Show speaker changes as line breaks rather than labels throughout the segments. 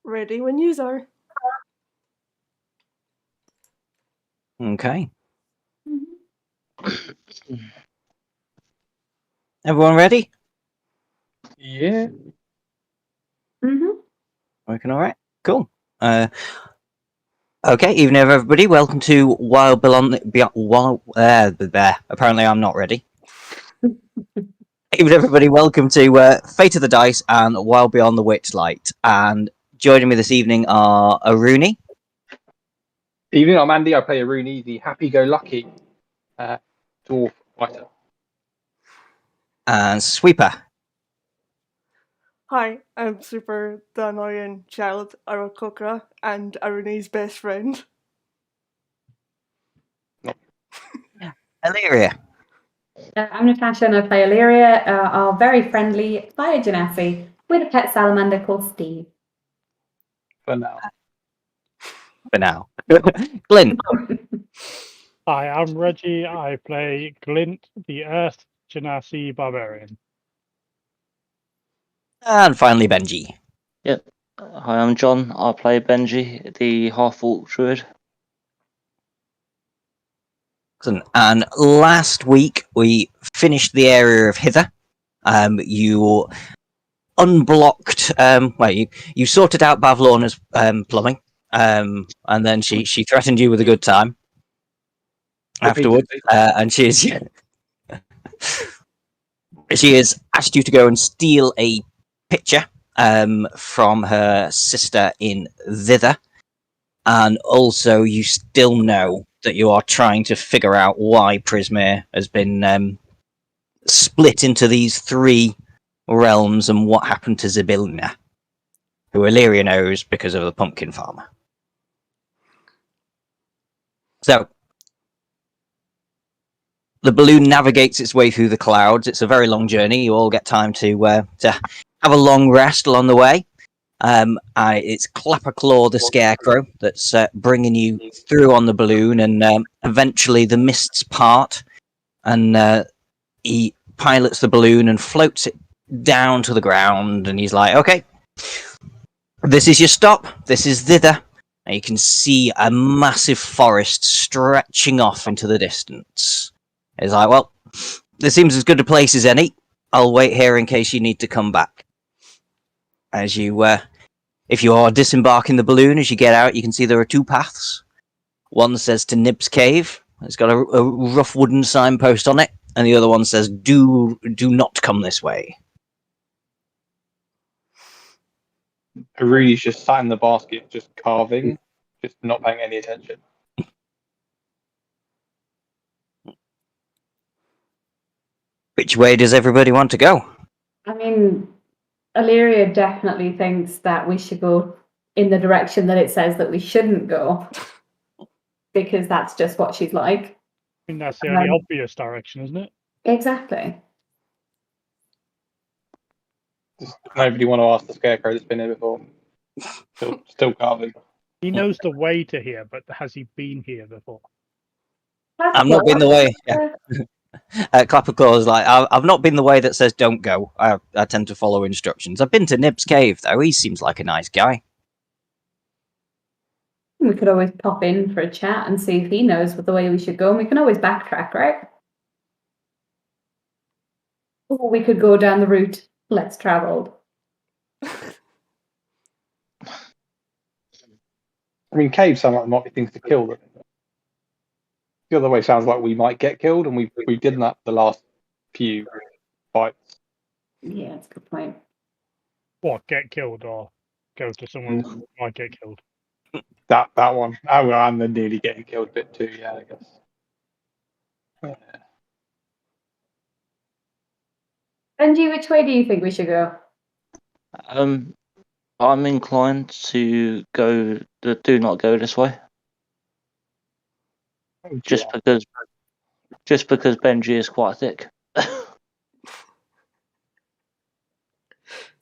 Ready when yous are.
Okay. Everyone ready?
Yeah.
Working all right? Cool. Okay, evening everybody. Welcome to Wild Beyond apparently I'm not ready. Evening everybody. Welcome to Fate of the Dice and Wild Beyond the Witchlight. And joining me this evening are Aruni.
Evening, I'm Andy. I play Aruni, the happy-go-lucky dwarf fighter.
And Sweeper.
Hi, I'm Super the annoying child Arakokra and Aruni's best friend.
Illyria.
I'm Natasha and I play Illyria, our very friendly fire genasi with a pet salamander called Steve.
For now.
For now. Glyn.
Hi, I'm Reggie. I play Glint, the Earth Genasi Barbarian.
And finally Benji.
Yep. Hi, I'm John. I play Benji, the half-orc druid.
Excellent. And last week we finished the area of Hither. You unblocked. You sorted out Bavlorna's plumbing, and then she threatened you with a good time afterwards, and she has asked you to go and steal a picture from her sister in Thither, and also you still know that you are trying to figure out why Prismere has been split into these three realms and what happened to Zybilna, who Illyria knows because of the pumpkin farmer. So, the balloon navigates its way through the clouds. It's a very long journey. You all get time to have a long rest along the way. It's Clapperclaw the Scarecrow that's bringing you through on the balloon, and eventually the mists part, and he pilots the balloon and floats it down to the ground, and he's like, okay, this is your stop. This is Thither. And you can see a massive forest stretching off into the distance. He's like, well, this seems as good a place as any. I'll wait here in case you need to come back. As you, if you are disembarking the balloon, as you get out, you can see there are two paths. One says to Nib's Cave. It's got a rough wooden signpost on it. And the other one says, do not come this way.
Aruni's just sat in the basket, just carving, just not paying any attention.
Which way does everybody want to go?
I mean, Illyria definitely thinks that we should go in the direction that it says that we shouldn't go, because that's just what she's like.
I think that's the only obvious direction, isn't it?
Exactly.
Just nobody want to ask the scarecrow that's been here before. Still carving.
He knows the way to here, but has he been here before?
I've not been the way. Yeah. Clapperclaw is like, I've not been the way that says don't go. I tend to follow instructions. I've been to Nib's Cave, though. He seems like a nice guy.
We could always pop in for a chat and see if he knows the way we should go. And we can always backtrack, right? Or we could go down the route less travelled.
I mean, caves sound like there might be things to kill them. The other way sounds like we might get killed, and we've done that the last few fights.
Yeah, that's a good point.
What, get killed or go to someone who might get killed?
That one. Oh, well, and the nearly getting killed bit too, yeah, I guess. Yeah.
Benji, which way do you think we should go?
I'm inclined to go the do not go this way. Just because Benji is quite thick.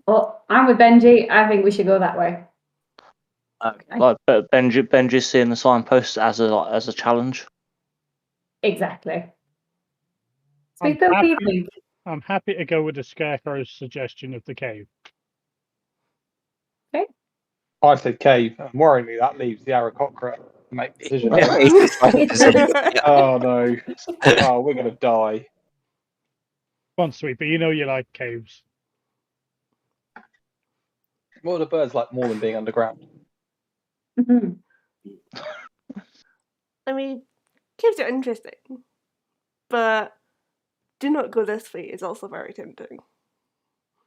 Well, I'm with Benji. I think we should go that way.
Okay.
But Benji's seeing the signpost as a challenge.
Exactly.
I'm
Speak those people.
I'm happy to go with the Scarecrow's suggestion of the cave.
Okay.
I said cave, and worryingly, that leaves the Aarakocra to make decisions.
Yeah, it's by the decision. Yeah.
Oh no! Oh, we're gonna die.
Come on, sweet, but you know you like caves.
What are the birds like more than being underground?
I mean, caves are interesting, but do not go this way is also very tempting.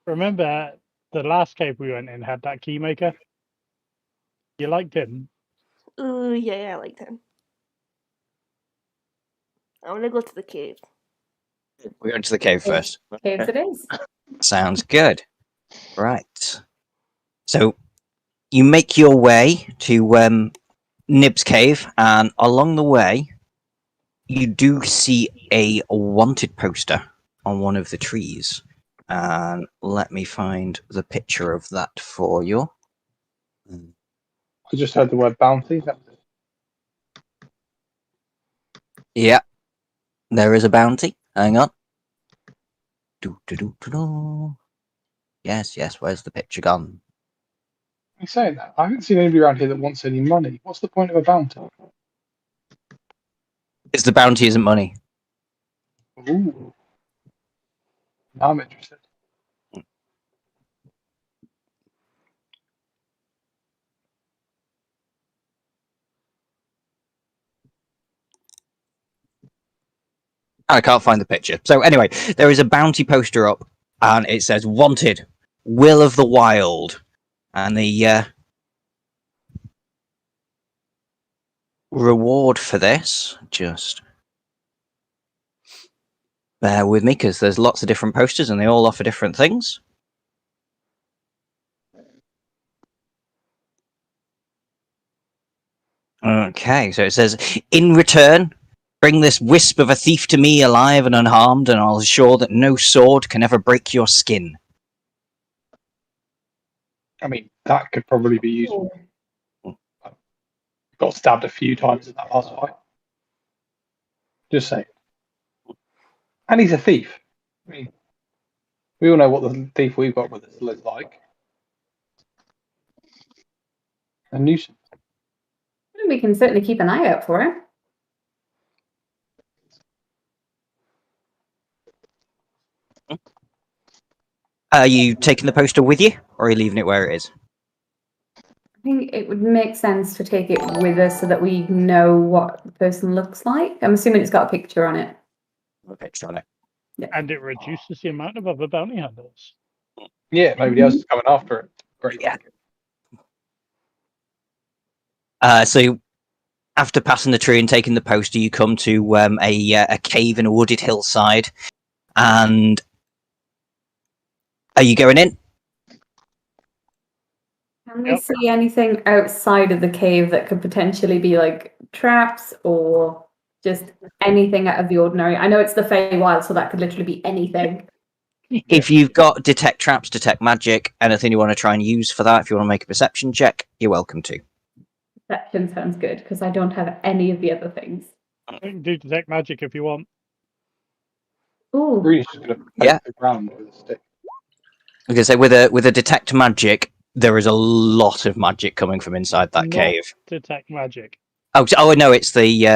Remember, the last cave we went in had that keymaker? You liked him?
Ooh, yeah, I liked him. I want to go to the cave.
We're going to the cave first.
Caves it is.
Sounds good. Right. So you make your way to Nib's cave, and along the way, you do see a wanted poster on one of the trees. And let me find the picture of that for you.
I just heard the word bounty.
Yeah, there is a bounty. Hang on. Do. Yes, where's the picture gone?
You saying that? I haven't seen anybody around here that wants any money. What's the point of a bounty?
It's the bounty isn't money.
Ooh. Now I'm interested.
I can't find the picture. So anyway, there is a bounty poster up, and it says "Wanted, Will of the Wild," and the reward for this, just bear with me because there's lots of different posters and they all offer different things. Okay, so it says, in return, bring this wisp of a thief to me alive and unharmed, and I'll assure that no sword can ever break your skin.
I mean, that could probably be useful. Got stabbed a few times in that last fight. Just saying. And he's a thief. I mean, we all know what the thief we've got with us is like. A nuisance.
We can certainly keep an eye out for it.
Are you taking the poster with you, or are you leaving it where it is?
I think it would make sense to take it with us so that we know what the person looks like. I'm assuming it's got a picture on it.
A picture on it.
And it reduces the amount of other bounty hunters.
Yeah, nobody else is coming after it. Great.
Yeah. So after passing the tree and taking the poster, you come to a cave in a wooded hillside. And are you going in?
Can we see anything outside of the cave that could potentially be like traps or just anything out of the ordinary? I know it's the Feywild, so that could literally be anything.
If you've got detect traps, detect magic, anything you want to try and use for that, if you want to make a perception check, you're welcome to.
Perception sounds good because I don't have any of the other things.
You can do detect magic if you want.
Ooh,
Really just going to poke the ground with a stick.
I was going to say, with a detect magic, there is a lot of magic coming from inside that
Not
cave.
Detect magic.
Oh no, it's the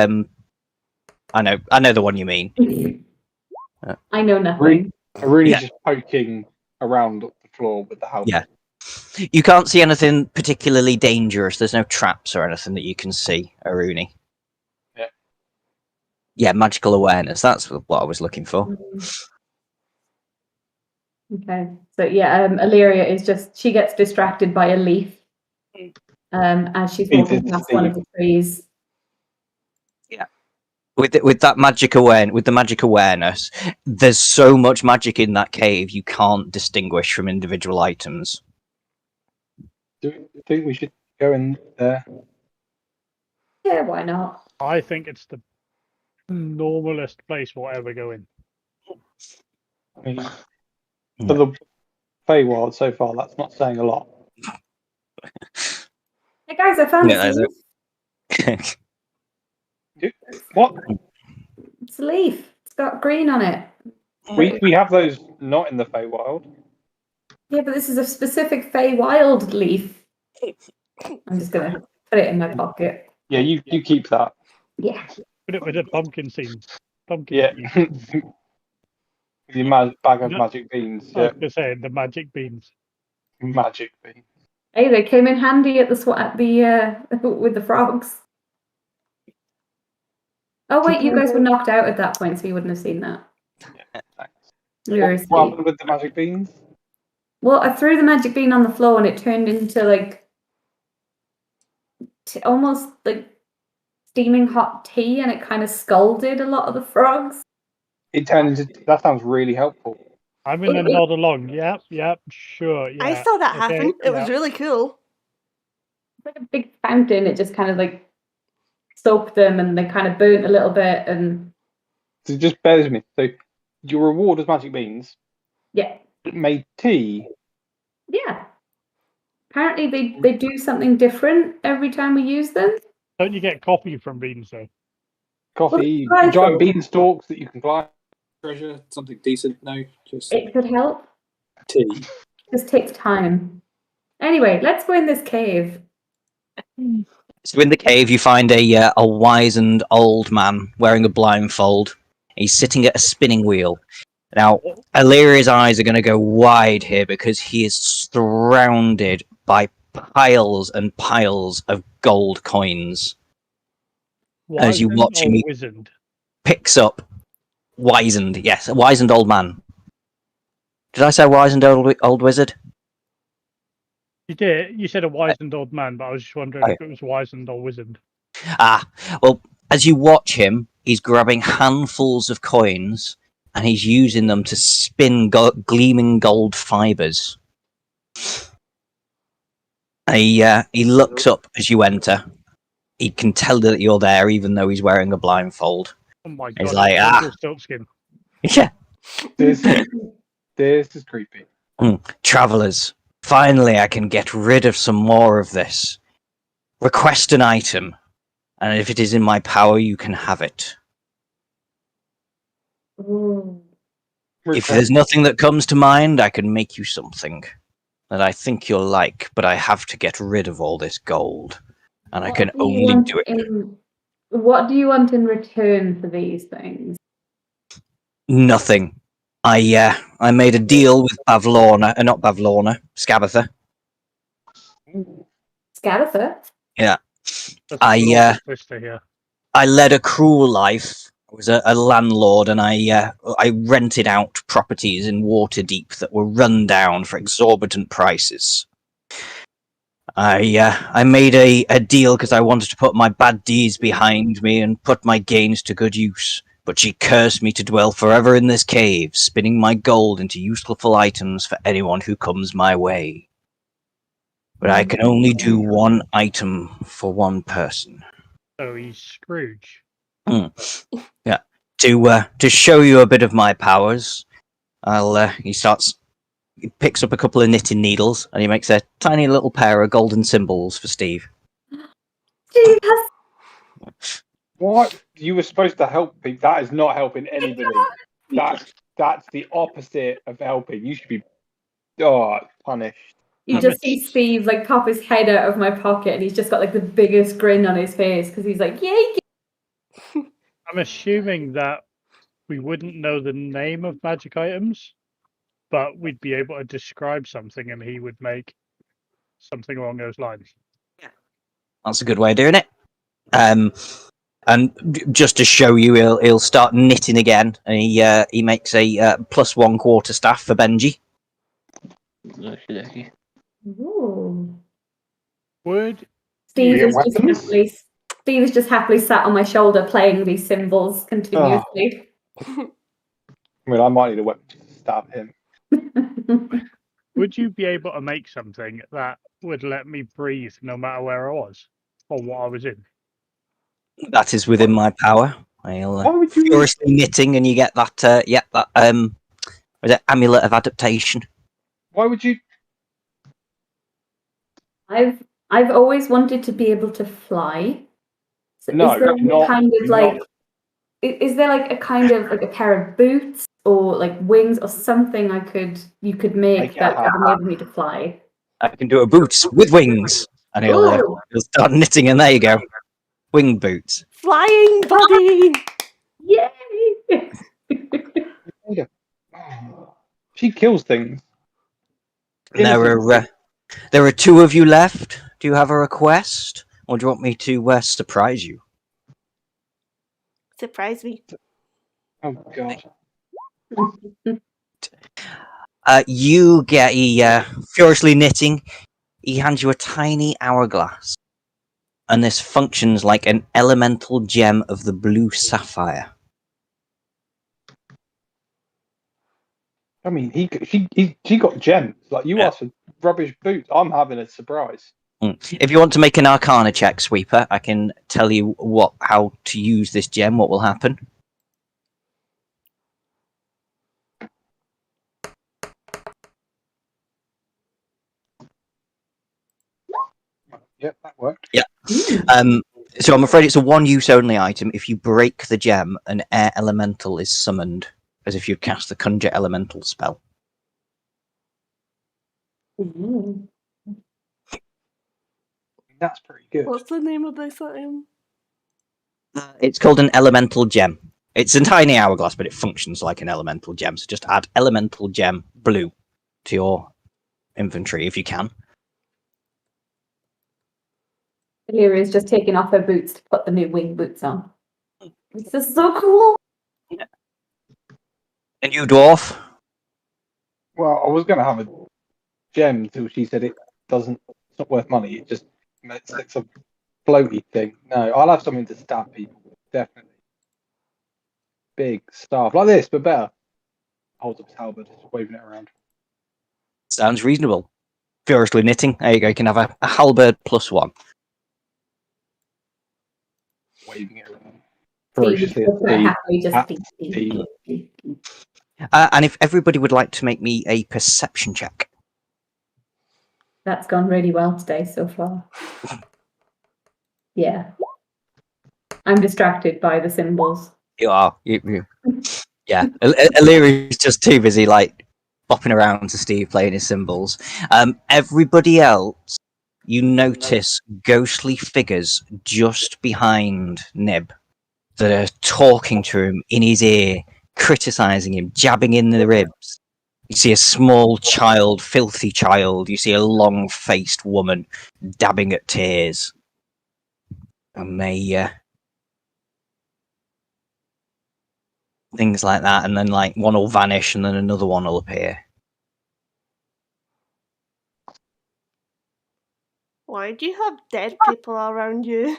I know the one you mean.
I know nothing.
Really just poking around the floor with the helmet.
Yeah. You can't see anything particularly dangerous. There's no traps or anything that you can see, Aruni.
Yeah.
Yeah, magical awareness. That's what I was looking for.
Okay, so yeah, Illyria is she gets distracted by a leaf as she's walking past one of the trees.
Yeah. With that magic with the magic awareness, there's so much magic in that cave you can't distinguish from individual items.
Do you think we should go in there?
Yeah, why not?
I think it's the normalest place we'll ever go in.
I mean, for the Feywild so far, that's not saying a lot.
Hey guys, I found this leaf.
What?
It's a leaf. It's got green on it.
We have those not in the Feywild.
Yeah, but this is a specific Feywild leaf. I'm just gonna put it in my pocket.
Yeah, you keep that.
Yeah.
Put it with a pumpkin seeds. Pumpkin
Yeah.
seeds.
The bag of
No.
magic beans.
I
Yeah,
was gonna say the magic beans.
magic beans.
Hey, they came in handy at the with the frogs. Oh wait, you guys were knocked out at that point, so you wouldn't have seen that.
Thanks.
You were
What
asleep.
happened with the magic beans?
Well, I threw the magic bean on the floor and it turned into like almost like steaming hot tea, and it kind of scalded a lot of the frogs.
It turned into. That sounds really helpful.
I'm gonna nod along. Yep, sure. Yeah.
I saw that
okay,
happen. It was
yeah.
really cool.
It's like a big fountain. It just kind of like soaked them, and they kind of burnt a little bit. And
So just bear with me. So your reward was magic beans.
yeah,
It made tea.
yeah. Apparently, they do something different every time we use them.
Don't you get coffee from beans though?
Coffee,
Well,
giant beanstalks that you can fly.
Treasure, something decent. No, just
It could help.
tea.
Just takes time. Anyway, let's go in this cave.
So in the cave, you find a wizened old man wearing a blindfold. He's sitting at a spinning wheel. Now, Illyria's eyes are going to go wide here because he is surrounded by piles and piles of gold coins. As you
Wizened
watch
or
him, he
wizened?
picks up wizened. Yes, a wizened old man. Did I say wizened old wizard?
You did. You said a wizened old man, but I was just wondering if it was wizened or wizened.
Ah, well, as you watch him, he's grabbing handfuls of coins and he's using them to spin gleaming gold fibers. He looks up as you enter. He can tell that you're there, even though he's wearing a blindfold.
Oh my god!
He's like,
Silk skin.
Yeah,
This is creepy.
travelers. Finally, I can get rid of some more of this. Request an item, and if it is in my power, you can have it.
Ooh.
If there's nothing that comes to mind, I can make you something that I think you'll like, but I have to get rid of all this gold, and I can only do it.
What do you want in return for these things?
Nothing. I made a deal with Bavlorna, not Bavlorna, Scabatha.
Scabatha?
That's
I,
a lot of twister here.
I led a cruel life. I was a landlord, and I rented out properties in Waterdeep that were run down for exorbitant prices. I made a deal because I wanted to put my bad deeds behind me and put my gains to good use. But she cursed me to dwell forever in this cave, spinning my gold into useful items for anyone who comes my way. But I can only do one item for one person.
So he's Scrooge.
Yeah. To show you a bit of my powers, he picks up a couple of knitting needles and he makes a tiny little pair of golden symbols for Steve.
Steve has
What? You were supposed to help people. That is not helping anybody. That's the opposite of helping. You should be punished.
You
I'm
just
a-
see Steve like pop his head out of my pocket, and he's just got like the biggest grin on his face because he's like, "Yay!"
I'm assuming that we wouldn't know the name of magic items, but we'd be able to describe something, and he would make something along those lines.
That's a good way of doing it. And just to show you, he'll start knitting again, and he makes a +1 quarterstaff for Benji.
Okey-dokey.
Ooh.
Would
Steve
Yeah,
is just
weapons?
happily. Steve is just happily sat on my shoulder playing these symbols continuously.
I mean, I might need a weapon to stab him.
would you be able to make something that would let me breathe no matter where I was or what I was in?
That is within my power.
Why
I'll
would you?
furiously knitting, and you get that was it amulet of adaptation?
Why would you?
I've always wanted to be able to fly. So
No,
is there
not-
kind of
not-
like is there like a kind of like a pair of boots or like wings or something you could make
Like a
that would
hat.
enable me to fly?
I can do a boots with wings. And he'll,
Ooh.
he'll start knitting, and there you go. Wing boots.
Flying buddy!
Yay!
She kills things.
And there are two of you left. Do you have a request? Or do you want me to surprise you?
Surprise me.
Oh god.
You get furiously knitting. He hands you a tiny hourglass. And this functions like an elemental gem of the blue sapphire.
I mean, she got gems. Like you
Yeah.
asked for rubbish boots. I'm having a surprise.
If you want to make an Arcana check, Sweeper, I can tell you how to use this gem, what will happen.
Yep, that worked.
So I'm afraid it's a one-use only item. If you break the gem, an air elemental is summoned, as if you'd cast the Conjure Elemental spell.
Ooh.
That's pretty good.
What's the name of this item?
It's called an elemental gem. It's a tiny hourglass, but it functions like an elemental gem. So just add elemental gem blue to your inventory if you can.
Illyria's just taking off her boots to put the new wing boots on. This is so cool.
And you, dwarf?
Well, I was going to have a gem until she said it's not worth money. It's like a floaty thing. No, I'll have something to stab people with, definitely. Big staff like this, but better. Holds up his halberd, just waving it around.
Sounds reasonable. Furiously knitting. There you go. You can have a halberd +1.
Waving it around.
Steve
Ferociously
just quite happily just
at
beep,
Steve.
beep, beep.
And if everybody would like to make me a perception check.
That's gone really well today so far. Yeah. I'm distracted by the symbols.
You are. Yeah. Illyria's just too busy, like, bopping around to Steve playing his cymbals. Everybody else, you notice ghostly figures just behind Nib that are talking to him in his ear, criticizing him, jabbing in the ribs. You see a small child, filthy child. You see a long-faced woman dabbing at tears. And they, things like that, and then like one will vanish, and then another one will appear.
Why do you have dead people around you?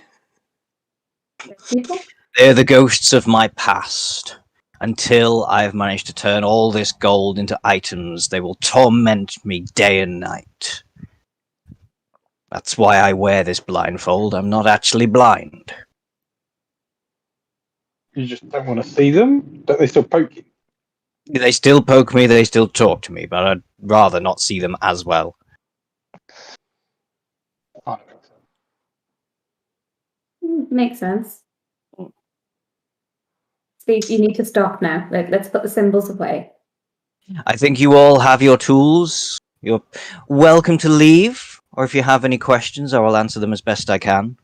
People?
They're the ghosts of my past. Until I've managed to turn all this gold into items, they will torment me day and night. That's why I wear this blindfold. I'm not actually blind.
You just don't want to see them? Don't they still poke you?
They still poke me, they still talk to me, but I'd rather not see them as well.
I don't think so.
Makes sense. Steve, you need to stop now. Let's put the symbols away.
I think you all have your tools. You're welcome to leave, or if you have any questions, I will answer them as best I can.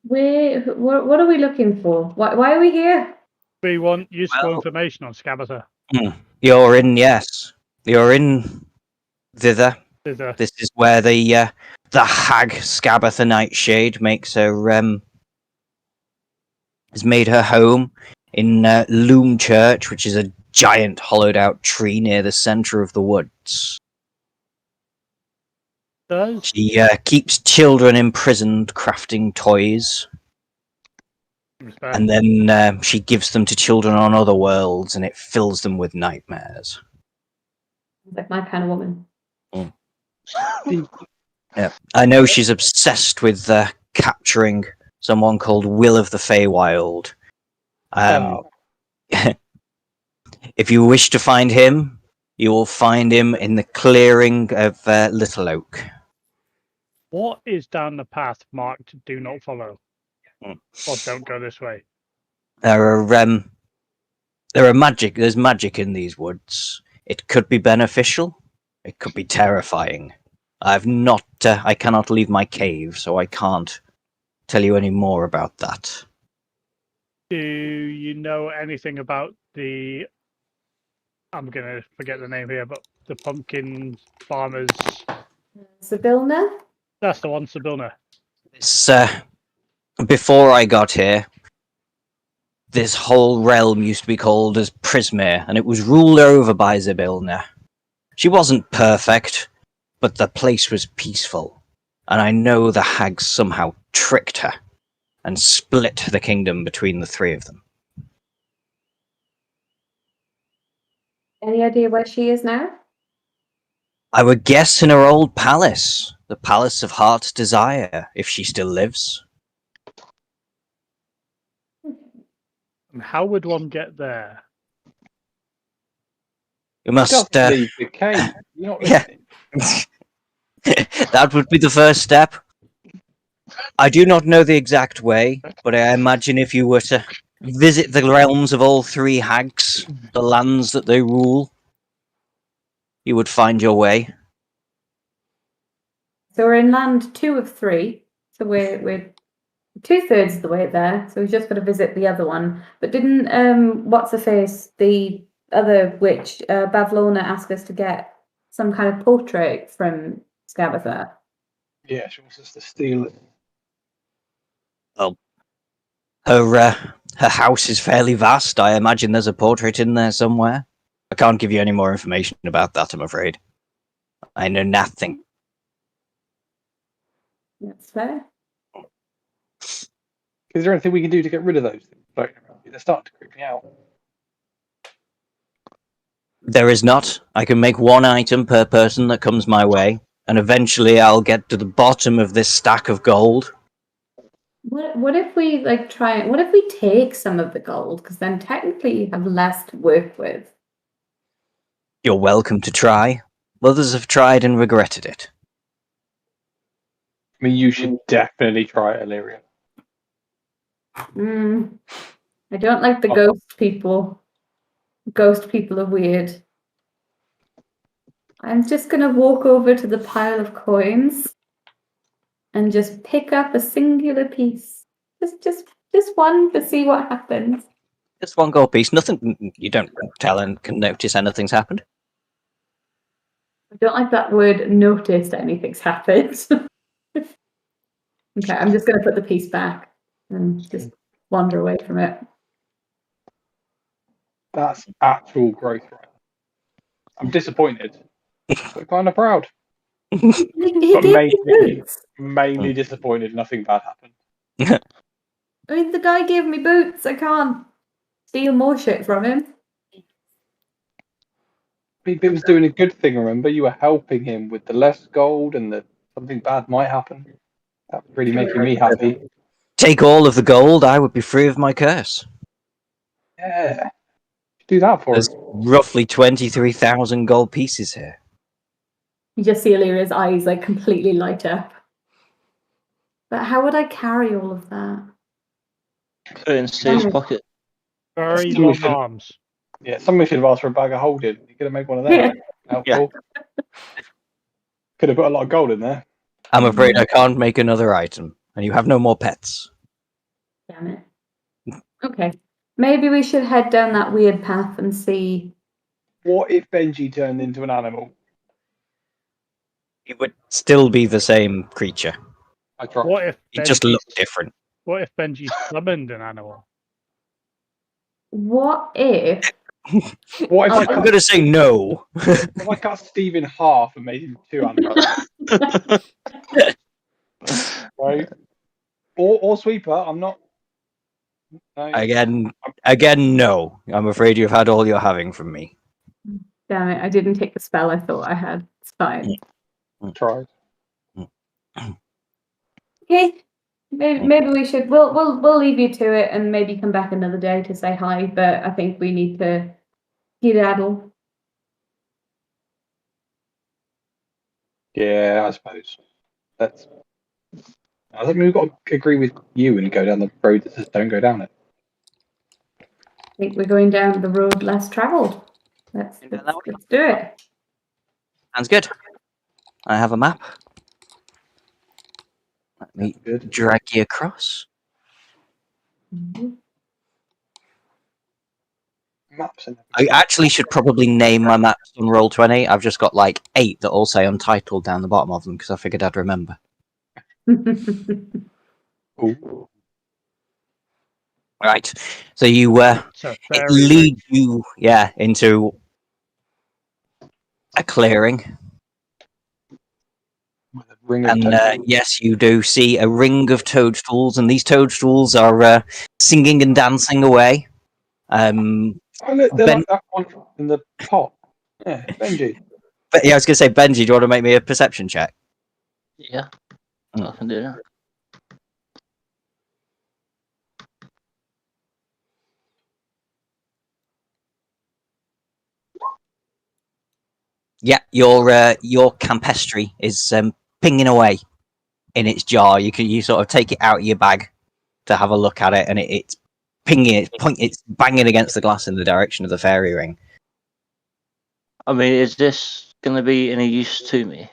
What are we looking for? Why are we here?
We want useful
Well-
information on Scabatha.
You're in, yes. You're in thither.
Thither.
This is where the hag Scabatha Nightshade makes her has made her home in Loom Church, which is a giant hollowed out tree near the centre of the woods.
Does
She keeps children imprisoned crafting toys,
respect.
and then she gives them to children on other worlds, and it fills them with nightmares.
It's like my kind of woman.
Yeah, I know she's obsessed with capturing someone called Will of the Feywild. If you wish to find him, you will find him in the clearing of Little Oak.
What is down the path marked "Do not follow" or "Don't go this way"?
There's magic in these woods. It could be beneficial. It could be terrifying. I've not. I cannot leave my cave, so I can't tell you any more about that.
Do you know anything about the? I'm gonna forget the name here, but the pumpkin farmers.
Sibilna?
That's the one, Sibilna.
This, before I got here, this whole realm used to be called as Prismere, and it was ruled over by Zybilna. She wasn't perfect, but the place was peaceful, and I know the hags somehow tricked her and split the kingdom between the three of them.
Any idea where she is now?
I would guess in her old palace, the Palace of Heart's Desire, if she still lives.
And how would one get there?
You must.
Just leave the cave. You're not
Yeah.
listening.
That would be the first step. I do not know the exact way, but I imagine if you were to visit the realms of all three hags, the lands that they rule, you would find your way.
So we're in land 2 of 3. So we're 2/3 of the way there. So we've just got to visit the other one. But didn't what's her face, the other witch, Bavlona, ask us to get some kind of portrait from Scabatha?
Yeah, she wants us to steal it.
Her house is fairly vast. I imagine there's a portrait in there somewhere. I can't give you any more information about that, I'm afraid. I know nothing.
That's fair.
Is there anything we can do to get rid of those things floating around? They're starting to creep me out.
There is not. I can make one item per person that comes my way, and eventually I'll get to the bottom of this stack of gold.
What if we what if we take some of the gold? Because then technically you have less to work with.
You're welcome to try. Others have tried and regretted it.
I mean, you should definitely try it, Illyria.
I don't like the ghost people. Ghost people are weird. I'm just gonna walk over to the pile of coins and just pick up a singular piece. Just one to see what happens.
Just one gold piece. Nothing. You don't tell and can notice anything's happened.
I don't like that word noticed anything's happened. Okay, I'm just gonna put the piece back and just wander away from it.
That's actual growth, right? I'm disappointed, but kind of proud.
He
But
gave me boots.
mainly disappointed nothing bad happened.
I mean, the guy gave me boots. I can't steal more shit from him.
He was doing a good thing, remember? You were helping him with the less gold and that something bad might happen. That was really making me happy.
Take all of the gold, I would be free of my curse.
Yeah. Do that for
There's
us.
roughly 23,000 gold pieces here.
You just see Illyria's eyes like completely light up. But how would I carry all of that?
Put it in Steve's pocket.
Very
That's
long
something-
arms.
Yeah, somebody should have asked for a bag of holding. You could have made one of them.
Yeah.
Helpful. Could have put a lot of gold in there.
I'm afraid I can't make another item, and you have no more pets.
Damn it. Okay. Maybe we should head down that weird path and see.
What if Benji turned into an animal?
You would still be the same creature.
I tried.
What if
You just
Benji,
look different.
what if Benji summoned an animal?
What if?
What if
Oh,
I
I'm
cut,
going to say no.
if I cut Steve in half and made him two animals? Right? Or Sweeper, I'm not. No.
Again, no. I'm afraid you've had all you're having from me.
Damn it! I didn't take the spell I thought I had. It's fine.
Tried.
Okay. Maybe we should. We'll leave you to it and maybe come back another day to say hi. But I think we need to skedaddle.
Yeah, I suppose. I think we've got to agree with you and go down the road that says don't go down it.
I think we're going down the road less travelled. Let's do it.
Sounds good. I have a map. Let me
Good.
drag you across.
Maps and
I actually should probably name my maps on Roll20. I've just got like 8 that all say untitled down the bottom of them because I figured I'd remember.
Ooh.
Right. So you
It's a
it
very
leads you into a clearing.
With a ring of
And
toadstools.
yes, you do see a ring of toadstools, and these toadstools are singing and dancing away.
Oh, look, they're
Ben-
like that one in the pot. Yeah, Benji.
But yeah, I was going to say, Benji, do you want to make me a perception check?
Yeah, I can do that.
Yeah, your campestry is pinging away in its jar. You sort of take it out of your bag to have a look at it, and it's pinging, it's banging against the glass in the direction of the fairy ring.
I mean, is this going to be any use to me?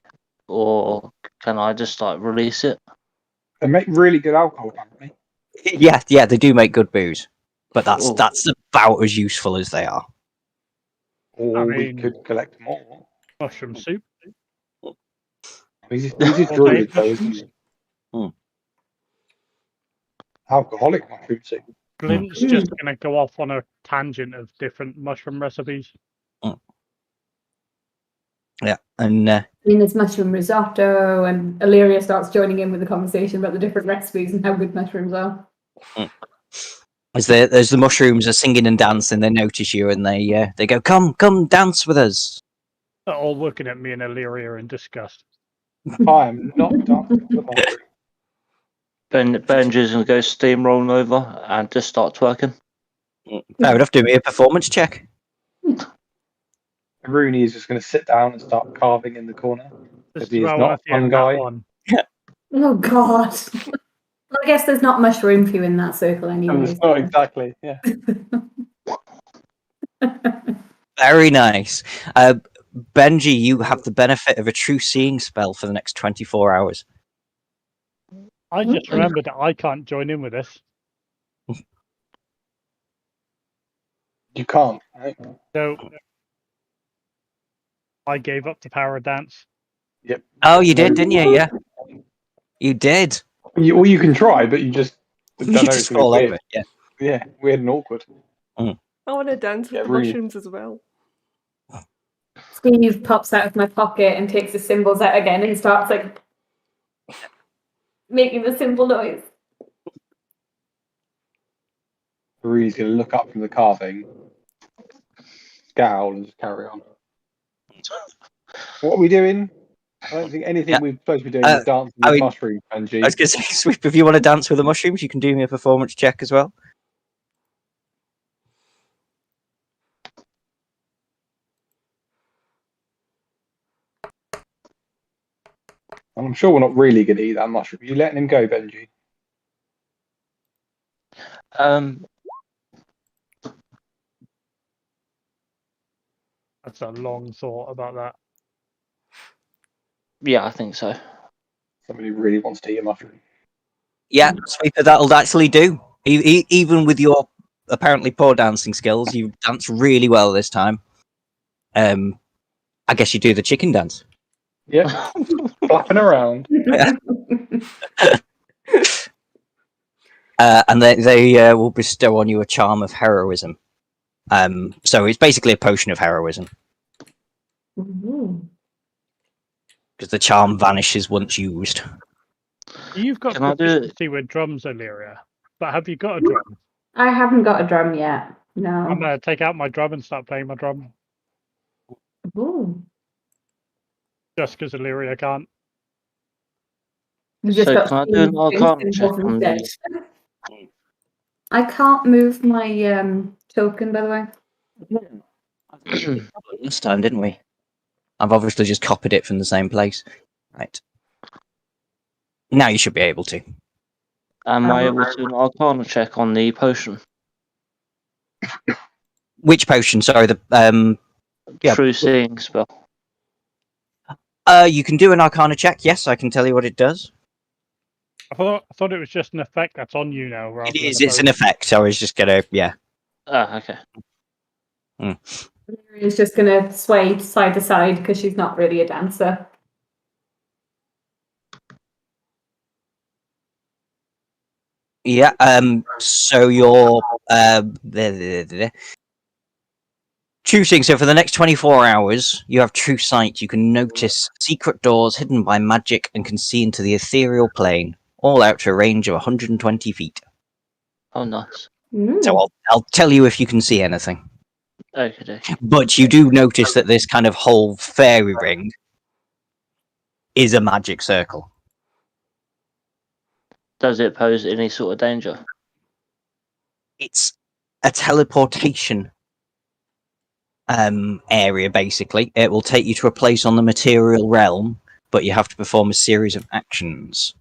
Or can I just like release it?
They make really good alcohol, apparently.
Yeah, they do make good booze, but that's
Oh.
about as useful as they are.
Or
I
we
mean-
could collect more.
mushroom soup.
He's a
Or
druid,
baked
though, isn't
mushrooms.
he? Alcoholic mushroom soup.
Blint's just going to go off on a tangent of different mushroom recipes.
Yeah, and
I mean, there's mushroom risotto, and Illyria starts joining in with the conversation about the different recipes and how good mushrooms are.
as the mushrooms are singing and dancing, they notice you and they go, "Come, dance with us."
They're all looking at me and Illyria in disgust.
I am not dancing with the mushroom.
Benji's going to go steamrolling over and just start twerking.
Fair enough. Do me a performance check.
Rooney is just going to sit down and start carving in the corner.
This
If he
is
is
where I
not
want
a
to end
fun guy.
that one.
Oh God! Well, I guess there's not much room for you in that circle
And
anyway.
it's not exactly, yeah.
Very nice. Benji, you have the benefit of a true seeing spell for the next 24 hours.
I just remembered that I can't join in with this.
You can't, right?
So I gave up the power dance.
Oh, you did, didn't you? Yeah, you did.
Or you can try, but you just
You
don't know,
just
it's gonna be
fall
weird.
over. Yeah.
Yeah, weird and awkward.
I want to dance with
Yeah,
the
really.
mushrooms as well.
Steve pops out of my pocket and takes the cymbals out again and starts like making the cymbal noise.
Rooney's going to look up from the carving, scowl, and just carry on. What are we doing? I don't think anything
Yeah.
we're supposed to be doing is dancing
I
with
mean,
mushrooms, Benji.
I was going to say, Sweep, if you want to dance with the mushrooms, you can do me a performance check as well.
I'm sure we're not really going to eat that mushroom. You letting him go, Benji?
That's a long thought about that.
Yeah, I think so.
Somebody really wants to eat a mushroom.
Yeah, Sweeper, that'll actually do. Even with your apparently poor dancing skills, you dance really well this time. I guess you do the chicken dance.
Yep, flapping around.
And they will bestow on you a charm of heroism. So it's basically a potion of heroism
Ooh.
because the charm vanishes once used.
You've got
Can I do it?
proficiency with drums, Illyria, but have you got a drum?
I haven't got a drum yet.
I'm
No.
going to take out my drum and start playing my drum,
Ooh.
just because Illyria can't.
You just
So
got
can I
Steve
do an
doing
arcana check
cymbals
on
instead.
these?
I can't move my token, by the way.
Last time, didn't we? I've obviously just copied it from the same place. Right. Now you should be able to.
Am I able to do an arcana check on the potion?
Which potion? Sorry, the yeah.
True seeing spell.
You can do an Arcana check. Yes, I can tell you what it does.
I thought it was just an effect that's on you now, rather
It
than
is.
a
It's an
potion.
effect. I was just gonna. Yeah.
Ah, okay.
She's just gonna sway side to side because she's not really a dancer.
Yeah. So you're shooting. So for the next 24 hours, you have true sight. You can notice secret doors hidden by magic and can see into the ethereal plane, all out to a range of 120 feet.
Oh, nice.
So I'll tell you if you can see anything.
Okay.
But you do notice that this kind of whole fairy ring is a magic circle.
Does it pose any sort of danger?
It's a teleportation area, basically. It will take you to a place on the material realm, but you have to perform a series of actions.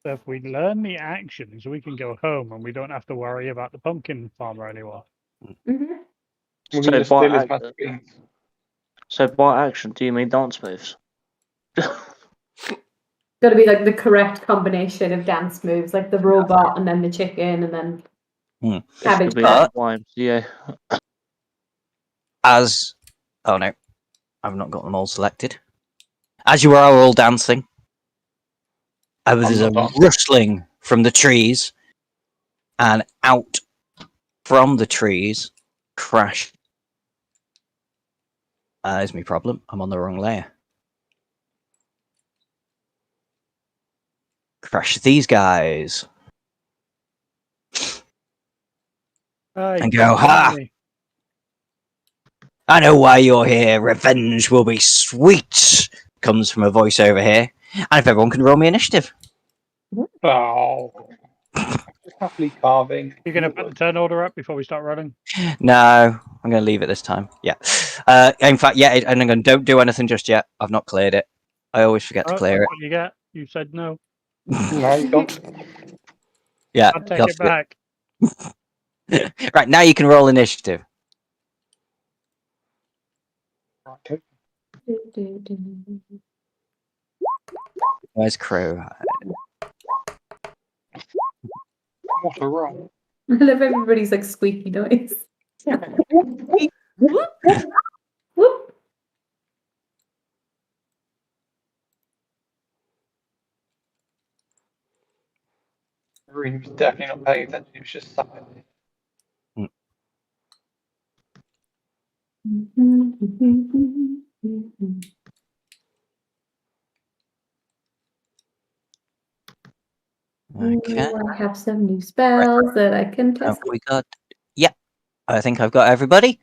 So if we learn the actions, we can go home and we don't have to worry about the pumpkin farmer anymore.
Mm-hmm.
We can
So
just steal his
by,
magic beans.
so by action, do you mean dance moves?
Got to be like the correct combination of dance moves, like the robot and then the chicken and then
This
cabbage
could be
patch.
like YMCA.
As... Oh no, I've not got them all selected. As you are all dancing, there's a
not dancing.
rustling from the trees, and out from the trees crash. There's my problem. I'm on the wrong layer. Crash these guys. And go, ha! I know why you're here. Revenge will be sweet. Comes from a voice over here. And if everyone can roll me initiative.
Oh. Just happily carving.
You're going to put the turn order up before we start running?
No, I'm going to leave it this time. Yeah. In fact, yeah, and I'm going to don't do anything just yet. I've not cleared it. I always forget to
Oh,
clear
that's
it.
what you get. You said no.
No, you don't.
Yeah.
I'll take it back.
Right, now you can roll initiative.
Okay.
Where's Crow?
What a roll.
I love everybody's like squeaky noise. Whoop.
He was definitely not paying attention. He was just sat there.
Okay.
I have some new spells that I can
Have
test.
we got? Yeah, I think I've got everybody.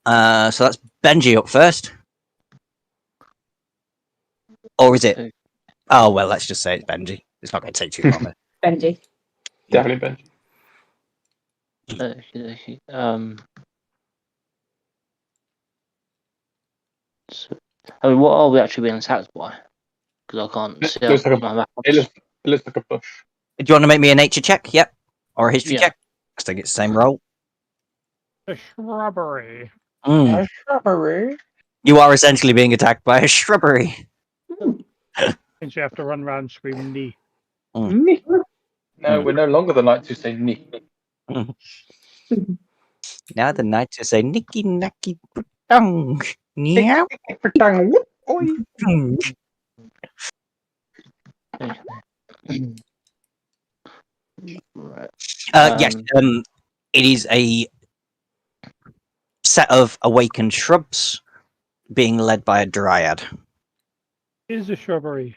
So that's Benji up first. Or is it? Oh, well, let's just say it's Benji. It's not going to take too long.
Benji.
Definitely Benji.
Okay. So, I mean, what are we actually being attacked by? Because I can't see
Looks like
my
a,
map.
it looks like a bush.
Do you want to make me a nature check? Yep. Or a history
Yeah.
check? Because I think it's the same roll.
The shrubbery.
Mm.
A shrubbery.
You are essentially being attacked by a shrubbery.
Means you have to run around screaming knee.
Ni. No, we're no longer the knights who say ni.
Now the knights who say Nicky Nacky Putang. Meow.
Oi.
Right.
Yes, it is a set of awakened shrubs being led by a dryad.
Is a shrubbery.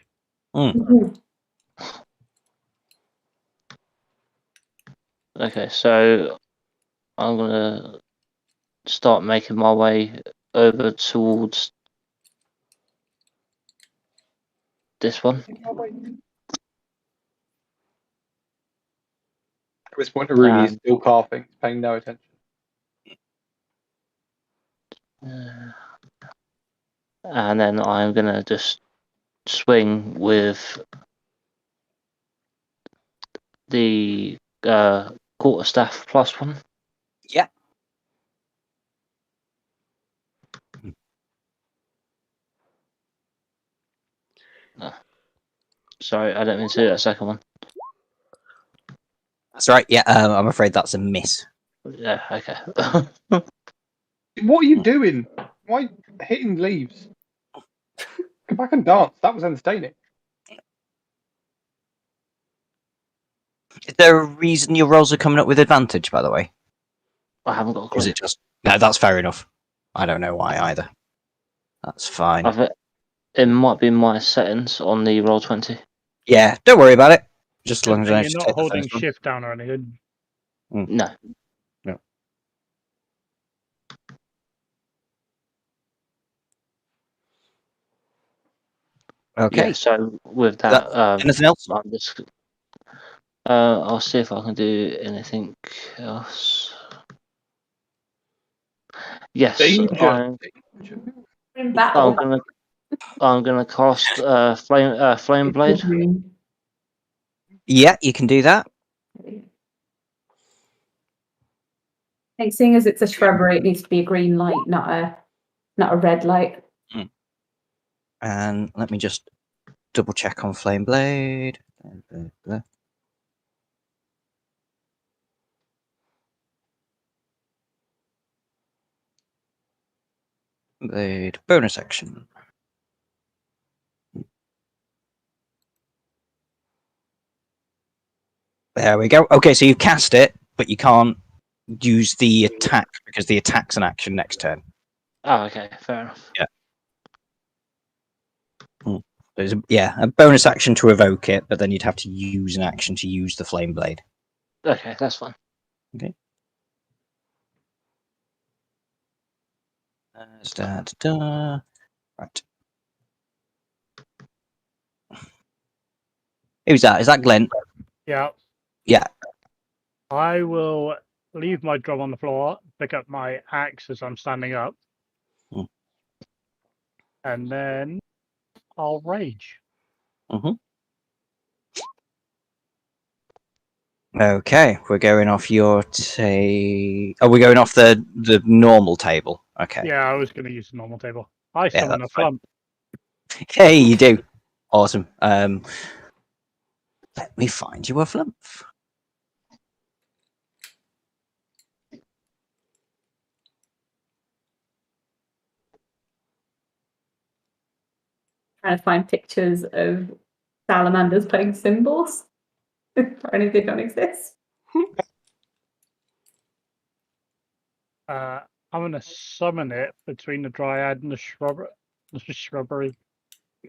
Okay, so I'm gonna start making my way over towards this one.
At this point, Aruni is still coughing, paying no attention.
And then I'm gonna just swing with the quarterstaff +1.
Yeah.
Sorry, I don't mean to do that second one.
That's right. Yeah, I'm afraid that's a miss.
Yeah, okay.
What are you doing? Why are you hitting leaves? Go back and dance. That was entertaining.
Is there a reason your rolls are coming up with advantage, by the way?
I haven't got a
Or is
clue.
it just... No, that's fair enough. I don't know why either. That's fine.
It might be my settings on the roll 20.
Yeah, don't worry about it. Just as long as
But
I
you're
just
not
take the
holding
first one.
shift down or anything.
No.
Okay.
Yeah, so with that,
Anything else?
I'm just, I'll see if I can do anything else. Yes,
Danger.
In battle.
I'm gonna cast flame blade.
Yeah, you can do that.
I think seeing as it's a shrubbery, it needs to be a green light, not a red light.
And let me just double check on Flame Blade. Blade bonus action. There we go. Okay, so you cast it, but you can't use the attack because the attack's an action next turn.
Oh, okay, fair enough.
There's a bonus action to evoke it, but then you'd have to use an action to use the Flame Blade.
Okay, that's fine.
Okay. Right. Who's that? Is that Glenn?
Yeah.
Yeah.
I will leave my drum on the floor, pick up my axe as I'm standing up, and then I'll rage.
Okay, we're going off your Oh, we're going off the normal table. Okay.
Yeah, I was going to use the normal table. I
Yeah,
summon a
that's fine.
flump.
Hey, you do. Awesome. Let me find you a flump.
Trying to find pictures of salamanders playing cymbals. Apparently they don't exist.
I'm going to summon it between the dryad and the shrubbery.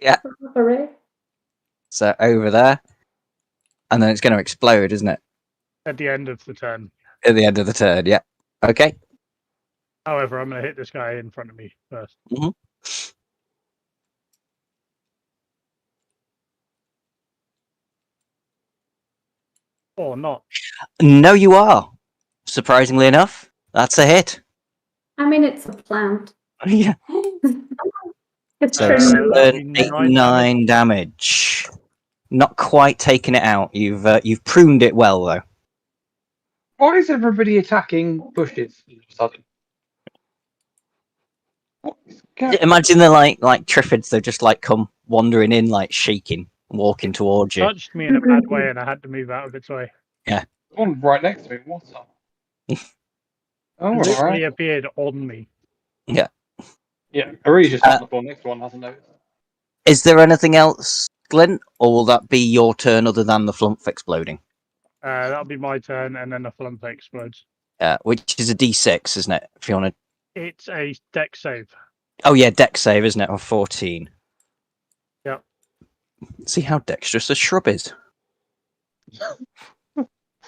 Yeah.
Hooray.
So over there. And then it's going to explode, isn't it?
At the end of the turn.
At the end of the turn, yeah. Okay.
However, I'm going to hit this guy in front of me first. Or not.
No, you are. Surprisingly enough, that's a hit.
I mean, it's a plant.
Yeah.
It's
So
that'll be
8,
9
9 damage. Not quite taking it out. You've pruned it well though.
Why is everybody attacking bushes all of a sudden? What is going-
Imagine they're like Triffids. They just like come wandering in, like shaking, walking towards you.
touched me in a bad way and I had to move out of its way.
One right next to me. What's up? Oh,
Literally
alright.
appeared on me.
Yeah, Ari's just on the floor next to one, hasn't noticed.
Is there anything else, Glenn, or will that be your turn other than the flump exploding?
That'll be my turn and then the flump explodes.
Which is a D6, isn't it? If you want to.
It's a deck save.
Oh yeah, dex save, isn't it? Or 14.
Yep.
See how dexterous a shrub is.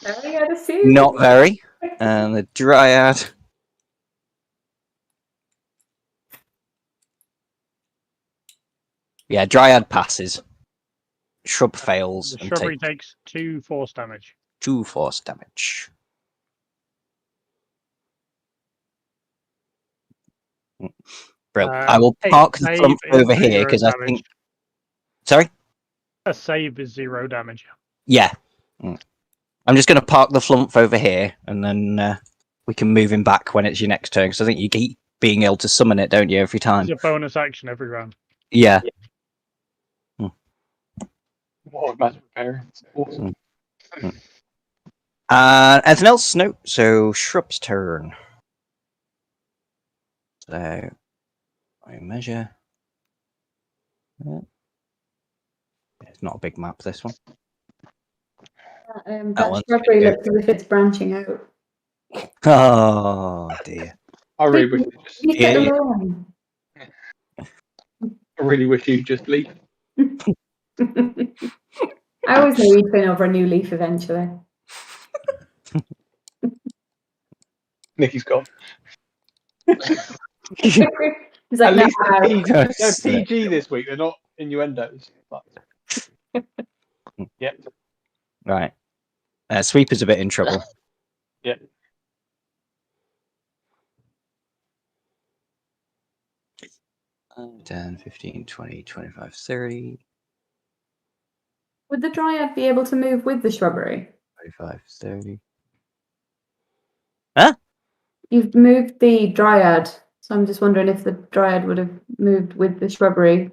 Very
Not very. And the dryad. Yeah, dryad passes. Shrub fails
The
and
shrubbery
takes
takes 2 force damage.
2 force damage. Brilliant. I will park the
save
flump
is
over here
0
because I
damage.
think. Sorry?
A save is 0 damage.
Yeah. I'm just going to park the flump over here and then we can move him back when it's your next turn because I think you keep being able to summon it, don't you, every time?
It's a bonus action every round.
Yeah.
What magic repairing? It's awesome.
Anything else? No. So Shrub's turn. So I measure. Yeah. It's not a big map, this one.
That
one's
shrubbery
big.
looks as if it's branching out.
Oh dear.
I really wish you just.
Leave
Yeah,
it
yeah.
alone.
I really wish you'd just leave.
I always knew he'd turn over a new leaf eventually.
Nikki's gone.
He's like,
At
no,
least they're
Yes.
PG this week. They're not innuendos. But... Yep.
Right. Sweeper's a bit in trouble.
Yep.
10, 15, 20, 25, 30,
would the dryad be able to move with the shrubbery?
25, 30.
You've moved the dryad, so I'm just wondering if the dryad would have moved with the shrubbery,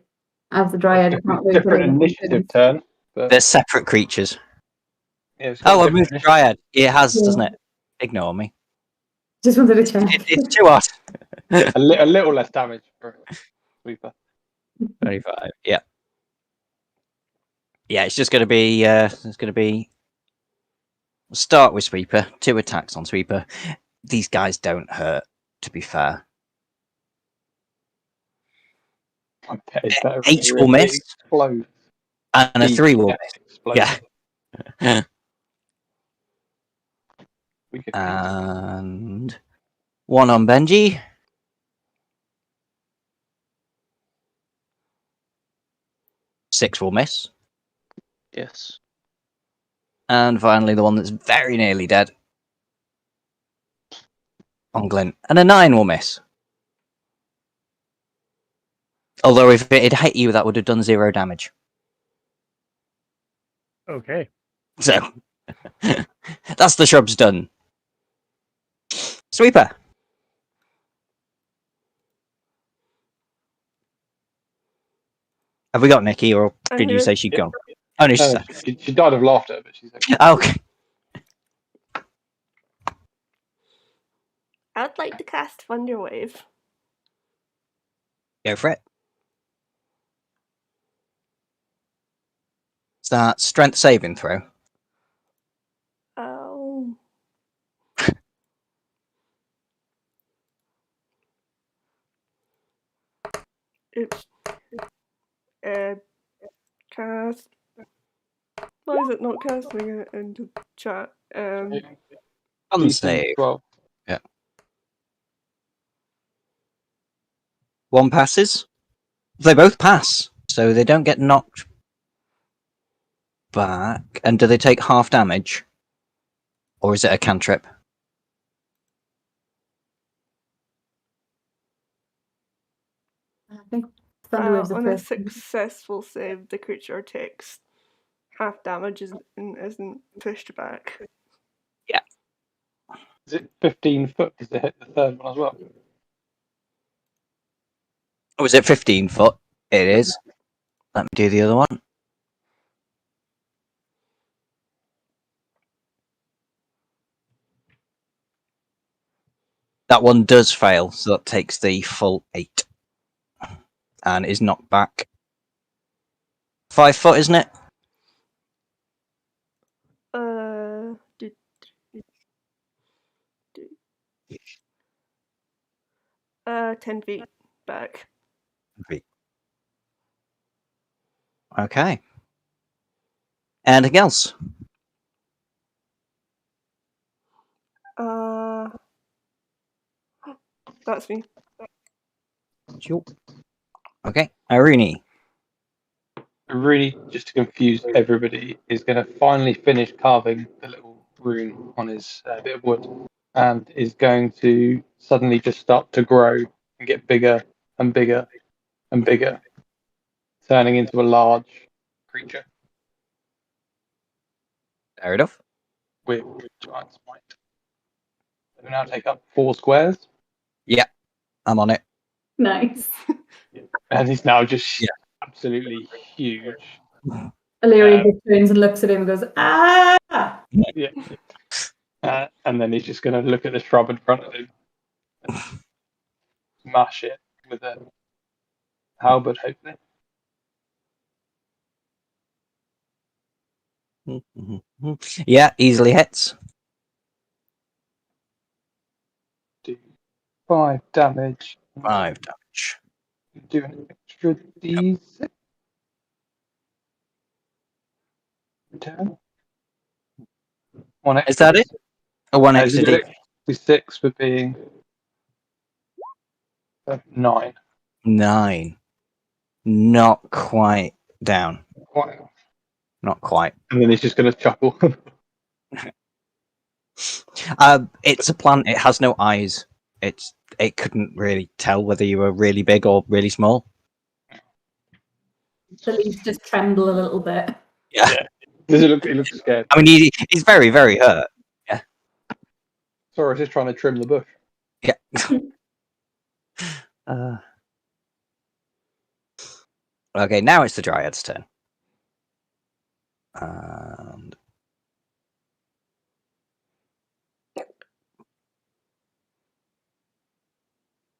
as the dryad can't move.
Different initiative turn. But
They're separate creatures.
yeah, it's got
Oh, I
different
moved the
initiative.
Dryad. It has,
Yeah.
doesn't it? Ignore me.
Just wanted to check.
It's too hard.
A little less damage for Sweeper.
25. Yeah. Yeah, it's just going to be. It's going to be. We'll start with Sweeper. 2 attacks on Sweeper. These guys don't hurt, to be fair.
I bet it's better.
8 will miss.
Explode.
And a 3 will miss.
Explode.
Yeah.
We could
And 1 on Benji. Six will miss.
Yes.
And finally, the one that's very nearly dead. On Glint. And a 9 will miss. Although if it had hit you, that would have done 0 damage.
Okay.
So, that's the shrubs done. Sweeper. Have we got Nikki, or
I'm
did you
here.
say she'd
Yep.
gone? Oh, no, she's
she died of laughter, but she's okay.
okay.
I'd like to cast Thunder Wave.
Go for it. Is that strength saving throw?
Oh. Oops. Cast. Why is it not casting it into chat?
Unsave.
12.
Yeah. 1 passes. They both pass, so they don't get knocked back. And do they take half damage? Or is it a cantrip?
I think Thunderwave's the
On a
first.
successful save, the creature takes half damage and isn't pushed back.
Is it 15 foot? Does it hit the third one as well?
Oh, is it 15 foot? It is. Let me do the other one. That one does fail, so that takes the full 8. And is knocked back. 5 foot, isn't it?
10 feet back.
Okay. Anything else?
That's me.
Sure. Okay. Irene.
Really, just to confuse everybody, is going to finally finish carving the little rune on his bit of wood, and is going to suddenly just start to grow and get bigger and bigger and bigger, turning into a large creature
Fair enough.
with giant might. It will now take up 4 squares,
I'm on it.
Nice.
and he's now just absolutely huge.
Illyria just turns and looks at him and goes, ah!
Yeah. And then he's just going to look at the shrub in front of him and smash it with a halberd, hopefully.
Yeah, easily hits.
Do 5 damage.
5 damage.
Do an extra d6. Return. One extra.
Is that it? A 1 extra D.
d6 for being 9.
9. Not quite down.
Wow.
Not quite.
And then he's just going to chuckle.
It's a plant. It has no eyes. It couldn't really tell whether you were really big or really small.
The leaves just tremble a little bit.
Yeah.
Does it look? He looks scared.
I mean, he's very, very hurt.
Sorry, I was just trying to trim the bush.
Yeah. Okay, now it's the Dryad's turn. And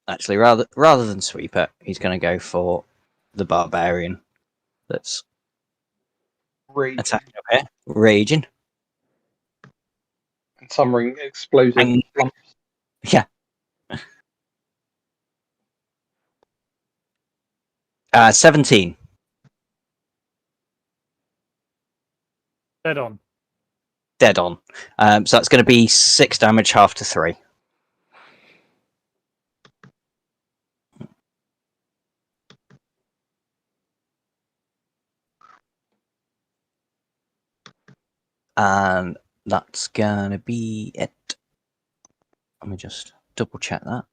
actually, rather than sweep it, he's going to go for the barbarian that's attacking up here, raging.
And summering explosive
And-
lumps.
Yeah. 17.
Dead on.
Dead on. So that's going to be 6 damage, half to 3. And that's going to be it. Let me just double check that.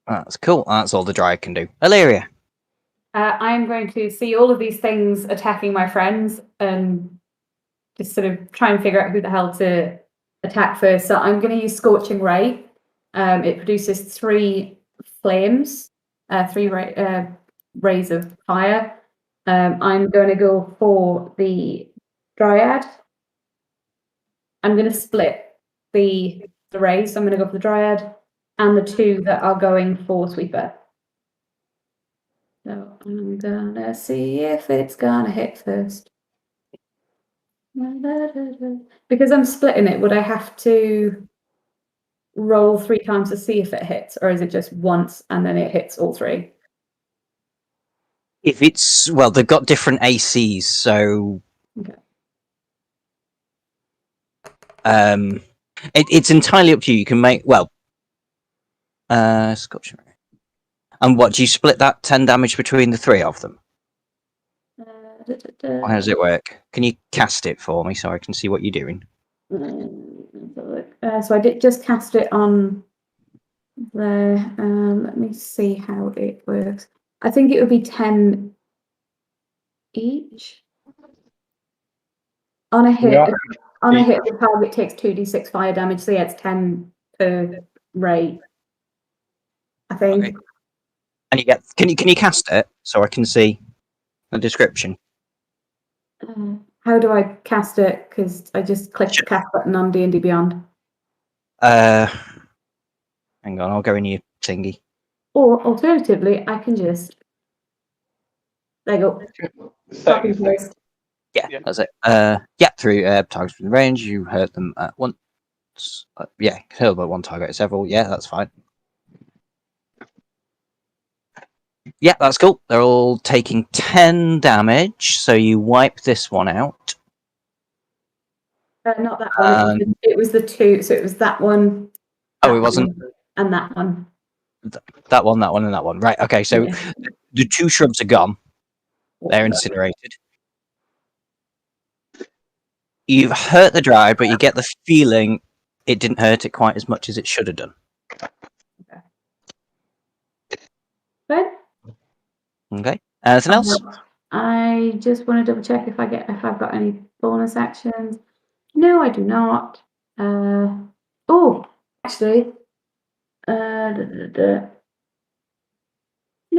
That's cool. That's all the Dryad can do. Illyria.
I am going to see all of these things attacking my friends and just sort of try and figure out who the hell to attack first. So I'm going to use Scorching Ray. It produces 3 flames, 3 rays of fire. I'm going to go for the Dryad. I'm going to split the rays. So I'm going to go for the Dryad and the 2 that are going for Sweeper. So I'm gonna see if it's gonna hit first. Because I'm splitting it, would I have to roll 3 times to see if it hits, or is it just once and then it hits all 3?
If it's, well, they've got different ACs, so
Okay.
It's entirely up to you. You can make, well, Scotch. And what, do you split that 10 damage between the 3 of them? How does it work? Can you cast it for me so I can see what you're doing?
So I did just cast it on there. Let me see how it works. I think it would be 10 each. On a hit,
Yeah.
on a hit, the target takes 2d6 fire damage. So yeah, it's 10 per ray. I think.
Okay. And you get, can you cast it so I can see the description?
How do I cast it? Because I just clicked the cast button on D&D Beyond.
Hang on, I'll go in your thingy.
Or alternatively, I can just. There you go. Copy
Second.
paste.
Yeah, that's it. Through targets within range, you hurt them at once. Hurt by one target at several. Yeah, that's fine. Yeah, that's cool. They're all taking 10 damage, so you wipe this one out.
Not that one. It was the 2. So it was that one.
Oh, it wasn't?
And that one.
That one, and that one. Right, okay, so
Yeah.
the 2 shrubs are gone. They're incinerated. You've hurt the Dryad, but you get the feeling it didn't hurt it quite as much as it should have done.
Good.
Okay. Anything else?
I just want to double check if I've got any bonus actions. No, I do not. Oh, actually, no,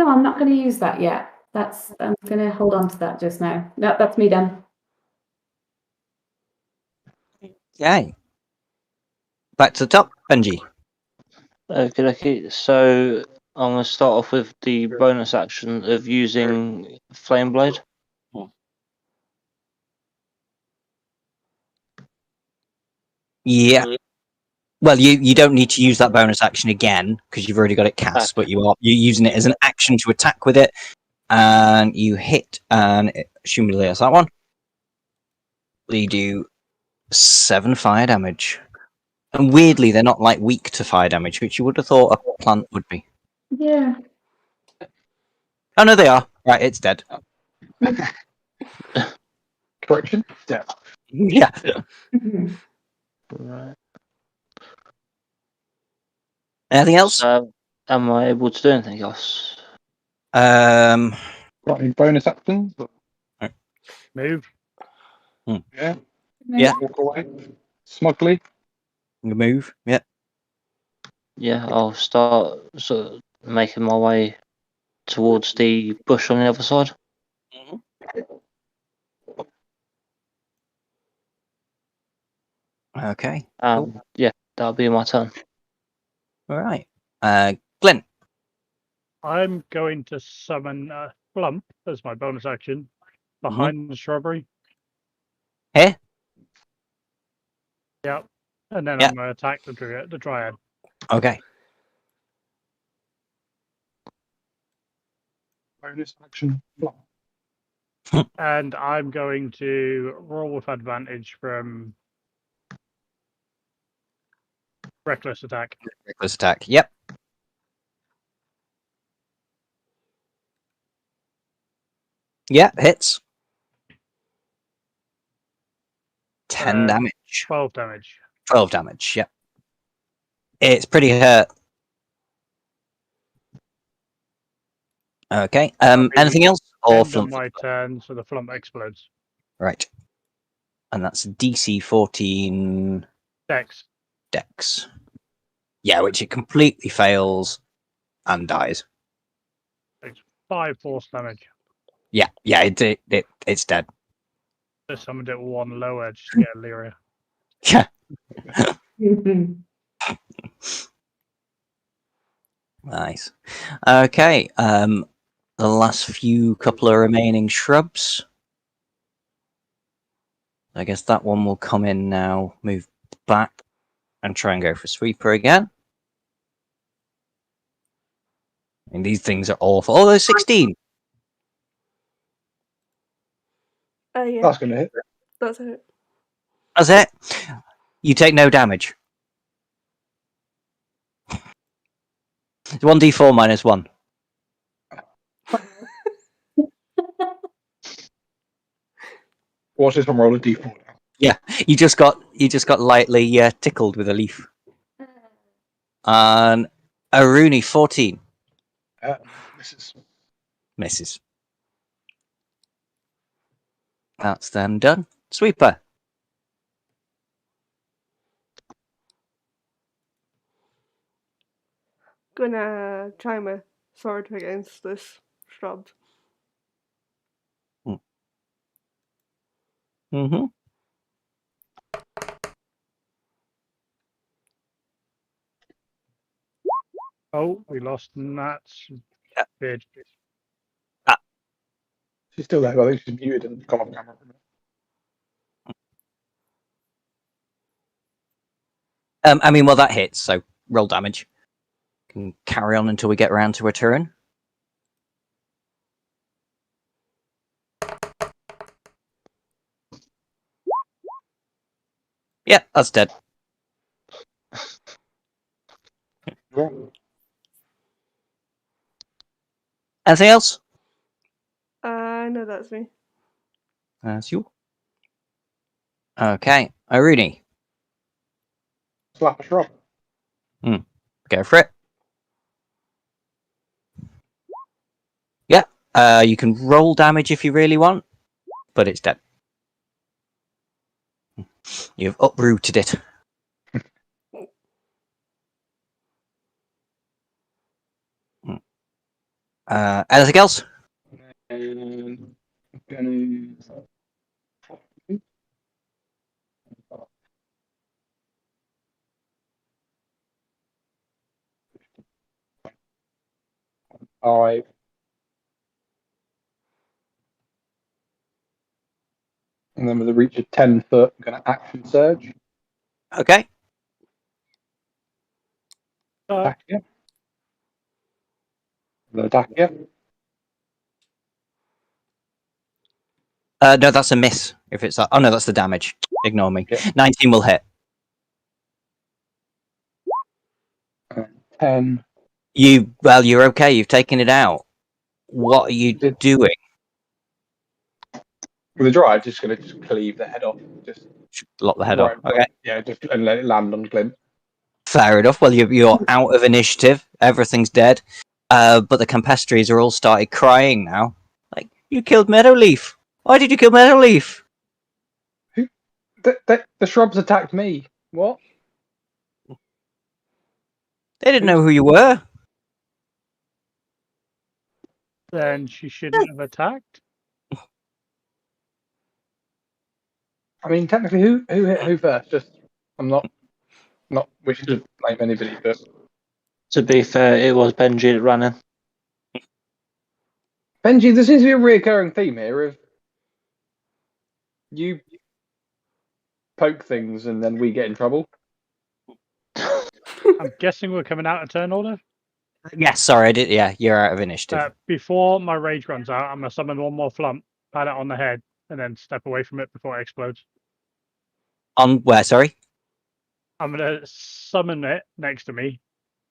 I'm not going to use that yet. I'm going to hold on to that just now. No, that's me done.
Okay. Back to the top, Benji.
Okay. So I'm going to start off with the bonus action of using Flame Blade.
Yeah. Well, you don't need to use that bonus action again because you've already got it cast, but you're using it as an action to attack with it, and you hit, and assumably that's that one. You do 7 fire damage, and weirdly they're not like weak to fire damage, which you would have thought a plant would be.
Yeah.
Oh no, they are. Right, it's dead.
Correction. Yeah.
Yeah.
Right.
Anything else?
So, am I able to do anything else?
Um.
Got any bonus actions?
Move.
Yeah.
Yeah.
Walk away. Smugly.
Move. Yeah.
Yeah, I'll start sort of making my way towards the bush on the other side.
Okay.
Yeah, that'll be my turn.
All right. Glenn.
I'm going to summon a Flump as my bonus action behind the shrubbery.
Here.
Yep. And then
Yeah.
I'm going to attack the Dryad.
Okay.
Bonus action.
And I'm going to roll with advantage from Reckless Attack.
Reckless attack. Yep. Yeah, hits. 10 damage.
12 damage.
12 damage. Yep. It's pretty hurt. Okay. Anything else? Or
End on
flump?
my turn, so the Flump explodes.
Right. And that's DC 14
Dex.
Dex. Yeah, which it completely fails and dies.
5 force damage.
Yeah, it's dead.
Just summoned it one lower just to get Lyria.
Yeah. Nice. Okay. The last couple of remaining shrubs. I guess that one will come in now, move back, and try and go for Sweeper again. And these things are awful. Oh, there's 16.
Yeah,
That's gonna hit.
that's it.
That's it. You take no damage. It's 1d4 minus 1.
Watch this one roll a d4 now.
Yeah, you just got lightly tickled with a leaf. And Aruni 14 misses. That's them done. Sweeper.
Gonna try my sword against this shrub.
Mm-hmm.
Oh, we lost Nats.
Yeah.
Bid.
She's still there. I think she's muted and gone off camera for a minute.
I mean, well, that hits, so roll damage. Can carry on until we get around to a turn. Yeah, that's dead.
Yeah.
Anything else?
No, that's me.
That's you. Okay, Irene,
Slap a shrub.
go for it. Yeah, you can roll damage if you really want. but it's dead. You've uprooted it. Anything else?
And I'm gonna. Alright. And then with a reach of 10 foot, I'm going to action surge.
Okay.
Attack again. Attack again.
No, that's a miss. If it's oh no, that's the damage. Ignore me.
Yeah.
19 will hit.
10.
You're okay. You've taken it out. What are you doing?
With the drive, just going to just cleave the head off. Just
Lock the head
right,
off. Okay.
Yeah, just and let it land on Clint.
Fair enough. Well, you're out of initiative. Everything's dead. But the Campestries are all started crying now. Like, you killed Meadowleaf. Why did you kill Meadowleaf?
The shrubs attacked me. What?
They didn't know who you were.
Then she shouldn't have attacked.
I mean, technically, who hit who first? Just, I'm not wishing to blame anybody, but
To be fair, it was Benji that ran in.
Benji, there seems to be a reoccurring theme here of you poke things and then we get in trouble.
I'm guessing we're coming out of turn order.
Yes, sorry, I did. Yeah, you're out of initiative.
Before my rage runs out, I'm gonna summon one more flump, pat it on the head, and then step away from it before it explodes.
On where? Sorry.
I'm gonna summon it next to me,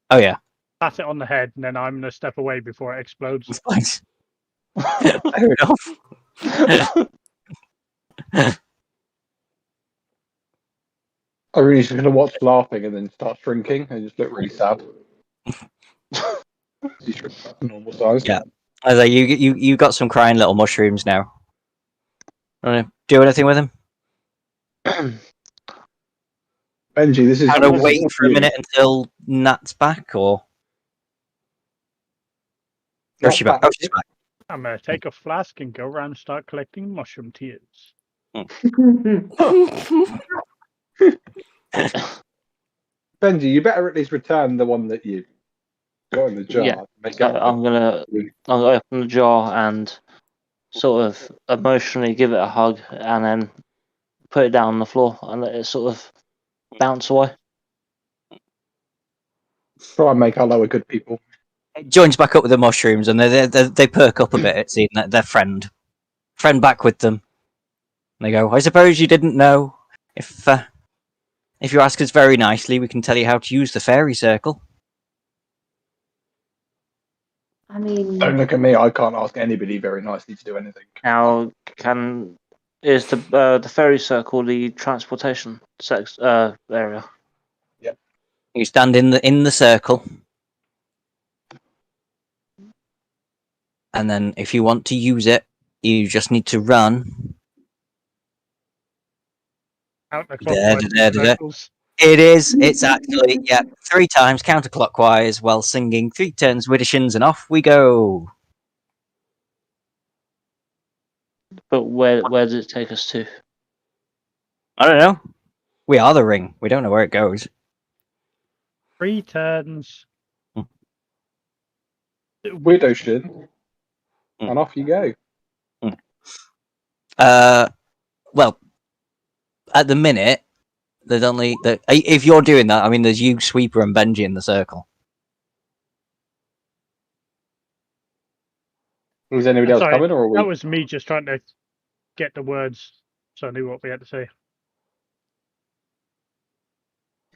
Oh yeah.
pat it on the head, and then I'm gonna step away before it explodes.
Thanks. Fair enough.
I really just going to watch laughing and then start shrinking and just look really sad. You shrink back to normal size.
Yeah. I was like, you got some crying little mushrooms now. Want to do anything with them?
Benji, this is.
I'm gonna
this
wait
is
for a
you.
minute until Nat's back, or
Not
she's back.
back.
Oh, she's back.
I'm gonna take a flask and go around and start collecting mushroom tears.
Benji, you better at least return the one that you got in the jar.
Yeah,
Make
So
up
I'm gonna open the jar and sort of emotionally give it a hug, and then put it down on the floor and let it sort of bounce away.
Try and make our lower good people.
It joins back up with the mushrooms, and they perk up a bit at seeing that their friend back with them. And they go, I suppose you didn't know. If you ask us very nicely, we can tell you how to use the fairy circle.
I mean,
Don't look at me. I can't ask anybody very nicely to do anything.
Now, is the ferry circle the transportation area?
You stand in the circle, and then if you want to use it, you just need to run.
Out the
Da,
clockwise
da, da, da.
circles.
It's actually, 3 times counterclockwise while singing 3 turns widdershins, and off we go.
But where does it take us to?
I don't know. We are the ring. We don't know where it goes.
3 turns.
Widow shit. And off you go.
Well, at the minute, there's only if you're doing that, I mean, there's you, Sweeper, and Benji in the circle.
Was anybody else
Sorry,
coming, or are we?
that was me just trying to get the words so I knew what we had to say.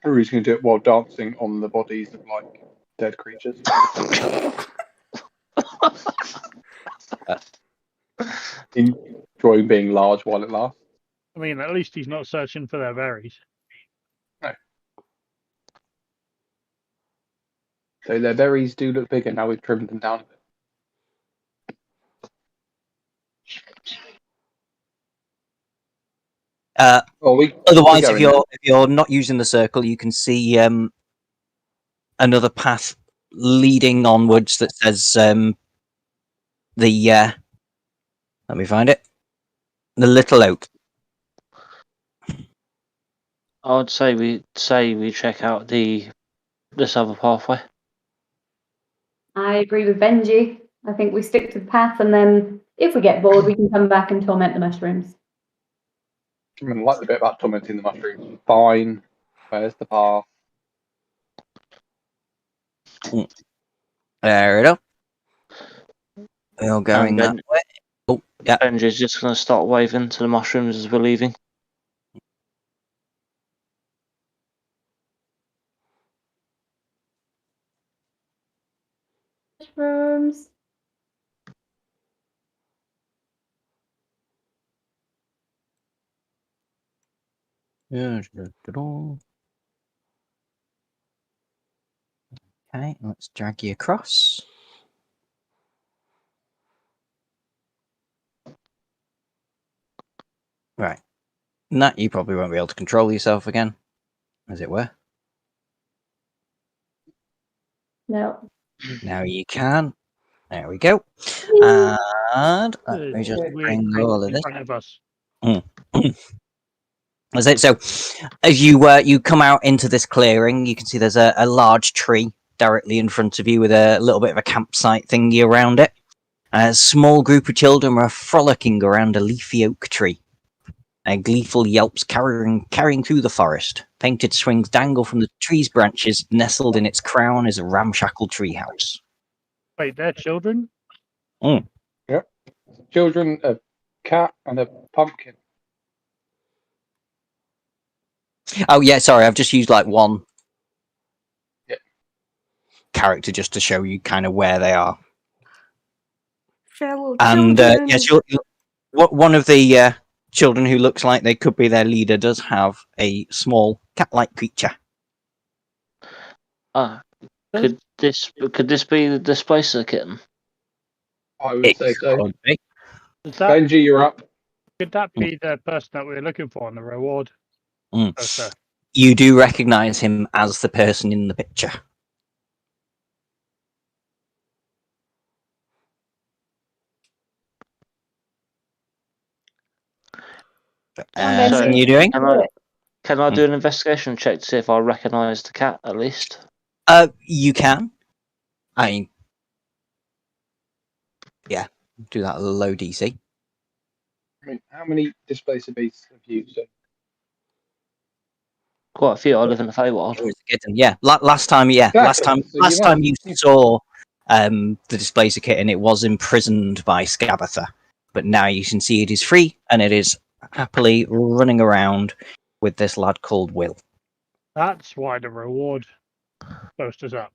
Or he's going to do it while dancing on the bodies of like dead creatures. Enjoying being large while it lasts.
I mean, at least he's not searching for their berries.
So their berries do look bigger now. We've trimmed them down a bit. Well, we
Otherwise,
go
if
in
you're not using the circle, you can see another path leading onwards that says the. Let me find it. The Little Oak.
I would say we check out this other pathway.
I agree with Benji. I think we stick to the path, and then if we get bored, we can come back and torment the mushrooms.
I mean, I like the bit about tormenting the mushrooms. Fine. Where's the path?
There it up. We're going that
And
way. Oh, yeah.
Benji's just going to start waving to the mushrooms as we're leaving.
Mushrooms.
Okay, let's drag you across. Right. That you probably won't be able to control yourself again, as it were.
No.
Now you can. There we go. And let me just
Weird
bring
thing
all of
in
this.
front of us.
That's it. So, as you come out into this clearing, you can see there's a large tree directly in front of you with a little bit of a campsite thingy around it. A small group of children are frolicking around a leafy oak tree. Gleeful yelps carrying through the forest. Painted swings dangle from the tree's branches. Nestled in its crown is a ramshackle treehouse.
Wait, they're children?
Children, a cat, and a pumpkin.
Oh yeah, sorry, I've just used like one
Yeah.
character just to show you kind of where they are.
Fellow
And
children.
yes, one of the children who looks like they could be their leader does have a small cat-like creature.
Could this be the displacer kitten?
I would say so.
could be.
Is that,
Benji, you're up.
could that be the person that we were looking for on the reward?
Mm.
Oh, sir.
You do recognise him as the person in the picture. Anything
So,
you doing?
Can I do an investigation check to see if I recognise the cat at least?
You can. I mean, yeah, do that at a low DC.
I mean, how many displacer beasts have you used?
Quite a few. I live in the Feywild.
Yeah, last time,
Exactly, so
last
you
time
know.
you saw the displacer kitten, it was imprisoned by Scabatha, but now you can see it is free and it is happily running around with this lad called Will.
That's why the reward posters up.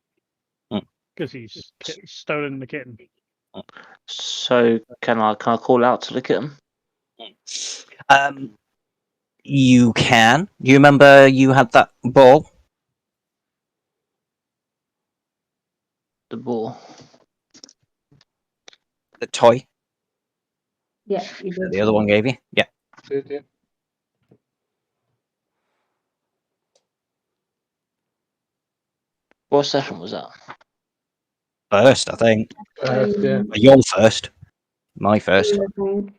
Mm.
Because he's stolen the kitten.
So can I call out to the kitten?
You can. Do you remember you had that ball?
The ball.
The toy
Yeah, you
that
did.
the other one gave you? Yeah.
Yeah.
What session was that?
First, I think.
Yeah.
Your first. My first.
I think.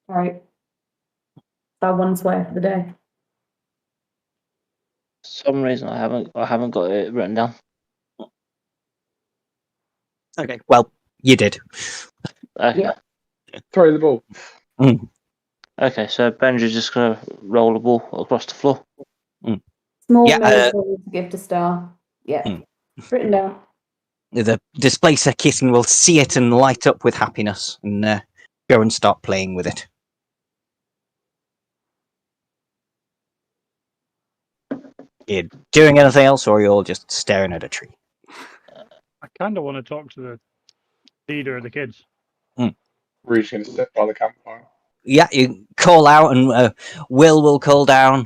Right. That one swear for the day.
For some reason I haven't got it written down.
Okay, well, you did.
Okay.
Yeah.
Throw the ball.
Okay, so Benji's just gonna roll the ball across the floor.
Small
Yeah,
miracle to give to Star. Yeah. Written down.
The displacer kitten will see it and light up with happiness and go and start playing with it. You doing anything else, or you're just staring at a tree?
I kind of want to talk to the leader of the kids.
We're just going to sit by the campfire.
Yeah, you call out, and will call down.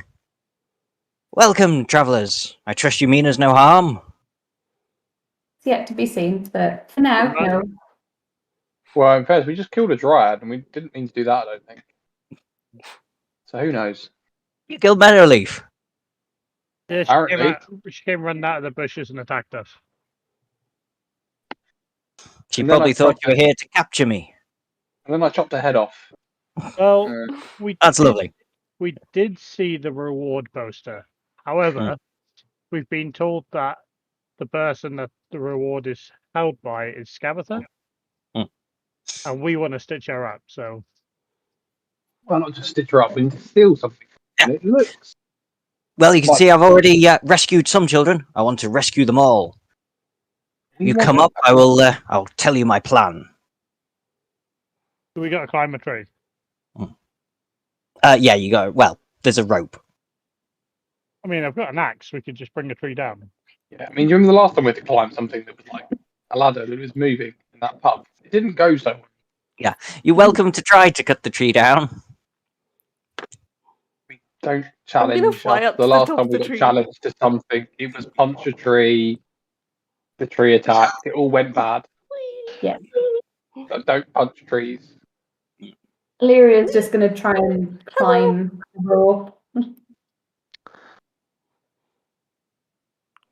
Welcome, travellers. I trust you mean us no harm.
yet to be seen, but for now,
Right.
no.
Well, in fairness, we just killed a dryad, and we didn't mean to do that, I don't think. So who knows?
You killed Meadowleaf.
Yeah,
Apparently.
she came running out of the bushes and attacked us.
She
And then
probably
I
thought
chopped-
you were here to capture me.
And then I chopped her head off.
Well,
Uh,
That's
did-
lovely.
We did see the reward poster. However, we've been told that the person that the reward is held by is Scabatha.
Hmm.
And we want to stitch her up, so
why not just stitch her up? We need to steal something. And it looks.
Well, you can
Like-
see I've already rescued some children. I want to rescue them all. You come up, I will. I'll tell you my plan.
we got to climb a tree.
Yeah, you go. Well, there's a rope.
I mean, I've got an axe. We could just bring a tree down.
Yeah, I mean, you remember the last time we had to climb something that was like a ladder that was moving in that pub? It didn't go so well.
You're welcome to try to cut the tree down.
We don't challenge
fly
us.
up
The
to the
last
top
time
of
we
the
got
tree.
challenged to something, it was punch a tree, the tree attacked, it all went bad.
Yeah.
So don't punch trees.
Illyria's just going to try and climb the rope.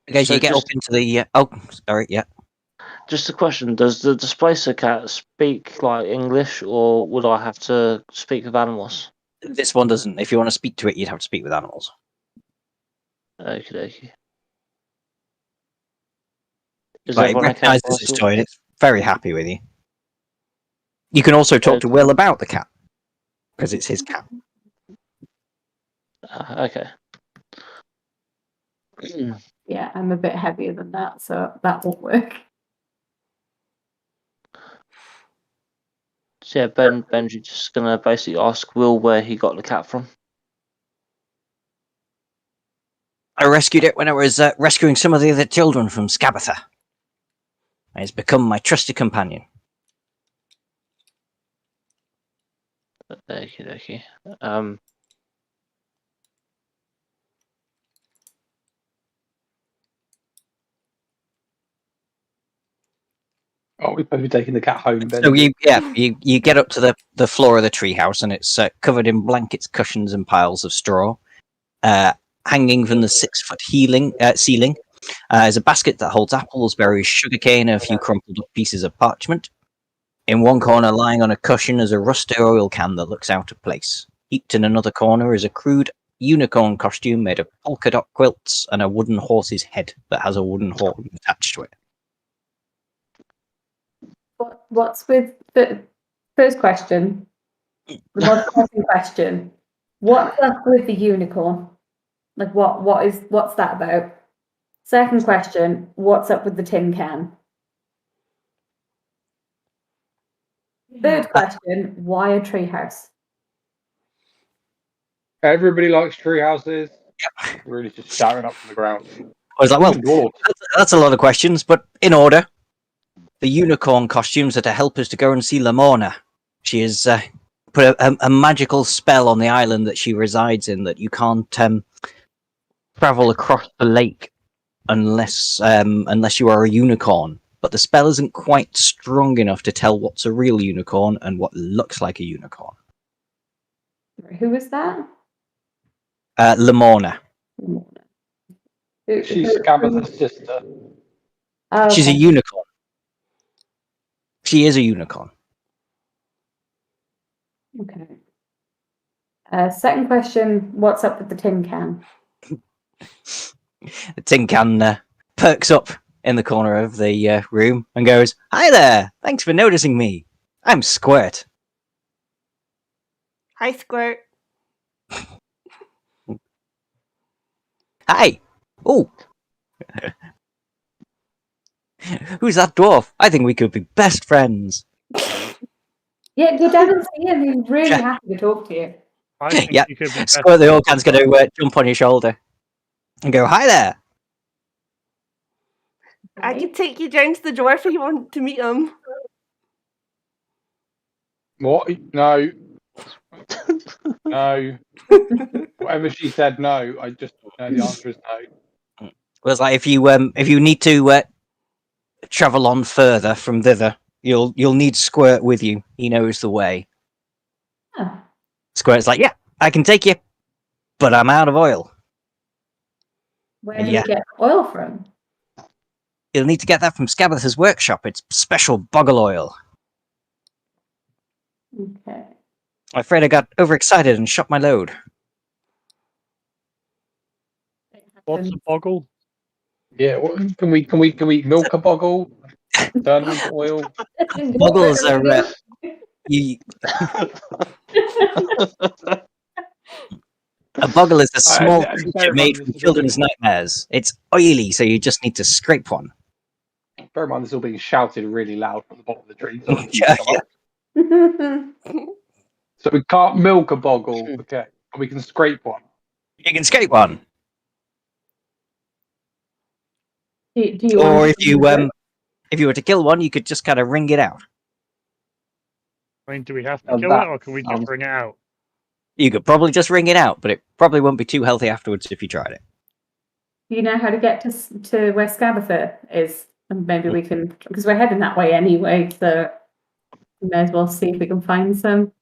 Okay, so
So
you get
just-
up into the. Oh, sorry. Yeah.
Just a question: does the displacer cat speak like English, or would I have to speak with animals?
This one doesn't. If you want to speak to it, you'd have to speak with animals.
Okie dokie. Is
But it
everyone okay?
recognises its toy and it's very happy with you. You can also talk to Will about the cat because it's his cat.
Okay.
Yeah, I'm a bit heavier than that, so that won't work.
So yeah, Benji's just gonna basically ask Will where he got the cat from.
I rescued it when I was rescuing some of the other children from Scabatha. It's become my trusty companion.
Okie dokie.
Oh, we're supposed to be taking the cat home, Ben.
So you get up to the floor of the treehouse and it's covered in blankets, cushions, and piles of straw. Hanging from the 6-foot ceiling is a basket that holds apples, berries, sugarcane, and a few crumpled up pieces of parchment. In one corner, lying on a cushion, is a rusty oil can that looks out of place. Heaped in another corner is a crude unicorn costume made of polka dot quilts and a wooden horse's head that has a wooden horn attached to it.
What's with the first question? The most pressing question. What's up with the unicorn? Like what's that about? Second question, what's up with the tin can? Third question, why a treehouse?
Everybody likes tree houses. Really just shouting up from the ground.
I was like, well,
Even dwarves.
that's a lot of questions, but in order. The unicorn costumes are to help us to go and see Lamorna. She has put a magical spell on the island that she resides in that you can't travel across the lake unless you are a unicorn. But the spell isn't quite strong enough to tell what's a real unicorn and what looks like a unicorn.
Who is that?
Lamorna.
She's Scabatha's sister.
Oh,
She's a
okay.
unicorn. She is a unicorn.
Okay. Second question, what's up with the tin can?
The tin can perks up in the corner of the room and goes, "Hi there! Thanks for noticing me. I'm Squirt."
Hi, Squirt.
Hi! Oh! Who's that dwarf? I think we could be best friends.
Yeah, go down and see him. He's really
Yeah.
happy to talk to you.
I think
Yeah.
you could be best
Squirt the Orcan's going to jump on your shoulder and go, "Hi there!"
I can take you down to the dwarf if you want to meet him.
What? No. No. Whatever she said, no. I just know the answer is no.
Well, it's like if you need to travel on further from thither, you'll need Squirt with you. He knows the way.
Oh,
Squirt's like, yeah, I can take you, but I'm out of oil.
where do
Yeah.
we get oil from?
You'll need to get that from Scabatha's workshop. It's special boggle oil.
Okay.
I'm afraid I got overexcited and shot my load.
What's a boggle?
Yeah, can we milk a boggle? Turn them into oil?
Boggles are you, a boggle is a small
I just
creature
don't
made
remember
from
this all
children's
being-
nightmares. It's oily, so you just need to scrape one.
Bear in mind, this is all being shouted really loud from the bottom of the tree. So,
Yeah,
so we can't milk a boggle, okay? But we can scrape one.
You can scrape one,
do you
or
want
if you were to kill one, you could just kind of wring it out.
I mean, do we have to
Now
kill it,
that
or can we just
sounds-
bring it out?
You could probably just wring it out, but it probably won't be too healthy afterwards if you tried it.
Do you know how to get to where Scabatha is? And maybe we can, because we're heading that way anyway, so we may as well see if we can find some.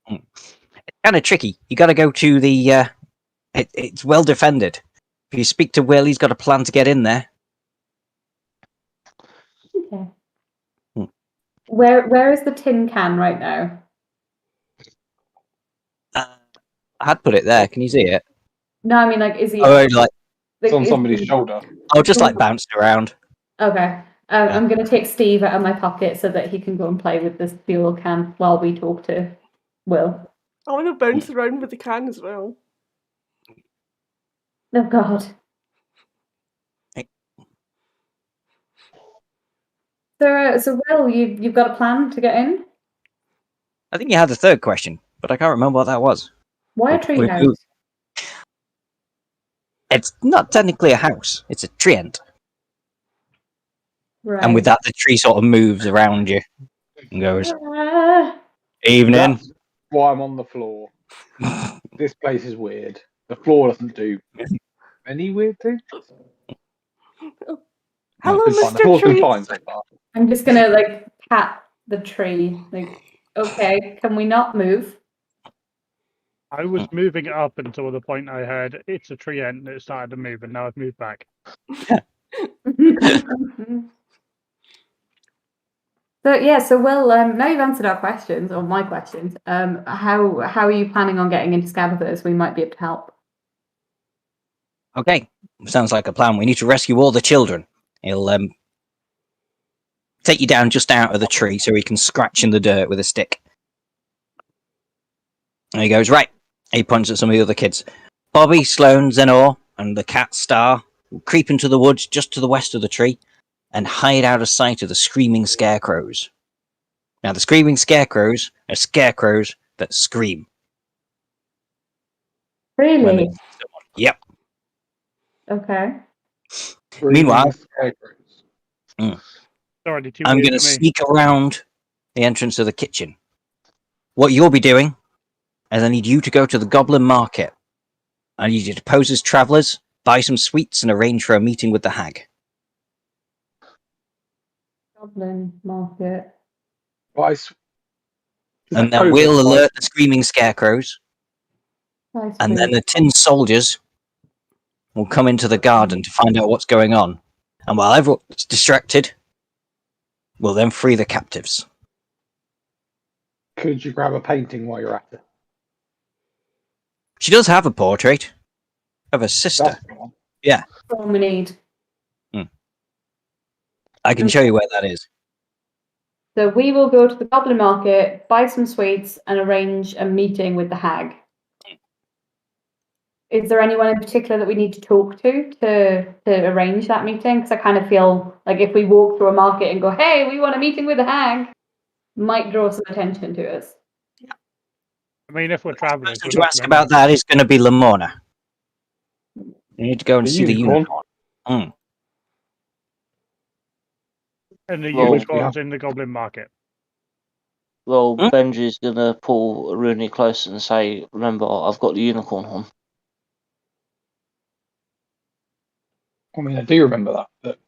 It's kind of tricky. You got to go to the. It's well defended. If you speak to Will, he's got a plan to get in there.
Okay.
Hmm.
Where is the tin can right now?
I had put it there. Can you see it?
No, I mean, like, is he?
Oh, like
It's on
is
somebody's
he-
shoulder.
just like bounced around.
Okay. I'm going to take Steve out of my pocket so that he can go and play with this fuel can while we talk to Will.
I want to bounce around with the can as well.
Oh, God.
Hey.
So Will, you've got a plan to get in?
I think you had a third question, but I can't remember what that was.
Why a
Wait,
treehouse?
It's not technically a house; it's a treant.
Right.
And with that, the tree sort of moves around you and goes,
Ah.
"Evening."
That's why I'm on the floor. This place is weird. The floor doesn't do any weird things.
Hello,
It's been fine. The
Mr.
floor's been
Tree.
fine so far.
I'm just gonna like pat the tree. Like, okay, can we not move?
I was moving it up until the point I heard it's a tree end and it started to move, and now I've moved back.
So Will, now you've answered our questions or my questions. How are you planning on getting into Scabatha's? We might be able to help.
Okay, sounds like a plan. We need to rescue all the children. He'll take you down just out of the tree so he can scratch in the dirt with a stick. And he goes, right. He points at some of the other kids. Bobby, Sloane, Zenor, and the cat Star will creep into the woods just to the west of the tree and hide out of sight of the screaming scarecrows. Now, the screaming scarecrows are scarecrows that scream. when
Really?
they- Yep.
Okay.
Meanwhile-
Scarecrows.
It's already too
I'm
weird
going to
for me.
sneak around the entrance of the kitchen. What you'll be doing is I need you to go to the Goblin Market. I need you to pose as travellers, buy some sweets, and arrange for a meeting with the hag.
Goblin market.
And then we'll alert the screaming scarecrows,
Nice
and then
move.
the tin soldiers will come into the garden to find out what's going on. And while everyone's distracted, we'll then free the captives.
Could you grab a painting while you're at it?
She does have a portrait of her sister.
That's the one.
All we need.
I can show you where that is.
So we will go to the Goblin Market, buy some sweets, and arrange a meeting with the hag. Is there anyone in particular that we need to talk to arrange that meeting? Because I kind of feel like if we walk through a market and go, "Hey, we want a meeting with the hag," might draw some attention to us.
I mean, if we're travelers,
To ask about that is going to be Lamorna. You need to go and
The
see the
unicorn?
unicorn.
And the
Well,
unicorns in the Goblin Market.
Well,
Hmm?
Benji's gonna pull Rooney close and say, "Remember, I've got the unicorn horn."
I mean, I do remember that, but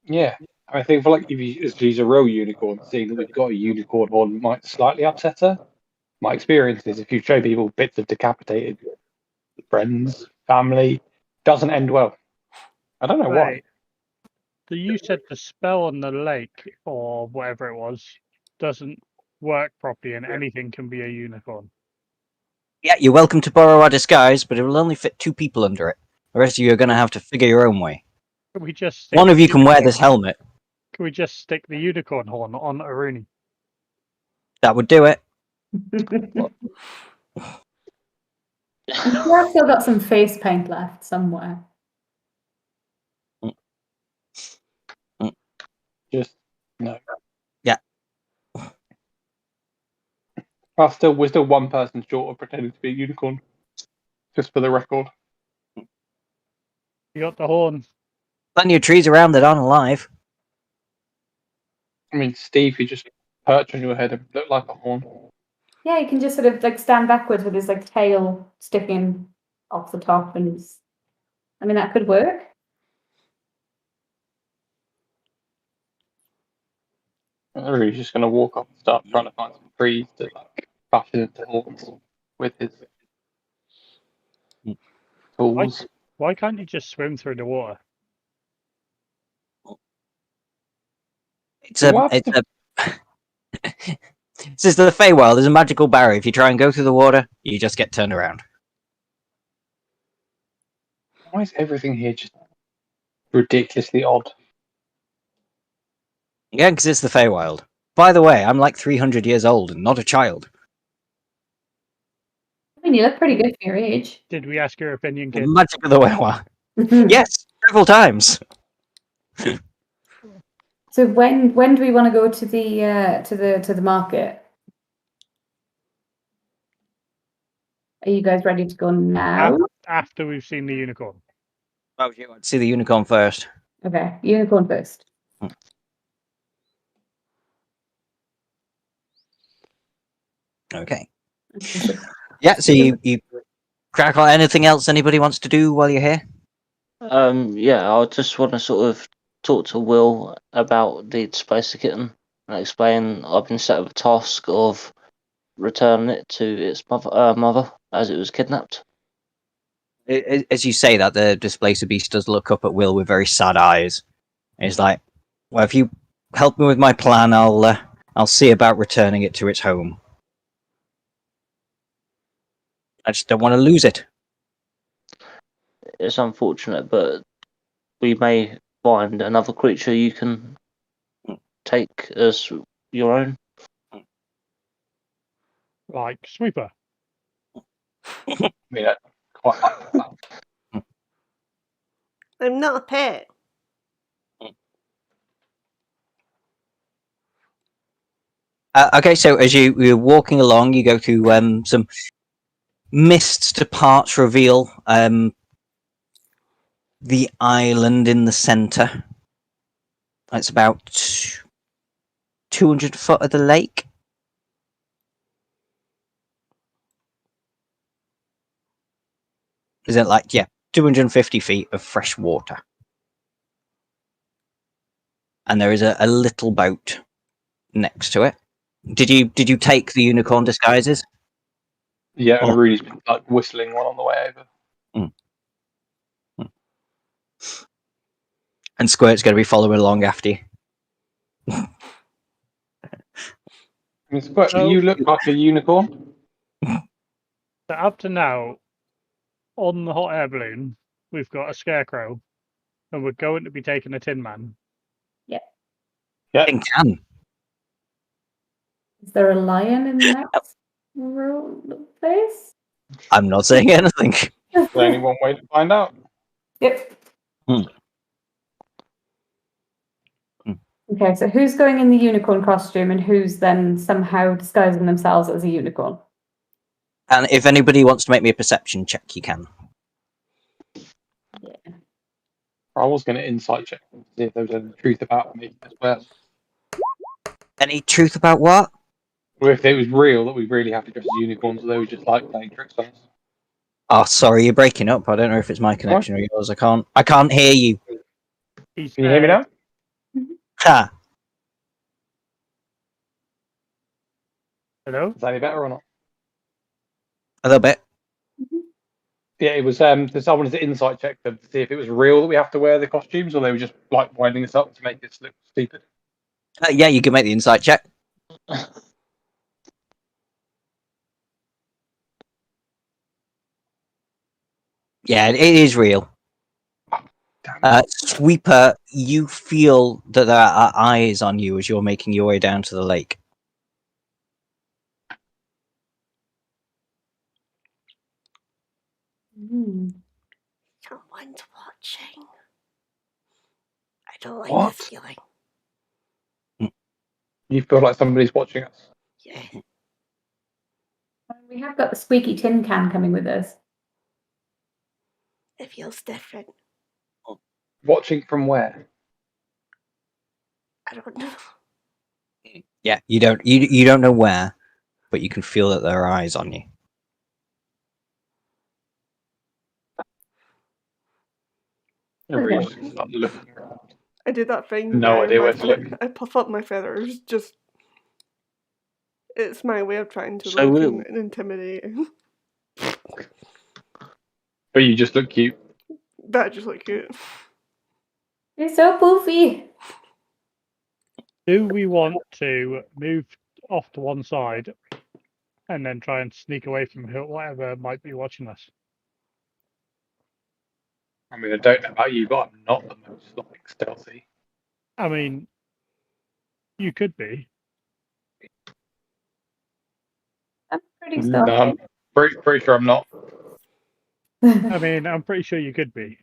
Yeah. I think for like if she's a real unicorn, seeing that we've got a unicorn horn might slightly upset her. My experience is if you show people bits of decapitated friends, family, doesn't end well. I don't know why.
Right. So you said the spell on the lake, or whatever it was, doesn't work properly and anything can be a unicorn.
Yeah, you're welcome to borrow our disguise, but it will only fit 2 people under it. The rest of you are going to have to figure your own way.
Can we just stick
One of
the
you can wear
unicorn-
this helmet.
Can we just stick the unicorn horn on Aruni?
That would do it.
I've still got some face paint left somewhere.
Just no.
Yeah.
We're still one person short of pretending to be a unicorn. Just for the record.
You got the horn.
Plenty of trees around that aren't alive.
I mean, Steve, you just perch on your head and look like a horn.
Yeah, you can just sort of like stand backwards with his like tail sticking off the top, and I mean that could work.
He's just going to walk up and start trying to find some trees to like fashion into horns with his tools.
Why can't you just swim through the water?
It's a. This is the Feywild. There's a magical barrier. If you try and go through the water, you just get turned around.
Why is everything here just ridiculously odd?
Yeah, because it's the Feywild. By the way, I'm like 300 years old and not a child.
I mean, you look pretty good for your age.
Did we ask your opinion,
The
kid?
magic of the Feywild. Yes, several times.
So when do we want to go to the market? Are you guys ready to go now?
After we've seen the unicorn.
Oh, you want to see the unicorn first?
Okay, unicorn first.
Okay. Yeah, so you crack on. Anything else anybody wants to do while you're here?
Yeah, I just want to sort of talk to Will about the Spicer Kitten and explain I've been set with a task of returning it to its mother as it was kidnapped.
As you say that, the displacer beast does look up at Will with very sad eyes. And he's like, "Well, if you help me with my plan, I'll see about returning it to its home. I just don't want to lose it."
It's unfortunate, but we may find another creature you can take as your own.
Like Sweeper.
I mean, I quite like that.
I'm not a pet.
Okay, so as you're walking along, you go to some mists to parts reveal the island in the centre. It's about 200 foot of the lake. Is it like, yeah, 250 feet of fresh water. And there is a little boat next to it. Did you take the unicorn disguises?
Yeah, and Rudy's been like whistling one on the way over.
And Squirt's going to be following along after you.
I mean, Squirt,
So-
you look like a unicorn.
So up to now, on the hot air balloon, we've got a scarecrow, and we're going to be taking a Tin Man.
Yeah,
Think can.
Is there a lion in the next place?
I'm not saying anything.
there's only one way to find out.
Yep.
Hmm.
Okay, so who's going in the unicorn costume and who's then somehow disguising themselves as a unicorn?
And if anybody wants to make me a perception check, you can.
I was going to insight check to see if there was any truth about me as well.
Any truth about what?
Or if it was real that we really have to dress as unicorns, or they were just like playing tricks on us.
Oh, sorry, you're breaking up. I don't know if it's my connection or yours. I can't hear you.
He's
Can you hear me now?
Ha!
Hello?
Is that any better or not?
A little bit.
Yeah, it was. There's someone's insight check to see if it was real that we have to wear the costumes, or they were just like winding us up to make us look stupid.
Yeah, you can make the insight check. Yeah, it is real.
Damn it.
Sweeper, you feel that there are eyes on you as you're making your way down to the lake.
Someone's watching. I don't like
What?
this feeling.
You feel like somebody's watching us.
Yeah.
We have got the squeaky tin can coming with us.
It feels different.
Watching from where?
I don't know.
Yeah, you don't know where, but you can feel that there are eyes on you.
Everybody's just start looking around.
I did that thing.
No idea where
my
to look.
I puff up my feathers. Just it's my way of trying to
So
look
we'll-
intimidating.
But you just look cute.
That just look cute.
You're so poofy.
Do we want to move off to one side and then try and sneak away from whatever might be watching us?
I mean, I don't know about you, but I'm not the most like stealthy.
I mean, you could be.
I'm pretty
No, I'm
stealthy.
pretty sure I'm not.
I mean, I'm pretty sure you could be.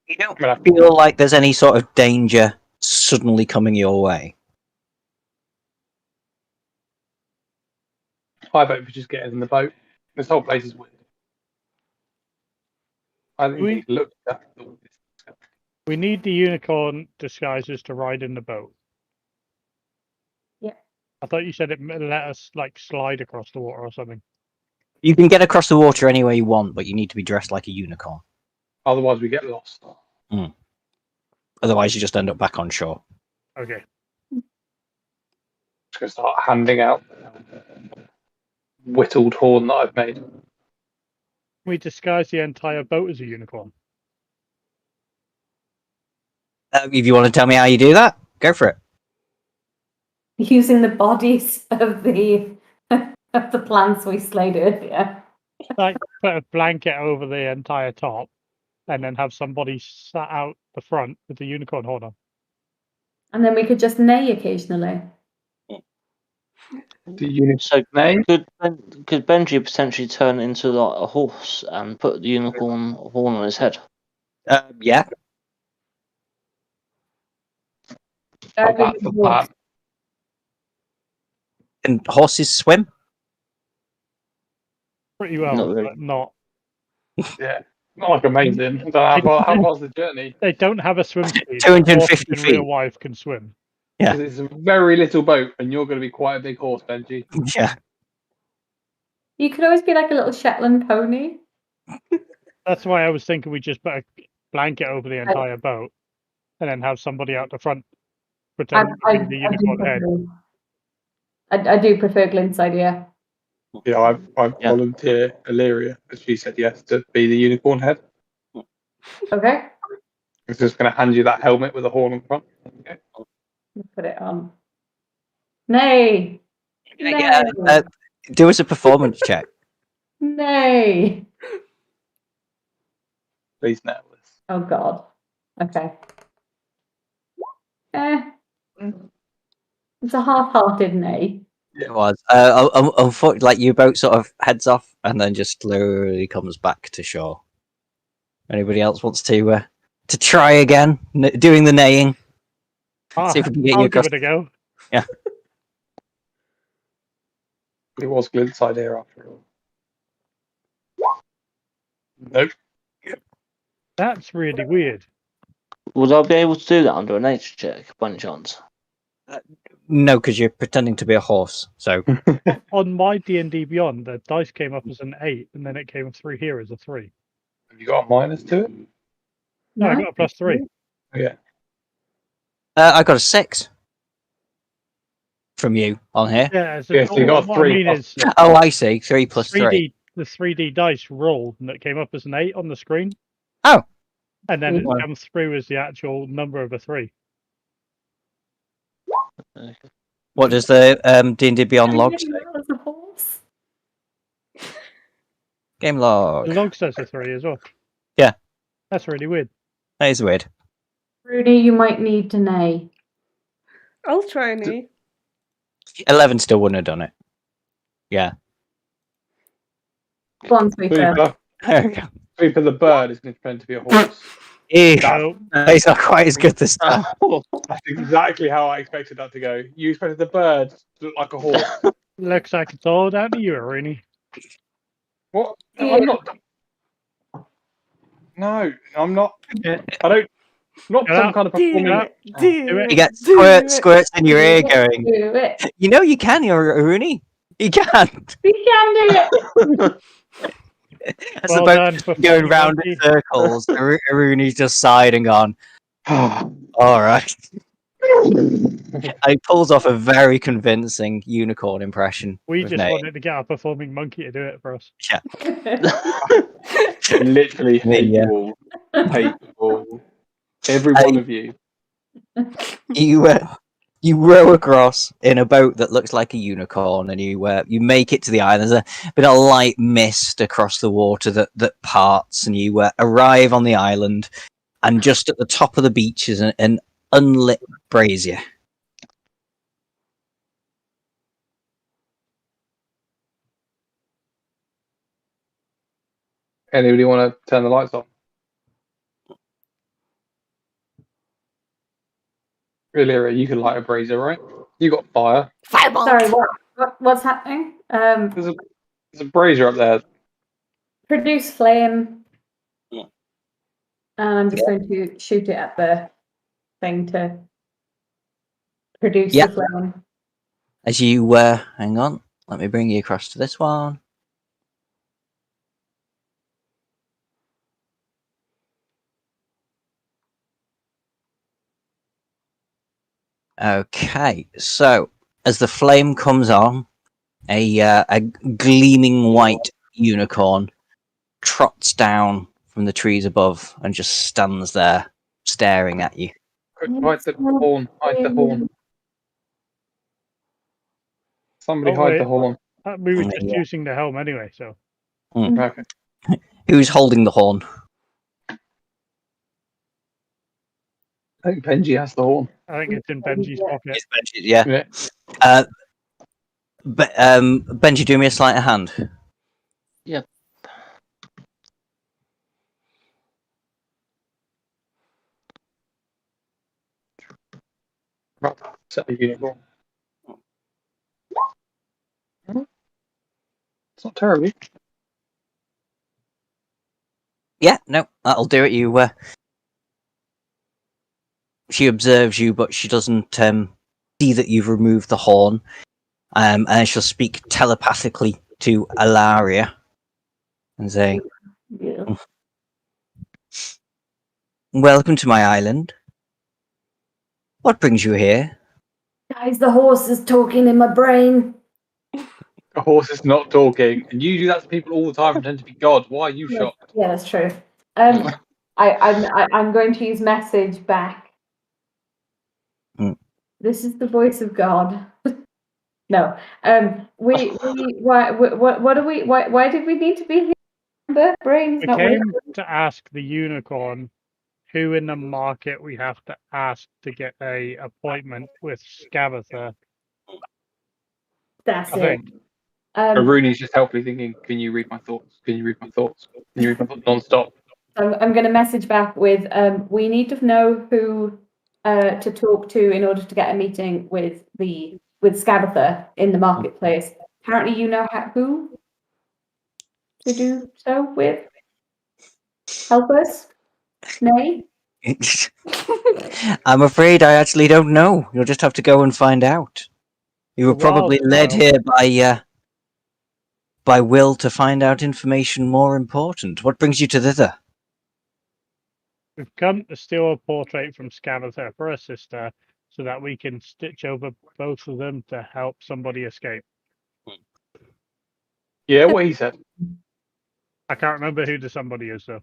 You don't
I
feel like there's any sort of danger suddenly coming your way.
I vote for just getting in the boat. This whole place is weird. I think we looked at all this.
We need the unicorn disguises to ride in the boat.
Yeah.
I thought you said it let us like slide across the water or something.
You can get across the water any way you want, but you need to be dressed like a unicorn.
Otherwise, we get lost.
Otherwise, you just end up back on shore.
Okay.
Just gonna start handing out whittled horn that I've made.
We disguise the entire boat as a unicorn.
If you want to tell me how you do that, go for it.
Using the bodies of the plants we slayed earlier.
Like put a blanket over the entire top and then have somebody sat out the front with the unicorn horn on.
And then we could just neigh occasionally.
Do you
So
name?
could Benji potentially turn into like a horse and put the unicorn horn on his head?
Yeah.
That's the plan.
And horses swim?
Pretty well,
Not really.
but not.
Yeah. Not like amazing. I don't know how far's the journey?
They don't have a swim speed.
250
Horses in real
feet.
life can swim.
Yeah.
It's a very little boat, and you're going to be quite a big horse, Benji.
Yeah.
You could always be like a little Shetland pony.
That's why I was thinking we just put a blanket over the entire boat and then have somebody out the front pretending to be the unicorn head.
I do prefer Glint's idea.
Yeah, I
Yeah.
volunteer Illyria, as she said yes, to be the unicorn head.
Okay,
It's just going to hand you that helmet with a horn on front. Okay.
put it on. Nay.
Yeah,
Nay.
do us a performance check.
Nay.
Please nail this.
Oh God. Okay. It's a half-hearted nay.
It was. Unfortunately, like your boat sort of heads off and then just slowly comes back to shore. Anybody else wants to try again, doing the neighing? See if we can get you
I'll give
across.
it a go.
It was Glint's idea after all. Nope.
That's really weird.
Would I be able to do that under a nature check by any chance?
No, because you're pretending to be a horse. So
On my D&D Beyond, the dice came up as an 8, and then it came through here as a 3.
Have you got a minus to it?
No, I got a +3.
Oh, yeah.
I got a 6 from you on here.
Yeah, so
Yeah, so you got a
what
3
I mean
plus
is,
six.
Oh, I see. 3 plus 3.
the 3D dice rolled and it came up as an 8 on the screen.
Oh.
And then it
Well.
comes through as the actual number of a 3.
What does the D&D Beyond log say?
That's a horse.
Game log.
The log says a 3 as well.
Yeah.
That's really weird.
That is weird.
Rudy, you might need to neigh.
I'll try and
11 still wouldn't have done it. Yeah.
Go on, Sweeper.
Sweeper.
There we go.
Sweeper the bird is going to pretend to be a horse.
Ew.
No,
He's not quite as good this time.
That's exactly how I expected that to go. You expected the bird to look like a horse.
looks like it's all down to you, Rooney.
What? No, I'm not. No, I'm not. I don't. Not
Get
some
out.
kind of
Do
performing.
it. Do
it.
You get
do it.
squirts in your ear going,
Do it.
you know you can, you're Rooney. You can.
We can do it.
As
Well
the
done,
boat's
for
going
fucking
round in
monkey.
circles, Rooney's just sighed and gone, alright. And he pulls off a very convincing unicorn impression.
We
with
just
Nate.
wanted to get a performing monkey to do it for us.
Literally hate
Yeah.
you all. Hate you all. Every one of you.
You row across in a boat that looks like a unicorn, and you make it to the island. There's a bit of light mist across the water that parts, and you arrive on the island. And just at the top of the beach is an unlit brazier.
Anybody want to turn the lights on? Really, you can light a brazier, right? You got fire.
Fireball.
Sorry, what's happening?
There's a brazier up there.
Produce flame.
Yeah.
And I'm just going to shoot it at the thing to produce
Yeah.
the flame.
As you hang on, let me bring you across to this one. Okay, so as the flame comes on, a gleaming white unicorn trots down from the trees above and just stands there staring at you.
Quick, hide the horn. Hide the horn. Somebody
Oh,
hide
wait.
the horn.
We were just
Yeah.
using the helm anyway, so.
Okay.
Who's holding the horn?
I think Benji has the horn.
I think it's in Benji's pocket.
It's Benji, yeah.
Yeah.
Benji, do me a sleight of hand.
Yep.
Right. Set the unicorn. It's not terrible.
Yeah, no, that'll do it. You, she observes you, but she doesn't see that you've removed the horn. And she'll speak telepathically to Alaria and say,
Yeah.
"Welcome to my island. What brings you here?"
Guys, the horse is talking in my brain.
A horse is not talking, and you do that to people all the time. Pretend to be God. Why are you shocked?
Yeah, that's true. I'm going to use message back.
Mm.
This is the voice of God. No. Why did we need to be here? The brain's
We
not
came
working.
to ask the unicorn who in the market we have to ask to get a appointment with Scabatha.
That's
I
it.
think.
Rooney's just helpfully thinking, "Can you read my thoughts? Can you read my thoughts? Can you read my thoughts non-stop?"
I'm going to message back with, we need to know who to talk to in order to get a meeting with Scabatha in the marketplace. Apparently you know who to do so with. Help us? Nay?
I'm afraid I actually don't know. You'll just have to go and find out. You were probably led here by Will to find out information more important. What brings you to thither?
We've come to steal a portrait from Scamathur for her sister so that we can stitch over both of them to help somebody escape.
Yeah, what he said.
I can't remember who the somebody is, though.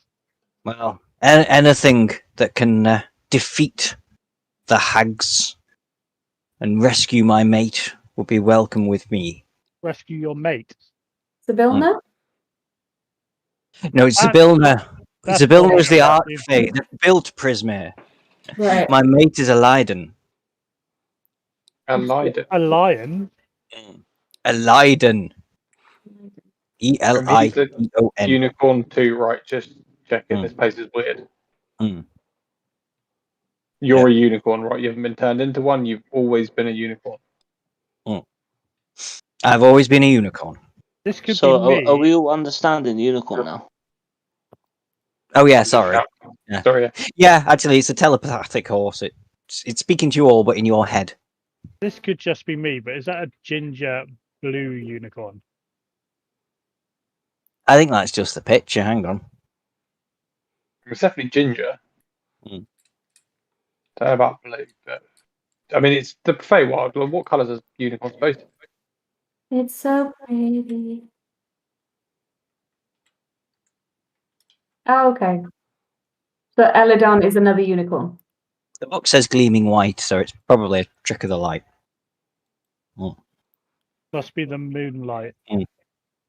Well, anything that can defeat the hags and rescue my mate will be welcome with me.
Rescue your mate.
Sibilna?
No, it's
That-
Sibilna.
that's
Sibilna
what
was the
I'm
art
asking.
fate that built Prismere.
Right.
My mate is a Leiden.
I lied it.
A lion?
A Leiden.
He's the
Eliton.
unicorn too, right? Just checking.
Mm.
This place is weird.
Mm.
You're a unicorn, right? You haven't been turned into one. You've always been a unicorn.
I've always been a unicorn.
This could
So
be me.
are we all understanding unicorn now?
Oh yeah, sorry. Yeah.
Sorry. Yeah.
Yeah, actually, it's a telepathic horse. It's speaking to you all, but in your head.
This could just be me, but is that a ginger blue unicorn?
I think that's just the picture. Hang on.
It's definitely ginger.
Mm.
Don't know about blue, but I mean, it's the Feywild. Well, what colours is unicorn supposed to be?
It's so pretty. Oh, okay. So Eladon is another unicorn.
The book says gleaming white, so it's probably a trick of the light.
Must be the moonlight.
Mm.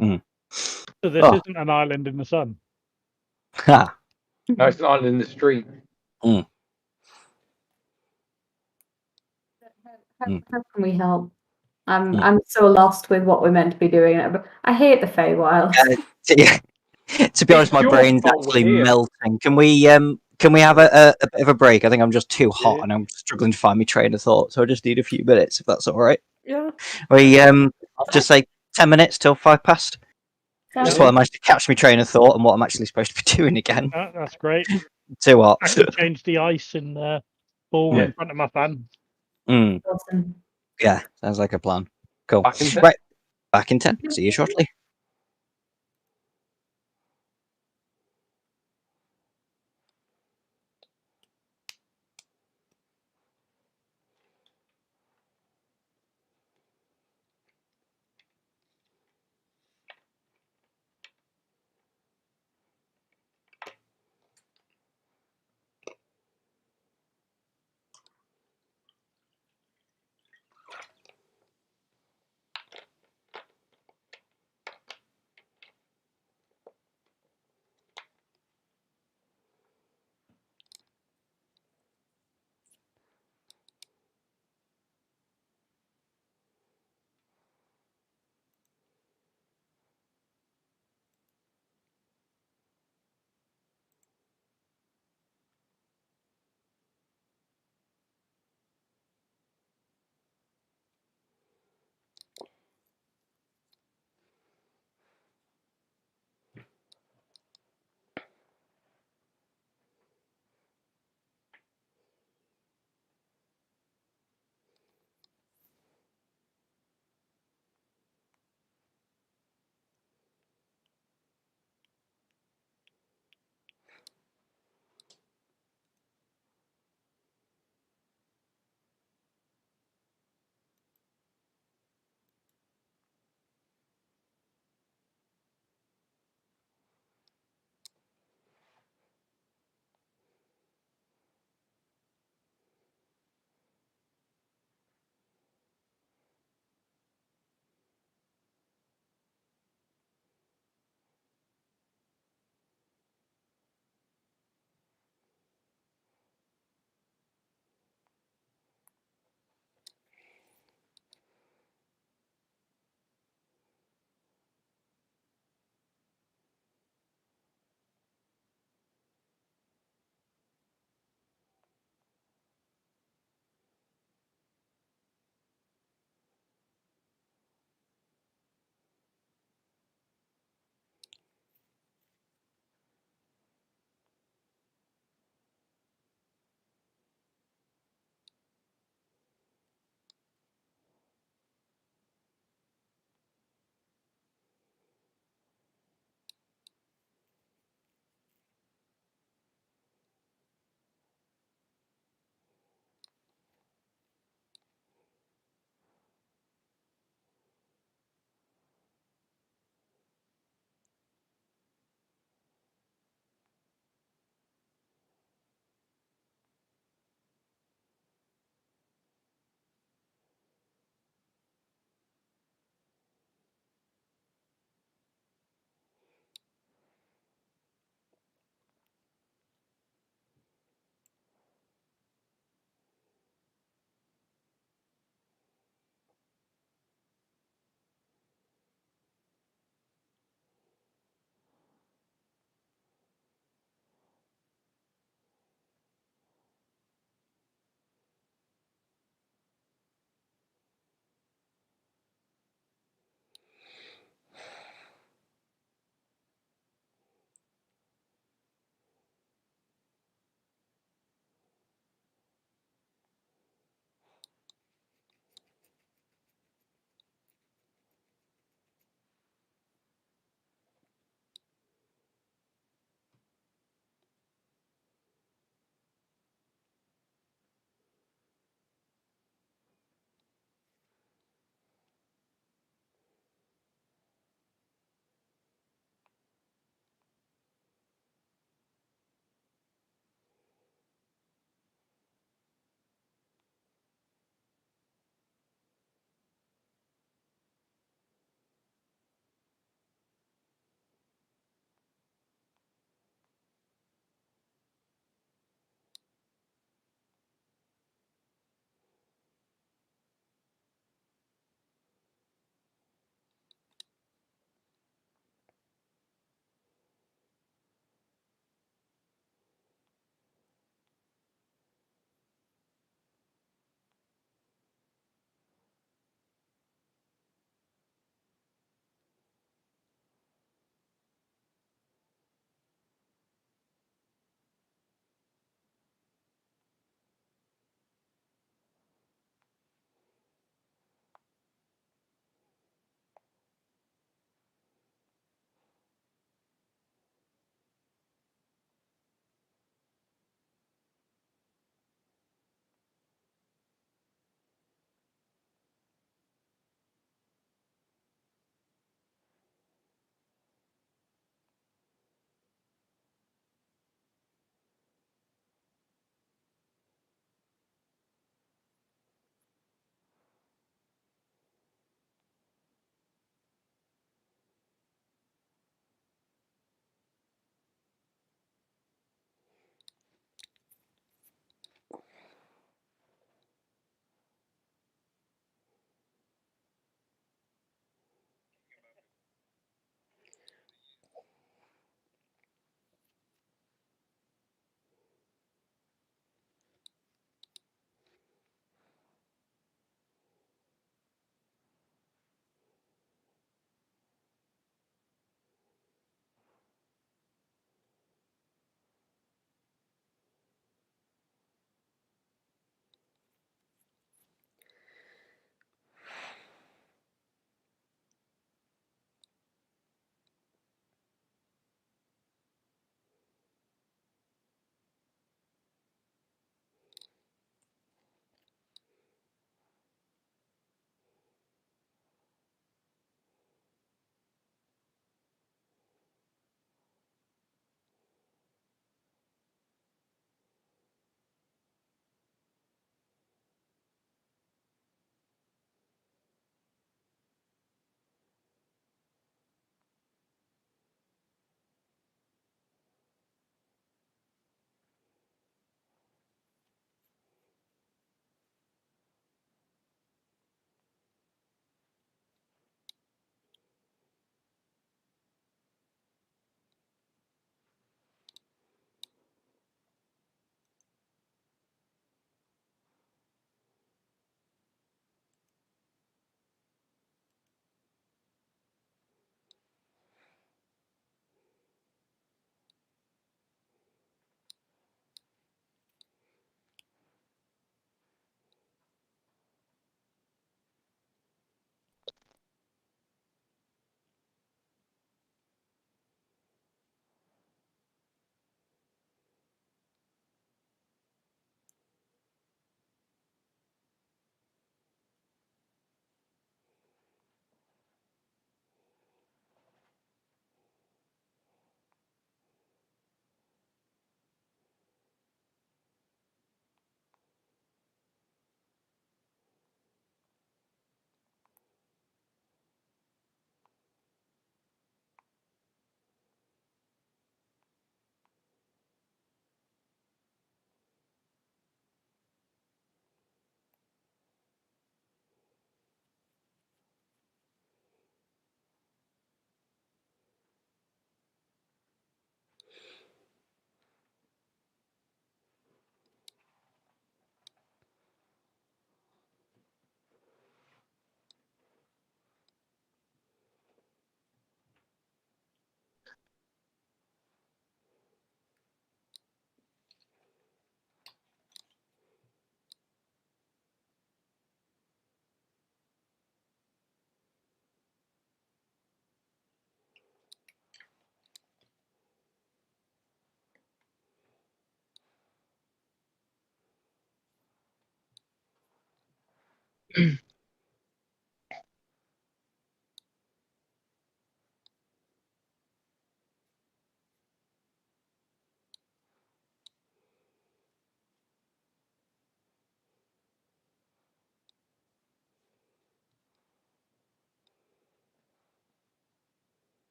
Mm.
So this
Oh.
isn't an island in the sun.
Ha!
No, it's an island in the stream.
How
Mm.
can we help? I'm
Mm.
I'm so lost with what we're meant to be doing. I hate the Feywild.
To be honest, my
Your
brain's
fault we're
actually
here.
melting. Can we have a bit of a break? I think I'm just too hot
Yeah.
and I'm struggling to find my train of thought, so I just need a few minutes if that's all right.
Yeah.
We just say 10 minutes till 5 past.
Sounds
Just while I manage to catch my train of thought and what I'm actually supposed to be doing again.
That's great.
Too hot.
I can change the ice in the ball
Yeah.
in front of my fan.
awesome.
Yeah, sounds like a plan. Cool.
Back in 10.
Right, back in 10. See you shortly.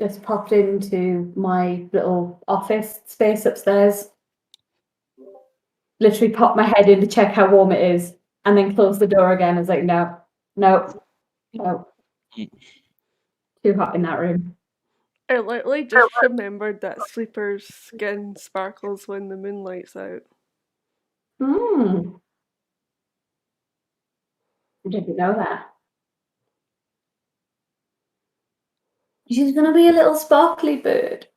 Just popped into my little office space upstairs. Literally popped my head in to check how warm it is, and then closed the door again. I was like, no. Too hot in that room.
I literally just remembered that Sleeper's skin sparkles when the moonlight's out.
I didn't know that. She's gonna be a little sparkly bird.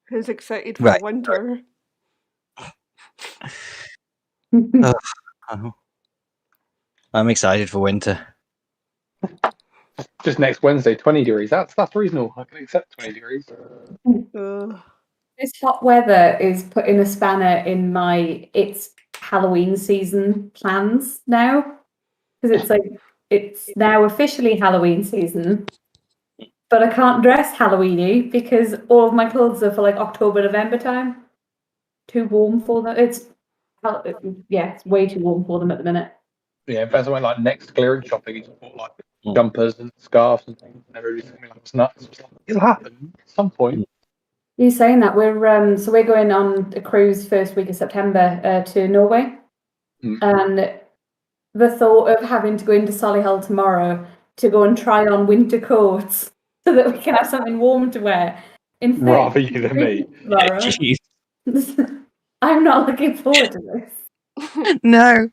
Who's excited for
Right.
winter?
I'm excited for winter.
Just next Wednesday, 20 degrees. That's reasonable. I can accept 20 degrees.
This hot weather is putting a spanner in my it's Halloween season plans now. Because it's like it's now officially Halloween season. But I can't dress Halloweeny because all of my clothes are for like October, November time. Too warm for them. It's way too warm for them at the minute.
Yeah, if I went like next clearance shopping, you just bought like jumpers and scarves and things, and everybody's coming like it's nuts. It's like, it'll happen at some point.
You're saying that we're going on a cruise first week of September to Norway, and the thought of having to go into Solihull tomorrow to go and try on winter coats so that we can have something warm to wear in
Rather you than me.
tomorrow. I'm not looking forward to this.
No.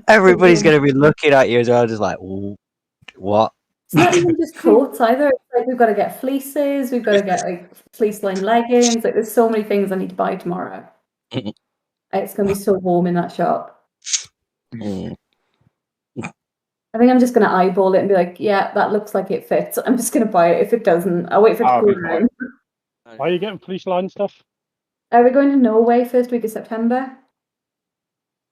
Everybody's going to be looking at you as well, just like, what?
It's not even just coats either. It's like we've got to get fleeces, we've got to get like fleece-lined leggings. Like there's so many things I need to buy tomorrow. It's going to be so warm in that shop. I think I'm just going to eyeball it and be like, yeah, that looks like it fits. I'm just going to buy it. If it doesn't, I'll wait for it to cool down.
Why are you getting fleece line stuff?
We're going to Norway first week of September.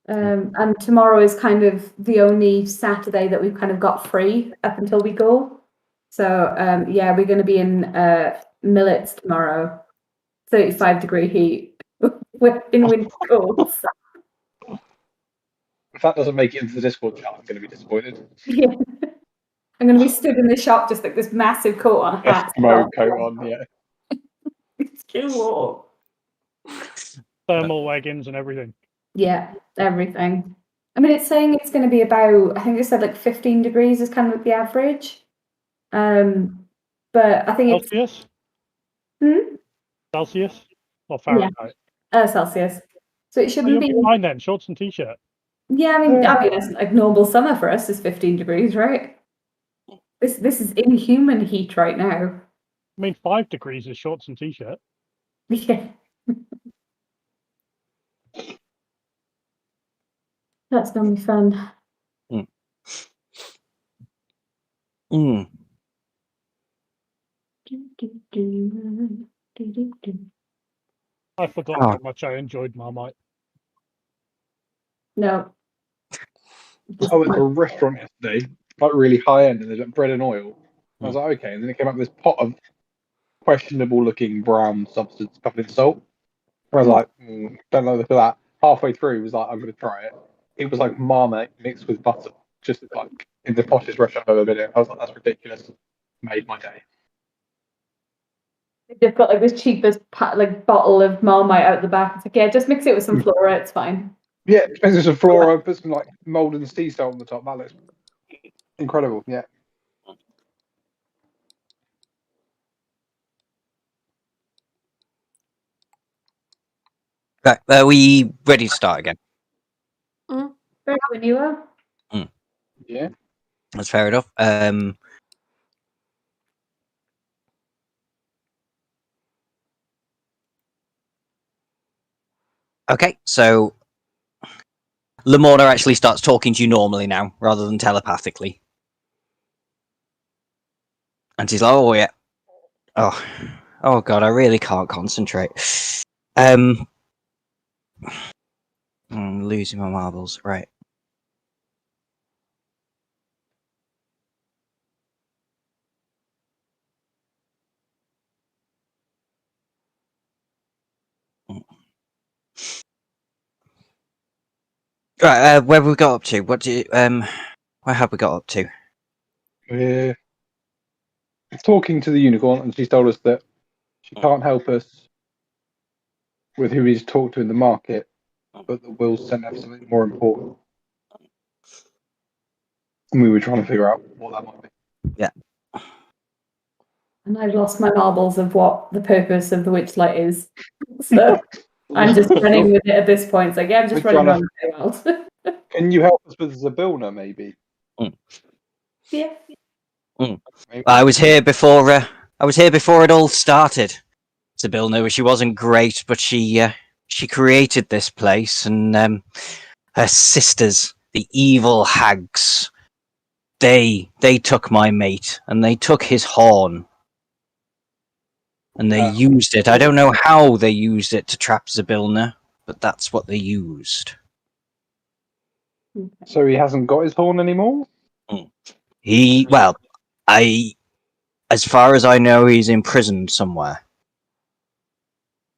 And tomorrow is kind of the only Saturday that we've kind of got free up until we go. So, we're going to be in Millets tomorrow. 35-degree heat. We're in winter coats.
If that doesn't make it into the Discord chat, I'm going to be disappointed.
Yeah. I'm going to be stood in the shop just like this massive coat on, hat.
Eskimo coat on, yeah.
It's too warm.
Thermal leggings and everything.
Yeah, everything. I mean, it's saying it's going to be about, I think it said like 15 degrees is kind of like the average. But I think it's
Celsius?
Hmm?
Celsius? Or
Yeah.
Fahrenheit?
Celsius. So it
Oh,
shouldn't
you'll
be.
be fine then. Shorts and t-shirt.
Yeah, I mean, it's like normal summer for us is 15 degrees, right? This is inhuman heat right now.
I mean, 5 degrees is shorts and t-shirt.
Yeah. That's gonna be fun.
Mm.
I forgot
Oh.
how much I enjoyed Marmite.
No.
I went to a restaurant yesterday, like really high end, and they did bread and oil. I was like, okay, and then it came up with this pot of questionable looking brown substance covered in salt. I was like, don't know, look at that. Halfway through, was like, I'm going to try it. It was like Marmite mixed with butter, just like in the poshest restaurant I've ever been in. I was like, that's ridiculous. Made my day.
They've got like this cheapest bottle of Marmite out the back. It's like, yeah, just mix it with some flora, it's fine.
Yeah, expensive some flora, put some like Malden sea salt on the top. That looks incredible. Yeah.
Right, are we ready to start again?
Very when you are.
Yeah.
That's fair enough. Okay, so Lamorna actually starts talking to you normally now, rather than telepathically. And she's like, oh, yeah. Oh God, I really can't concentrate. I'm losing my marbles, right. Right, where have we got up to? Where have we got up to?
We're talking to the unicorn, and she's told us that she can't help us with who he's talked to in the market, but that Will's sent her something more important. And we were trying to figure out what that might be.
Yeah.
And I've lost my marbles of what the purpose of the witchlight is. So I'm just running with it at this point. It's like, yeah, I'm just running around the world.
Can you help us with Zabilna, maybe?
Yeah.
Maybe.
I was here before it all started. Sybil knew she wasn't great, but she created this place, and her sisters, the evil hags, they took my mate, and they took his horn, and they used it. I don't know how they used it to trap Zabilna, but that's what they used.
So he hasn't got his horn anymore?
As far as I know, he's imprisoned somewhere.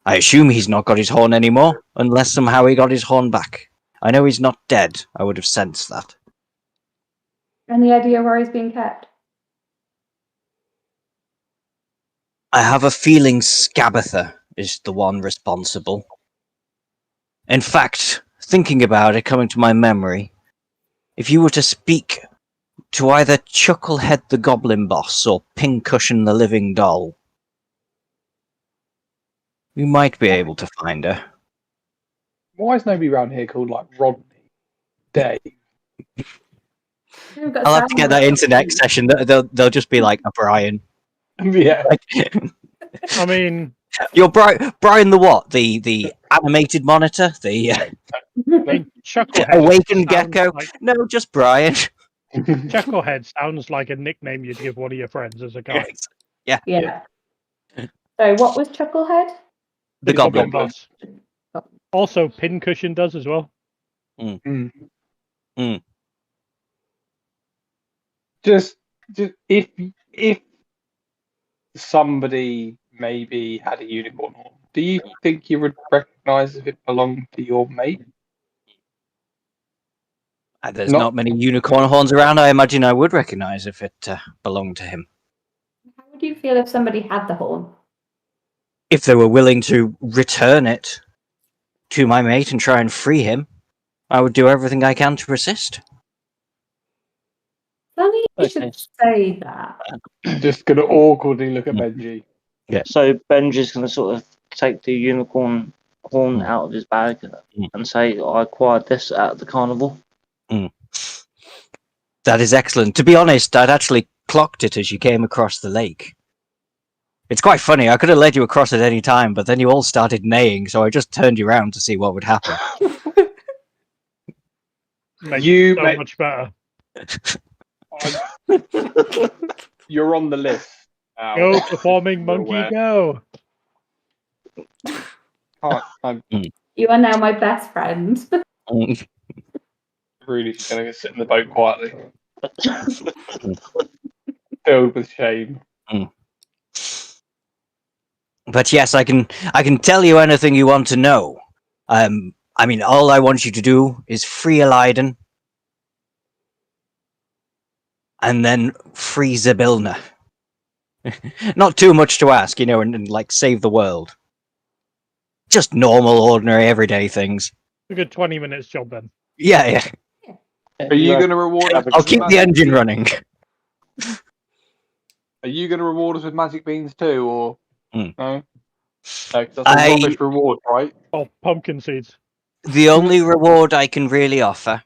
I assume he's not got his horn anymore, unless somehow he got his horn back. I know he's not dead. I would have sensed that.
Any idea where he's being kept?
I have a feeling Skabatha is the one responsible. In fact, thinking about it, coming to my memory, if you were to speak to either Chucklehead the Goblin Boss or Pincushion the Living Doll, you might be able to find her.
Why is nobody around here called like Rodney? Dave?
I'll have to get that into next session. They'll just be like, Brian.
Yeah.
I mean,
you're Brian the what? The animated monitor? The
Chucklehead
awakened gecko?
Like,
no, just Brian.
Chucklehead sounds like a nickname you'd give one of your friends as a guy.
Yeah. So what was Chucklehead?
The Goblin
Boss. Also, Pincushion does as well.
Just if somebody maybe had a unicorn horn, do you think you would recognise if it belonged to your mate?
There's not many unicorn horns around. I imagine I would recognise if it belonged to him.
How would you feel if somebody had the horn?
If they were willing to return it to my mate and try and free him, I would do everything I can to assist.
Funny you
Okay.
should say that.
Just gonna awkwardly look at Benji.
So Benji's going to sort of take the unicorn horn
Mm.
out of his bag
Mm.
and say, I acquired this at the carnival.
That is excellent. To be honest, I'd actually clocked it as you came across the lake. It's quite funny. I could have led you across at any time, but then you all started neighing, so I just turned you around to see what would happen.
Makes
You
it so
make-
much better.
You're on the list. now.
Go performing
You're
monkey,
aware.
go.
I'm
You are now my best friend.
really just gonna sit in the boat quietly, filled with shame.
But yes, I can tell you anything you want to know. I mean, all I want you to do is free Eliden, and then free Zybilna. Not too much to ask, you know, and like save the world. Just normal, ordinary, everyday things.
A good 20 minutes job then.
Yeah.
Are you gonna reward us?
I'll keep the engine running.
Are you gonna reward us with magic beans too, or no? No, 'cause that's a
I-
rubbish reward, right?
Oh, pumpkin seeds.
The only reward I can really offer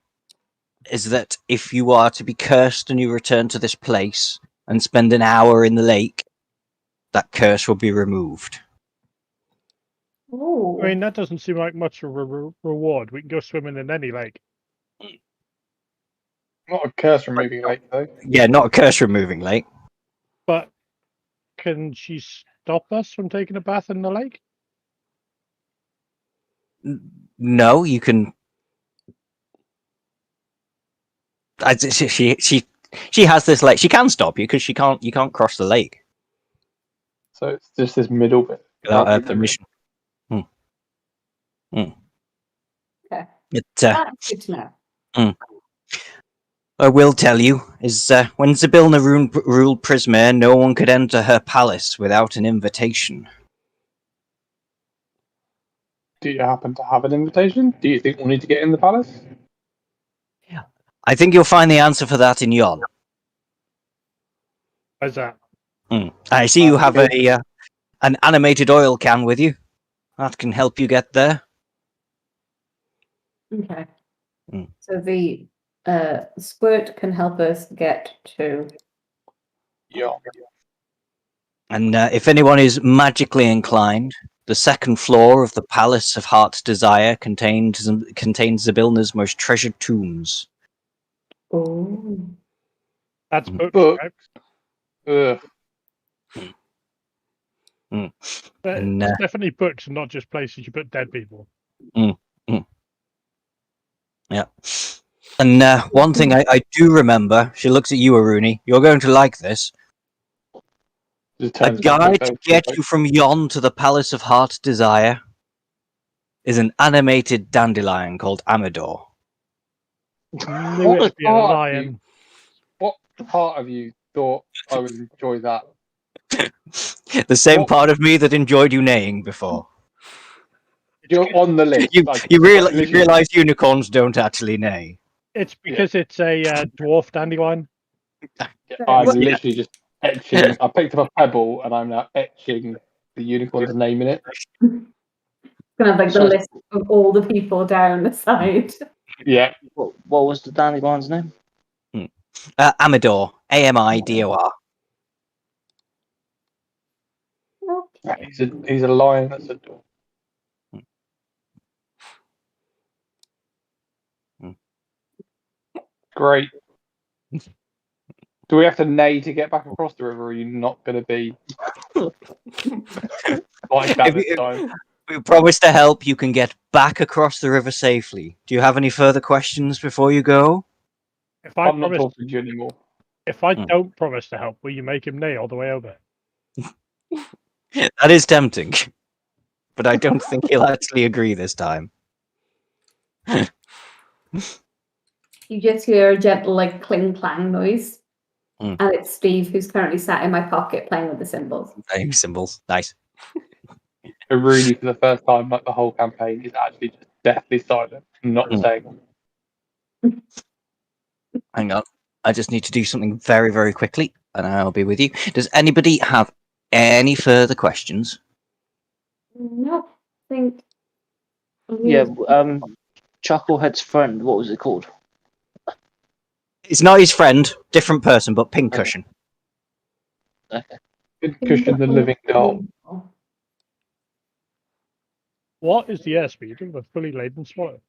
is that if you are to be cursed and you return to this place and spend an hour in the lake, that curse will be removed.
Ooh.
I mean, that doesn't seem like much of a reward. We can go swimming in any lake.
Not a curse removing lake though.
Yeah, not a curse removing lake.
But can she stop us from taking a bath in the lake?
No, you can. She has this lake. She can stop you because you can't cross the lake
So it's just this middle bit.
without her
Can't do
permission.
Okay.
It,
That's good to know.
I will tell you is when Zybilna ruled Prismare, no one could enter her palace without an invitation.
Do you happen to have an invitation? Do you think we'll need to get in the palace?
I think you'll find the answer for that in Yon.
How's that?
I see you have
Okay.
an animated oil can with you. That can help you get there.
Okay.
Mm.
So the squirt can help us get to.
Yeah.
And if anyone is magically inclined, the second floor of the Palace of Heart's Desire contains Zybilna's most treasured tombs.
Oh.
That's books,
Book.
right?
Ugh.
But
And,
it's definitely books and not just places you put dead people.
Yeah. And one thing I do remember, she looks at you, Aruni. You're going to like this.
Just
A
turns back
guide
and
to
goes,
get you from Yon to the Palace of Heart's Desire is an animated dandelion called Amador.
Knew
What
it'd be a
part of
lion.
What part of you thought I would enjoy that?
The same
What-
part of me that enjoyed you neighing before.
You're on the list.
You,
like,
you
literally-
realize unicorns don't actually neigh.
It's because it's a dwarf dandelion.
I'm
What-
literally just etching. I picked up a pebble and I'm now etching the unicorn's name in it.
Gonna have like the
So-
list of all the people down the side.
Yeah.
What was the dandelion's name?
Amador. Amidor.
Okay.
He's a lion. That's a dog. Great. Do we have to neigh to get back across the river? Or are you not going to be like that
If
this
you-
time?
We promise to help. You can get back across the river safely. Do you have any further questions before you go?
If I
I'm not
promise,
talking to you anymore.
if I
Hmm.
don't promise to help, will you make him neigh all the way over?
That is tempting, but I don't think he'll actually agree this time.
You just hear a gentle like cling clang noise.
Mm.
And it's Steve who's currently sat in my pocket playing with the cymbals.
Playing symbols. Nice.
But really, for the first time, like the whole campaign is actually just deathly silent, not
Mm.
saying.
Hang on. I just need to do something very, very quickly, and I'll be with you. Does anybody have any further questions?
No, I think.
Yeah, Chucklehead's friend, what was it called?
It's not his friend, different person, but Pincushion.
Okay.
Pincushion the living doll.
What is the airspeed of a fully laden swallow?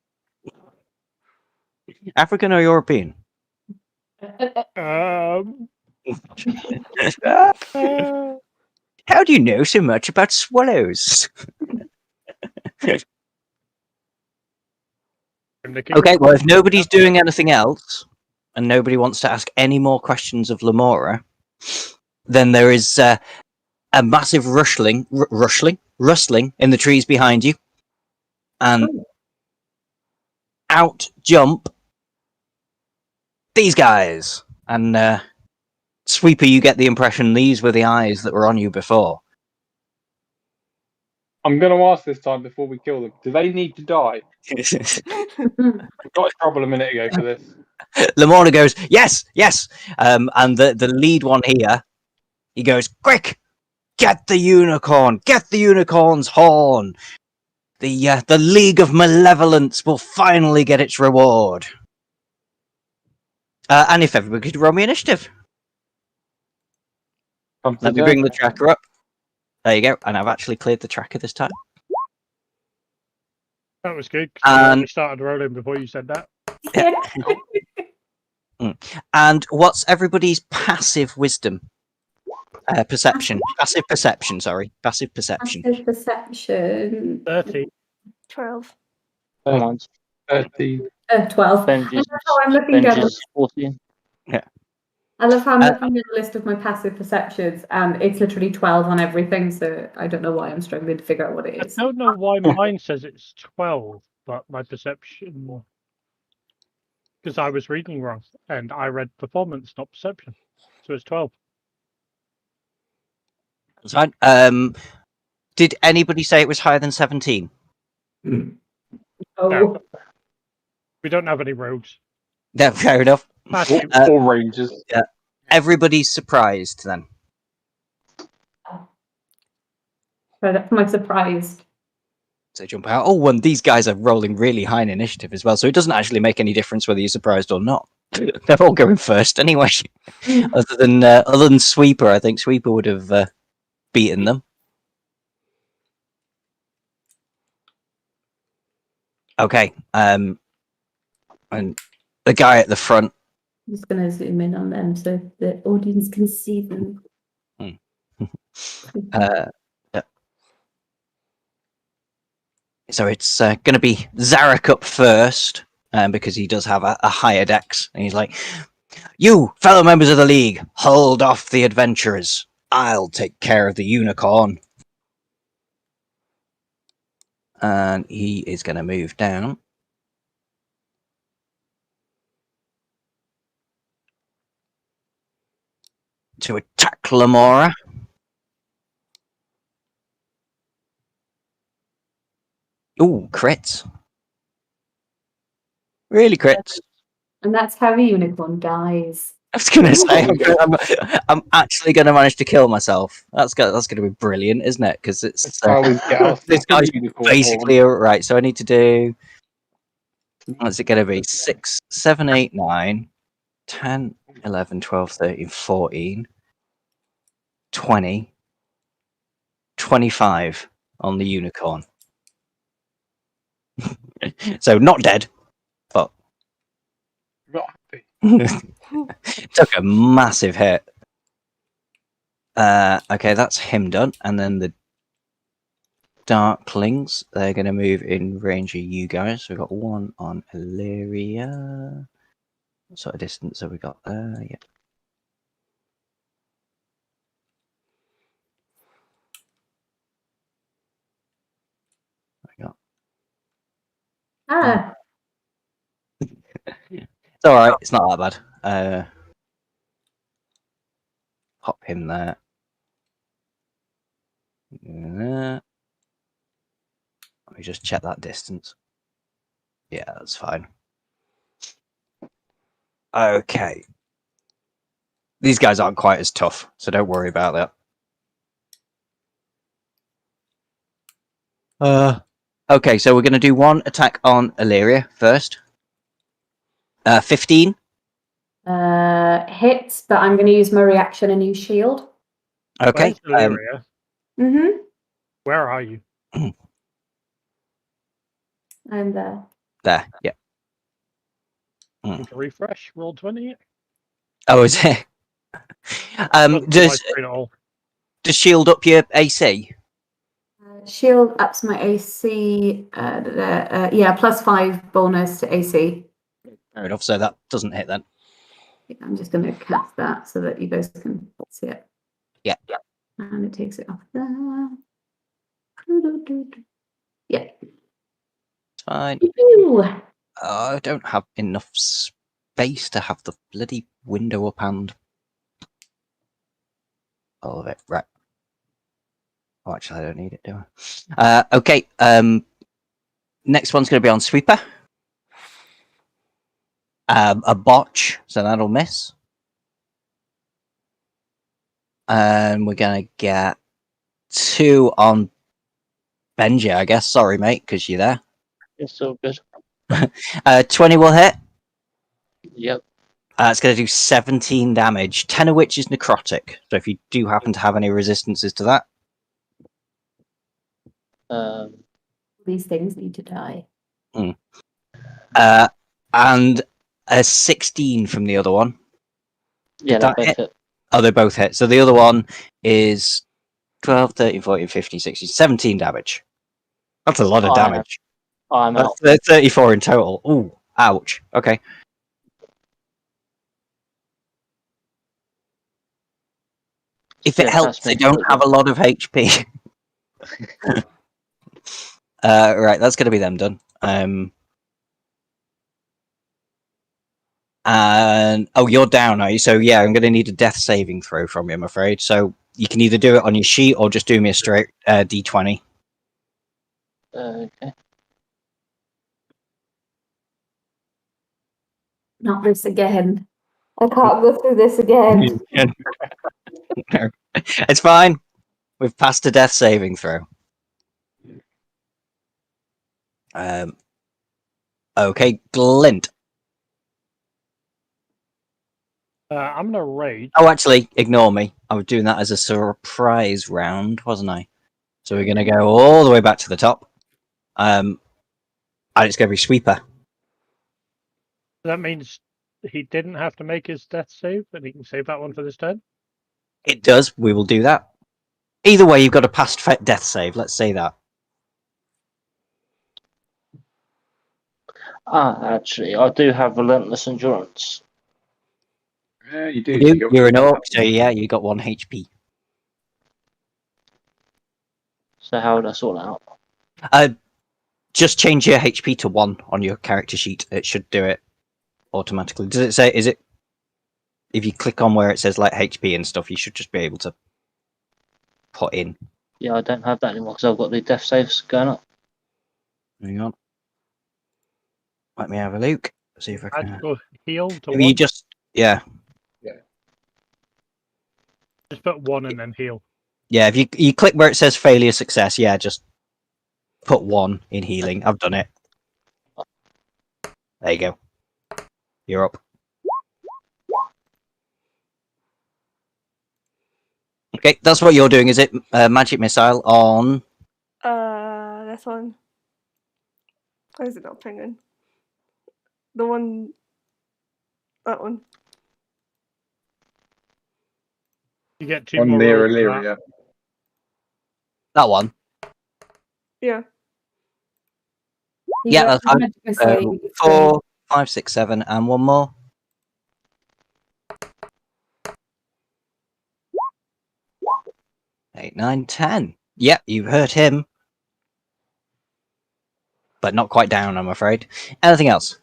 African or European?
Um,
How do you know so much about swallows? Okay, well, if nobody's doing anything else, and nobody wants to ask any more questions of Lamora, then there is a massive rustling in the trees behind you, and out jump these guys. And Sweeper, you get the impression these were the eyes that were on you before.
I'm going to ask this time before we kill them. Do they need to die? We got in trouble a minute ago for this.
Lamorna goes, yes. And the lead one here, he goes, quick, get the unicorn's horn. The League of Malevolence will finally get its reward. And if everybody could roll me initiative. Let me bring the tracker up. There you go. And I've actually cleared the tracker this time.
That was good, because I
And-
already started rolling before you said that.
And what's everybody's passive wisdom? Perception. Passive perception, sorry. Passive perception.
Passive perception.
30.
12.
Mine's
13.
12.
Benji's,
I'm looking down.
Benji's 14.
I love how I'm looking at the list of my passive perceptions, and it's literally 12 on everything. So I don't know why I'm struggling to figure out what it
I
is.
don't know why mine says it's 12, but my perception... Because I was reading wrong, and I read performance, not perception. So it's 12.
That's fine. Did anybody say it was higher than 17?
Oh,
No. We don't have any rogues.
Yeah, fair enough.
Matthew,
Or Rangers.
Everybody's surprised then.
so that's my surprise.
So jump out. Oh, and these guys are rolling really high in initiative as well, so it doesn't actually make any difference whether you're surprised or not. They're all going first anyway. other than Sweeper, I think Sweeper would have beaten them. Okay. And the guy at the front.
I'm just going to zoom in on them so the audience can see them.
Yeah. So it's going to be Zarek up first, because he does have a higher dex. And he's like, you, fellow members of the League, hold off the adventurers. I'll take care of the unicorn. And he is going to move down. To attack Lamora. Ooh, crits. Really crits.
And that's how a unicorn dies.
I was going to say, I'm actually going to manage to kill myself. That's going to be brilliant, isn't it? Because it's this guy's basically right. So I need to do. What's it going to be? 6, 7, 8, 9, 10, 11, 12, 13, 14, 20, 25 on the unicorn. So not dead, but
Not happy.
took a massive hit. Okay, that's him done. And then the Darklings, they're going to move in range of you guys. So we've got one on Illyria. What sort of distance have we got there? Yeah. It's all right. It's not that bad. Pop him there. Let me just check that distance. Yeah, that's fine. Okay. These guys aren't quite as tough, so don't worry about that. Okay, so we're going to do one attack on Illyria first. 15.
Hits, but I'm going to use my reaction and use shield.
Okay.
Where's Illyria?
Mm-hmm.
Where are you?
I'm there.
There, yeah.
Need to refresh. Roll 20.
Oh, is it?
Doesn't
Does
screen at all.
shield up your AC?
Shield ups my AC. Yeah, +5 bonus to AC.
Fair enough, so that doesn't hit then.
I'm just going to cast that so that you guys can see it.
Yeah.
And it takes it off there. Yeah.
Fine.
Ooh.
I don't have enough space to have the bloody window up and all of it. Right. Oh, actually, I don't need it, do I? Okay. Next one's going to be on Sweeper. A botch, so that'll miss. And we're going to get 2 on Benji, I guess. Sorry, mate, because you're there.
It's all good.
20 will hit.
Yep.
It's going to do 17 damage, 10 of which is necrotic. So if you do happen to have any resistances to that.
These things need to die.
And a 16 from the other one.
Yeah,
Did that
both
hit?
hit.
Oh, they both hit. So the other one is 12, 13, 14, 15, 16, 17 damage. That's a lot of damage.
I'm out.
That's 34 in total. Ooh, ouch. Okay. If it
Yeah,
helps,
that's
they
me.
don't have a lot of HP. Right, that's going to be them done. And oh, you're down, are you? So yeah, I'm going to need a death saving throw from you, I'm afraid. So you can either do it on your sheet or just do me a straight D20.
Okay.
Not this again. I can't go through this again.
No. It's fine. We've passed a death saving throw. Okay, Glint.
I'm gonna rage.
Oh, actually, ignore me. I was doing that as a surprise round, wasn't I? So we're going to go all the way back to the top. And it's going to be Sweeper.
That means he didn't have to make his death save, and he can save that one for this turn.
It does. We will do that. Either way, you've got a past death save. Let's say that.
Actually, I do have relentless endurance.
Yeah, you do.
You're an orc, so yeah, you got 1 HP.
So how would I sort that out?
Just change your HP to 1 on your character sheet. It should do it automatically. Does it say? Is it? If you click on where it says like HP and stuff, you should just be able to put in.
Yeah, I don't have that anymore because I've got the death saves going up.
Hang on. Let me have a look. See if I can.
Magical heal to
If
1.
you just
Just put 1 and then heal.
Yeah, if you click where it says failure success, yeah, just put 1 in healing. I've done it. There you go. You're up. Okay, that's what you're doing, is it? Magic missile on.
This one. Why is it not pinging? The one. That one.
You get 2
One
more
near
rolls for that.
Illyria.
That one.
Yeah.
Yeah, that's fine.
Magic missile,
4, 5, 6, 7, and one more. Eight, 9, 10. Yep, you've hurt him. But not quite down, I'm afraid. Anything else?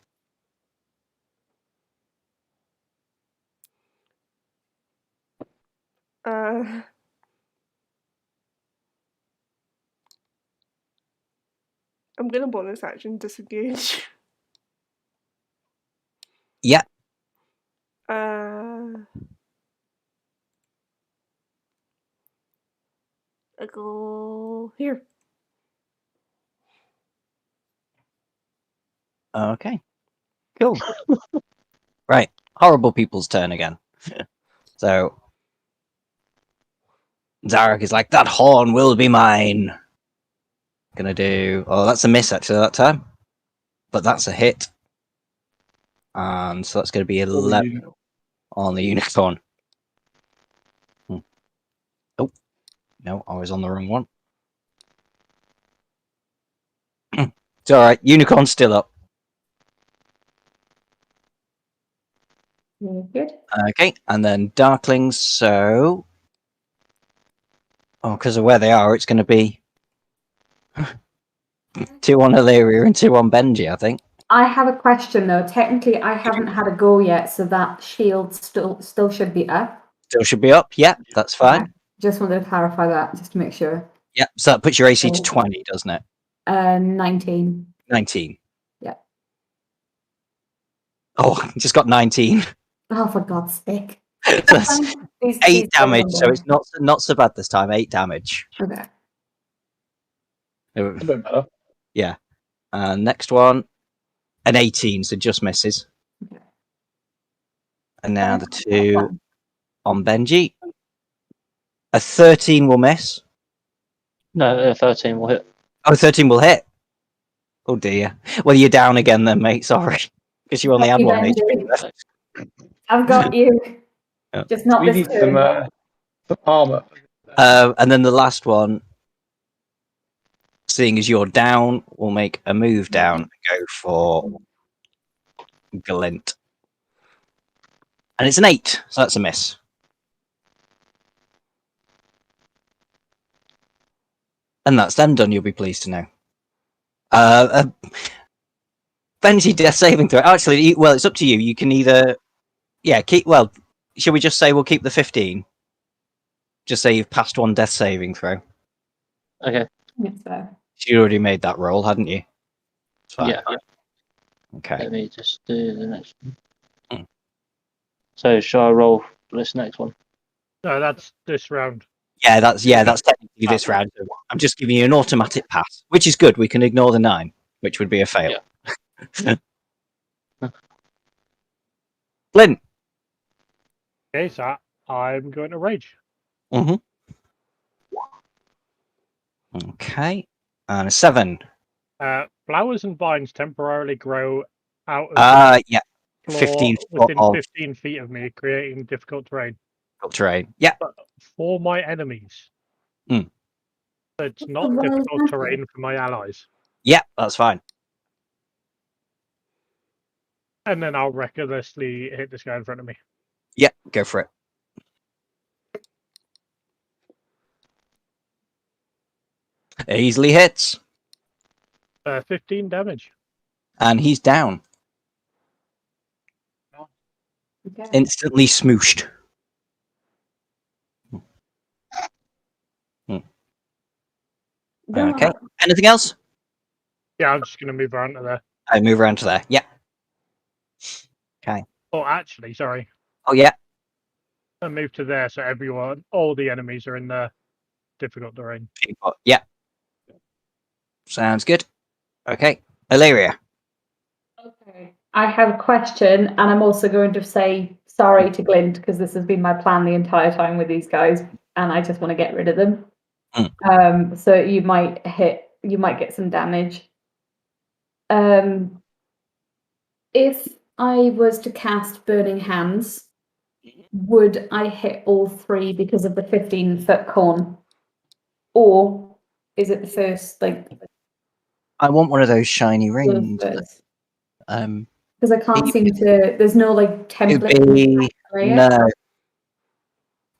I'm gonna bonus action disengage.
Yeah.
I go here.
Okay. Cool. Right. Horrible people's turn again. So Zarek is like, that horn will be mine. Gonna do. Oh, that's a miss actually that time. But that's a hit. And so that's going to be 11 on the unicorn. Oh, no, I was on the wrong one. It's alright, unicorn's still up.
Very good.
Okay, and then Darklings, so... Oh, because of where they are, it's going to be 2 on Illyria and 2 on Benji, I think.
I have a question though. Technically, I haven't had a go yet, so that shield still should be up.
Still should be up, yeah, that's fine.
Okay. Just wanted to clarify that, just to make sure.
Yeah, so that puts your AC to 20, doesn't it?
19.
19.
Yeah.
Oh, I just got 19.
Oh, for God's sake.
That's
These
8 damage,
numbers.
so it's not so bad this time. 8 damage.
Okay.
A bit better.
Yeah. Next one, an 18, so just misses.
Okay.
And now the 2 on Benji. A 13 will miss.
No, 13 will hit.
Oh, 13 will hit. Oh dear. Well, you're down again then, mate. Sorry. Because you only had 1 HP left.
I've got you.
Yeah.
Just not
We
this
need
turn.
some armor.
And then the last one, seeing as you're down, will make a move down and go for Glint. And it's an 8, so that's a miss. And that's them done, you'll be pleased to know. Benji, death saving throw. Actually, well, it's up to you. You can either... Yeah, well, shall we just say we'll keep the 15? Just say you've passed 1 death saving throw.
Okay.
Yes, sir.
You already made that roll, hadn't you? It's fine.
Yeah.
Okay.
Let me just do the next one.
Hmm.
So, shall I roll this next one?
No, that's this round.
Yeah, that's technically this round. I'm just giving you an automatic pass, which is good. We can ignore the 9, which would be a fail.
Yeah.
Flynn.
Okay, so I'm going to rage.
Mm-hmm. Okay. And a 7.
Flowers and vines temporarily grow out of
Yeah.
the floor
15 foot
within
of
15 feet of me, creating difficult terrain.
terrain. Yeah.
But for my enemies.
Hmm.
So it's not
Well,
difficult
that's
terrain for my allies.
Yeah, that's fine.
And then I'll recklessly hit this guy in front of me.
Yeah, go for it. Easily hits.
15 damage.
And he's down.
Okay.
Instantly smooshed. Okay. Anything else?
Yeah, I'm just going to move around to there.
I move around to there. Yeah. Okay.
Oh, actually, sorry.
Oh, yeah.
I move to there so all the enemies are in the difficult terrain.
Yeah. Sounds good. Okay. Illyria.
Okay. I have a question, and I'm also going to say sorry to Glint because this has been my plan the entire time with these guys, and I just want to get rid of them. So you might get some damage. If I was to cast Burning Hands, would I hit all 3 because of the 15-foot cone? Or is it the first,
I want one of those shiny rings.
because
Because
I can't seem to, there's no, template.
be... No.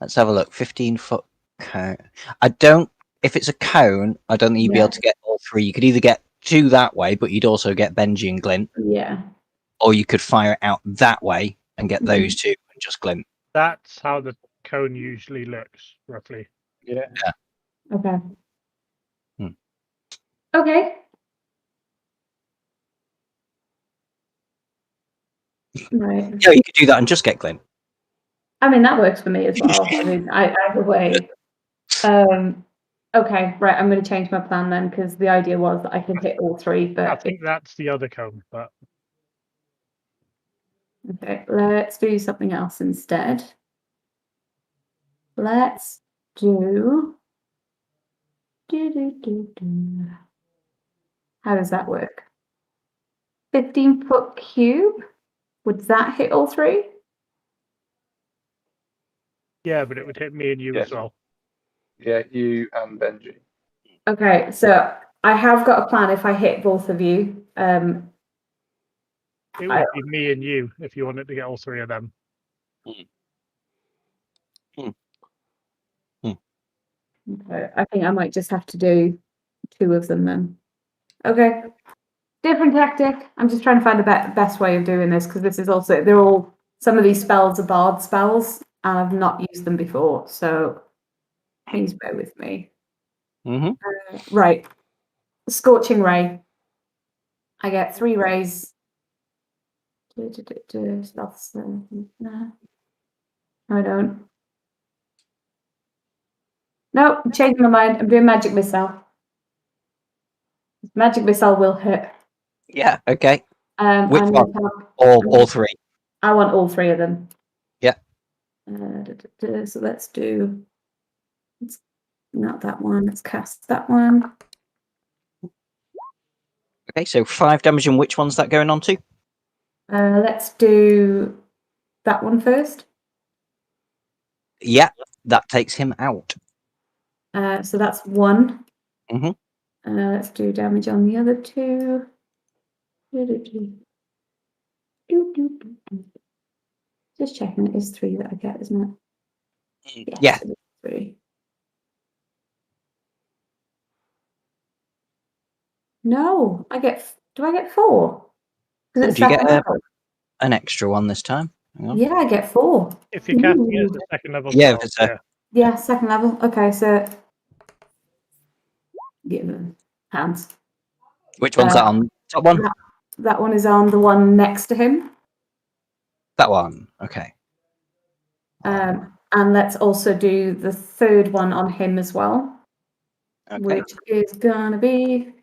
Let's have a look. 15-foot cone. I don't... If it's a cone, I don't think you'd be able to get all 3. You could either get 2 that way, but you'd also get Benji and Glint.
Yeah.
Or you could fire it out that way and get those 2 and just Glint.
That's how the cone usually looks, roughly.
Yeah.
Okay.
Hmm.
Okay. Right.
Yeah, you could do that and just get Glint.
I mean, that works for me as well. I mean, either way. Okay, right. I'm going to change my plan then because the idea was that I could hit all three.
I
But
think that's the other cone, but
okay, let's do something else instead. Let's do. How does that work? 15-foot cube. Would that hit all three?
yeah, but it would hit me and you
Yes.
as well.
Yeah, you and Benji.
Okay, so I have got a plan if I hit both of you.
It would be me and you if you wanted to get all three of them.
Okay, I think I might just have to do 2 of them then. Okay. Different tactic. I'm just trying to find the best way of doing this because this is also, they're all, some of these spells are bard spells and I've not used them before. So please bear with me. Right. Scorching Ray. I get 3 rays. That's, no, I don't. No, I'm changing my mind. I'm doing Magic Missile. Magic Missile will hit.
Yeah. Okay. Which
I'm
one?
gonna have-
All three.
I want all 3 of them.
Yeah.
So let's do. Not that one. Let's cast that one.
Okay. So 5 damage, and which one's that going on to?
Let's do that one first.
Yeah, that takes him out.
So that's 1.
Mhm.
Let's do damage on the other 2. Just checking, it is 3 that I get, isn't it? Yes,
Yeah.
it is 3. No, I get. Do I get 4? Because it's
Do you get
second level.
an extra one this time? Hang on.
Yeah, I get 4.
If you're casting it as
Ooh.
a second level
Yeah,
spell,
if it's a-
yeah.
Yeah, second level. Okay, so give them hands.
Which one's that on? Top one?
That one is on the one next to him.
That one. Okay.
And let's also do the 3rd one on him as well,
Okay.
which is gonna be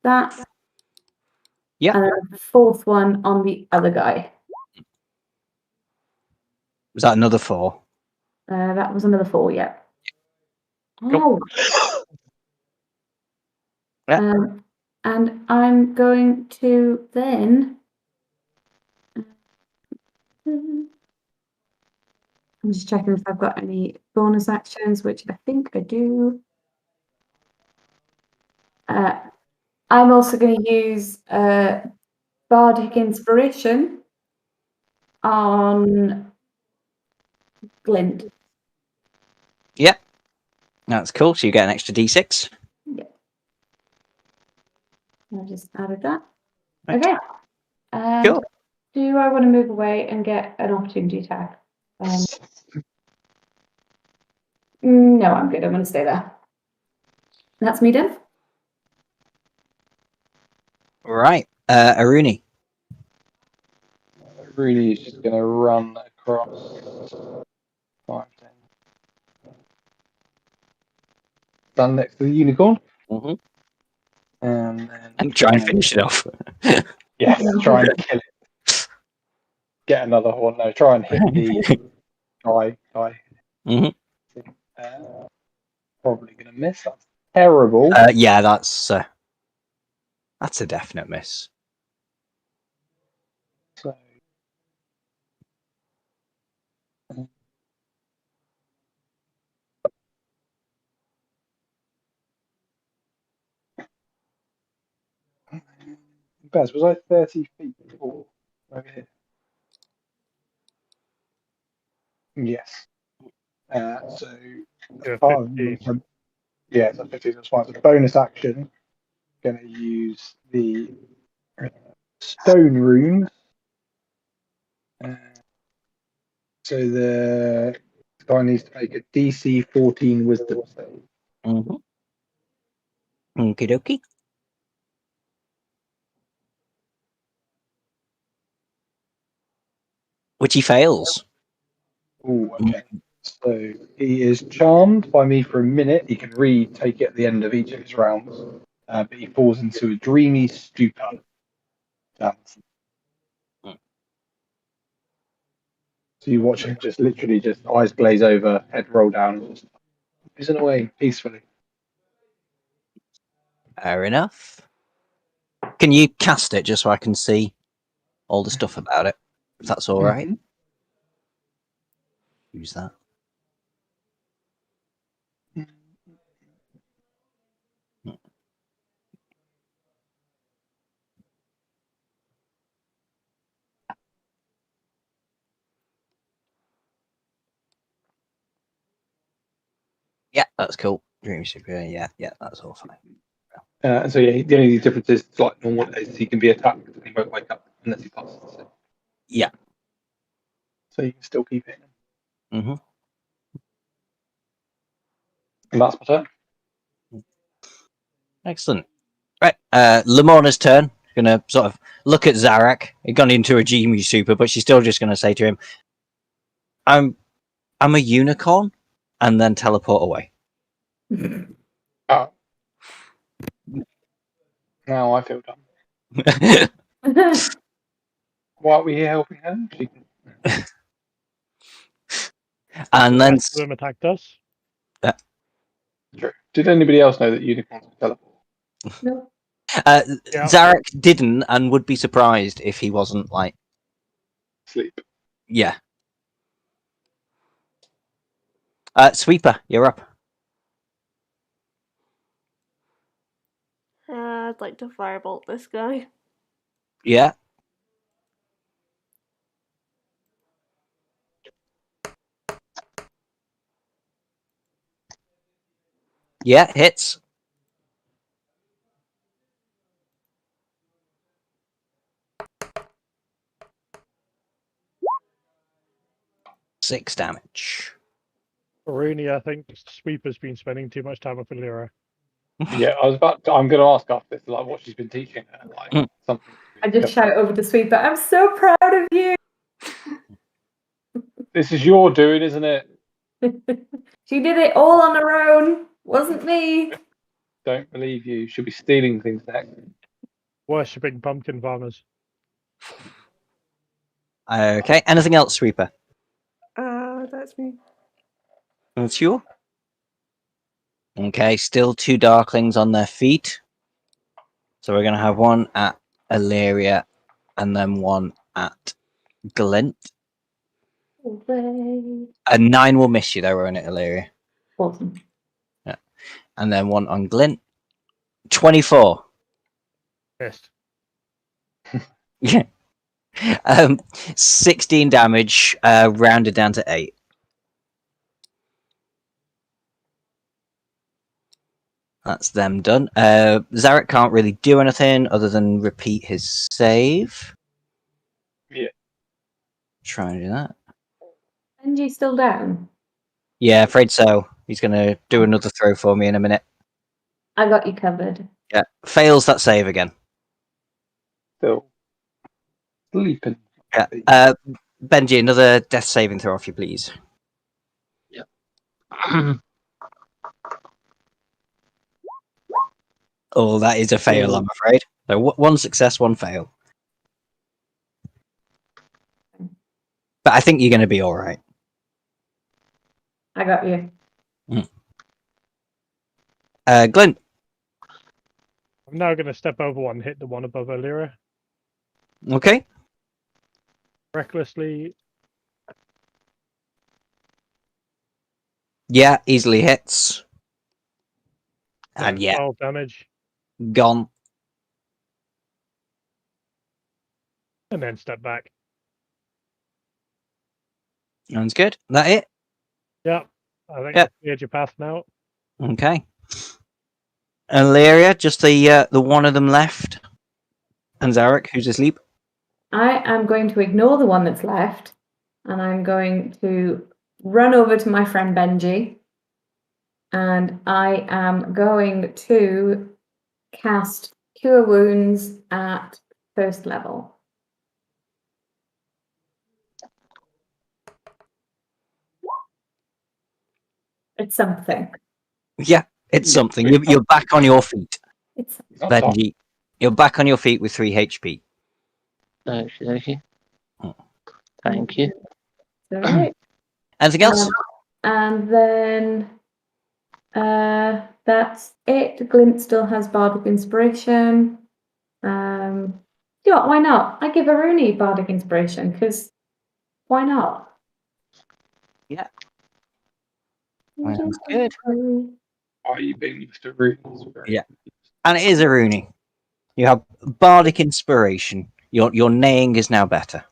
that.
Yeah.
And then the 4th one on the other guy.
Was that another 4?
That was another 4, yeah.
Cool.
Oh.
Yeah.
And I'm going to then. I'm just checking if I've got any bonus actions, which I think I do. I'm also going to use Bardic Inspiration on Glint.
Yeah. That's cool. So you get an extra D6.
Yeah. I just added that.
Right.
Okay.
Cool.
Do I want to move away and get an opportunity attack? No, I'm good. I'm going to stay there. That's me done.
Right. Aruni.
Really, is just going to run across 5, 10. Stand next to the unicorn.
Mm-hmm.
And
try and finish it off.
Yes, try and kill it. Get another horn. No, try and hit the guy.
Mm-hmm.
Probably going to miss. That's terrible.
Yeah, that's a definite miss.
So, Baz, was I 30 feet or over here? Yes. So,
Yeah,
part of
15.
yeah, so 15, that's fine. So, bonus action, going to use the stone rune. So the guy needs to make a DC 14 wisdom save.
Mm-hmm. Okie dokie. Which he fails.
Oh, okay. So he is charmed by me for a minute. He can retake it at the end of each of his rounds, but he falls into a dreamy stupor. So you watch him just literally just eyes glaze over, head roll down, and just whizzing away peacefully.
Fair enough. Can you cast it just so I can see all the stuff about it? If that's all right.
Mhm.
Use that. Yeah, that's cool. Dream Super. Yeah, that's all fine.
So yeah, the only difference is like normal days, he can be attacked and he won't wake up unless he passes.
Yeah.
So you can still keep it.
Mm-hmm.
And that's my turn.
Excellent. Right, Lamona's turn. Gonna sort of look at Zarak. He'd gone into a Gemu Super, but she's still just gonna say to him, I'm a unicorn," and then teleport away.
Oh. Now I feel dumb. Why are we here helping her? She can...
And
The
then
rest of them attacked us.
True. Did anybody else know that unicorns can teleport?
No.
Yeah.
Zarak didn't, and would be surprised if he wasn't like,
Sleep.
yeah. Sweeper, you're up.
I'd like to firebolt this guy.
Yeah. Yeah, hits. Six damage.
Rooney, I think Sweeper's been spending too much time with Alira.
Yeah, I'm going to ask after this, like, what she's been teaching her, like something.
I just shout over to Sweeper, I'm so proud of you.
This is your doing, isn't it?
She did it all on her own. Wasn't me.
Don't believe you. She'll be stealing things next.
Worshipping pumpkin farmers.
Okay, anything else, Sweeper?
That's me.
That's you. Okay, still two Darklings on their feet. So we're going to have one at Illyria and then one at Glint. A 9 will miss you, though, won't it, Illyria?
Awesome.
Yeah. And then one on Glint. 24.
Missed.
Yeah. 16 damage, rounded down to 8. That's them done. Zarak can't really do anything other than repeat his save.
Yeah.
Try and do that.
Benji's still down.
Yeah, afraid so. He's going to do another throw for me in a minute.
I got you covered.
Yeah, fails that save again.
Still sleeping.
Yeah. Benji, another death saving throw off you, please. Oh, that is a fail, I'm afraid. So one success, one fail. But I think you're going to be all right.
I got you.
Glenn.
I'm now going to step over one, hit the one above Alira.
Okay.
Recklessly.
Yeah, easily hits. And yeah,
12 damage.
gone.
And then step back.
Sounds good. That it?
Yeah. I think
Yep.
I've cleared your path now.
Okay. Illyria, just the one of them left. And Zarak, who's asleep.
I am going to ignore the one that's left, and I'm going to run over to my friend Benji, and I am going to cast Cure Wounds at first level. It's something.
Yeah, it's something. You're back on your feet,
It's
Not tough.
Benji. You're back on your feet with 3 HP.
Okay.
Oh.
Thank you.
all right.
Anything else?
And then that's it. Glint still has Bardic Inspiration. You know what, why not? I give Aruni Bardic Inspiration, because why not?
Yeah. Sounds good.
Are you being used to roots?
Yeah. And it is a Rooney. You have bardic inspiration. Your neighing is now better.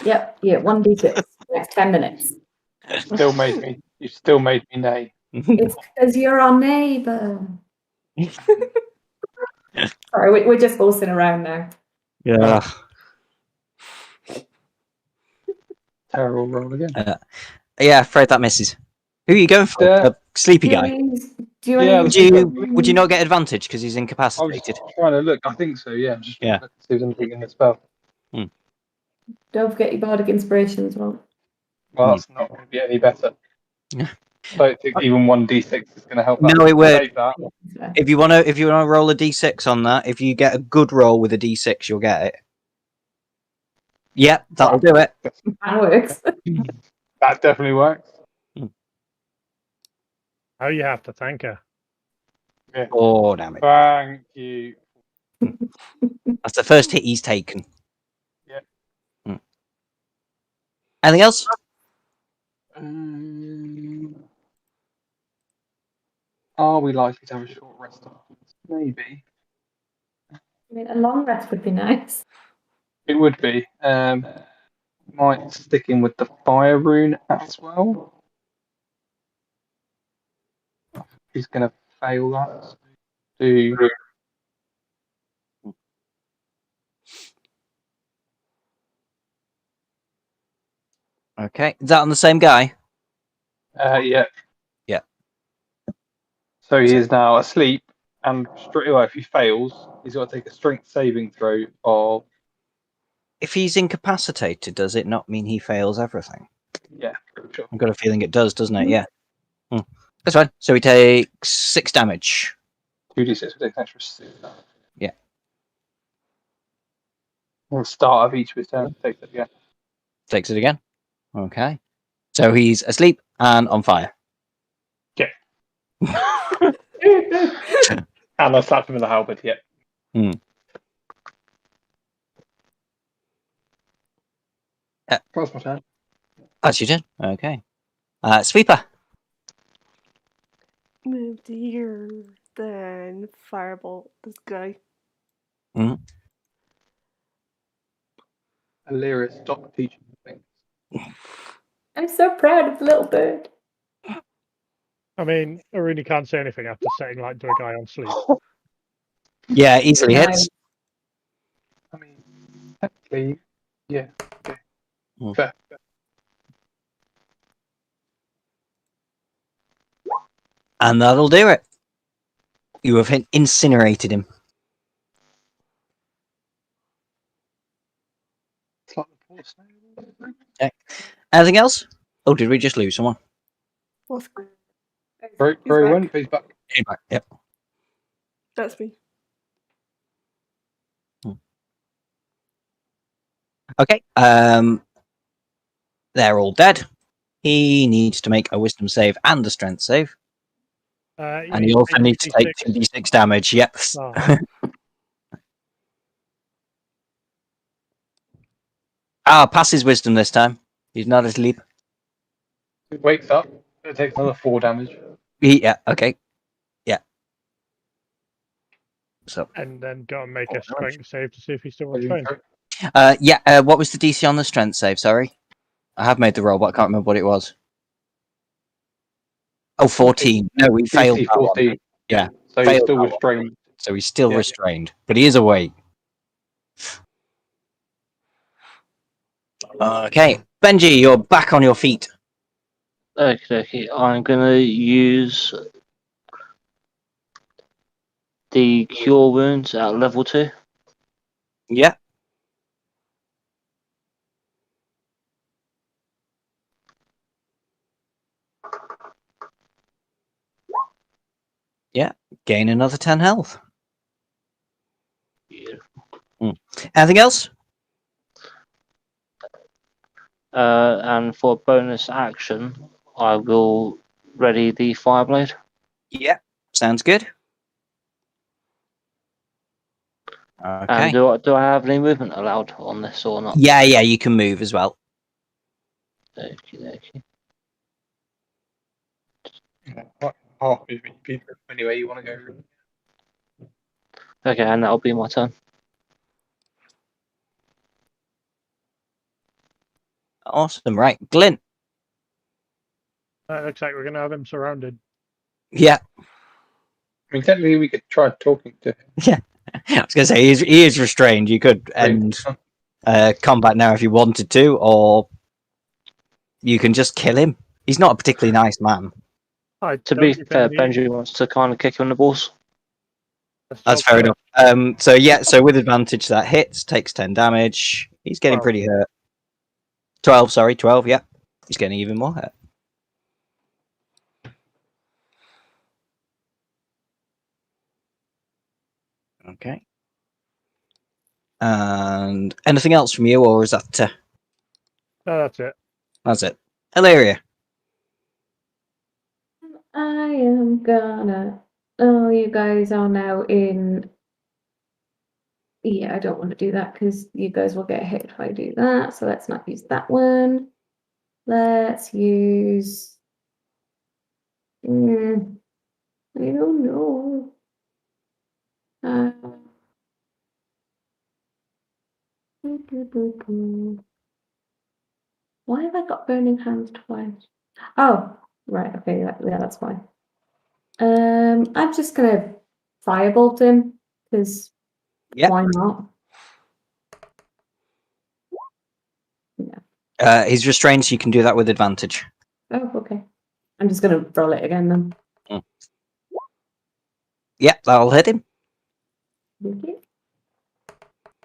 Yep, yeah, 1d6. Next 10 minutes.
Still made me. You still made me neigh.
It's because you're our neighbour. Sorry, we're just horsing around now.
Yeah.
Terrible roll again.
Yeah, afraid that misses. Who are you going for?
Yeah.
Sleepy guy.
Do you
Yeah,
want
Would you not get advantage because he's
I was
incapacitated?
trying to look. I think so. Yeah, I'm just trying to look and see if there's anything in the spell.
Don't forget your Bardic Inspiration as well.
Well, that's not going to be any better.
Yeah.
I don't think even 1d6 is going to help.
No, it would.
Save that.
If you wanna roll a d6 on that, if you get a good roll with a d6, you'll get it. Yep, that'll do it.
That works.
That definitely works.
Oh, you have to thank her.
Yeah.
Oh, damn it.
Thank you.
That's the first hit he's taken.
Yeah.
Anything else?
Are we likely to have a short rest? Maybe.
I mean, a long rest would be nice.
It would be. Might stick in with the fire rune as well. He's going to fail that. Do
Okay. Is that on the same guy?
yeah.
Yeah.
So he is now asleep, and straight away, if he fails, he's got to take a strength saving throw of
If he's incapacitated, does it not mean he fails everything?
yeah. Pretty sure.
I've got a feeling it does, doesn't it? Yeah. That's fine. So he takes 6 damage.
2d6 with take an extra 6.
Yeah.
At the start of each of his turns, takes it again.
Takes it again. Okay. So he's asleep and on fire.
Yeah. And I slapped him in the halberd. Yeah. That's my turn.
That's your turn. Okay. Sweeper.
Move to here, then firebolt this guy.
Alira, stop teaching me things.
I'm so proud of the little bird.
I mean, I really can't say anything after setting light to a guy on sleep.
Yeah, easily hits.
I mean, technically, yeah. Okay.
Mm.
Fair.
And that'll do it. You have incinerated him.
It's like the poor snail.
Anything else? Oh, did we just lose someone?
What's
Very
He's back.
went, he's back.
Yep.
That's me.
Okay. They're all dead. He needs to make a wisdom save and a strength save. And he also needs to take 2d6 damage. Yep. Pass his wisdom this time. He's not asleep.
He wakes up. It takes another 4 damage.
Yeah, okay. Yeah. So.
And then go and make a strength save to see if he's still restrained.
What was the DC on the strength save? Sorry. I have made the roll, but I can't remember what it was. Oh, 14. No, we failed
DC
that
14.
one. Yeah.
So he's still restrained.
So he's still restrained, but he is awake. Okay. Benji, you're back on your feet.
Okay. I'm gonna use the cure wounds at level 2.
Yeah. Gain another 10 health.
Beautiful.
Anything else?
And for bonus action, I will ready the Fireblade.
Yeah. Sounds good. Okay.
And do I have any movement allowed on this or not?
Yeah, you can move as well.
Okey-dokey.
Half movement speed anyway you want to go.
Okay, and that'll be my turn.
Awesome. Right. Glyn.
It looks like we're going to have him surrounded.
Yeah.
I mean, technically, we could try talking to him.
I was going to say, he is restrained. You could end combat now if you wanted to, or you can just kill him. He's not a particularly nice man.
To be fair, Benji wants to kind of kick him in the balls.
That's fair enough. So with advantage, that hits, takes 10 damage. He's getting
12.
pretty hurt. 12, sorry, 12, yeah. He's getting even more hurt. Okay. And anything else from you, or is that...
No, that's it.
That's it. Hilaria.
I am gonna. Oh, you guys are now in. Yeah, I don't want to do that because you guys will get hit if I do that. So let's not use that one. Let's use. I don't know. Why have I got burning hands twice? Oh, right. Okay, yeah, that's fine. I'm just gonna firebolt him because why not?
He's restrained, so you can do that with advantage.
Oh, okay. I'm just gonna roll it again then.
Yep, that'll hit him.
Okay.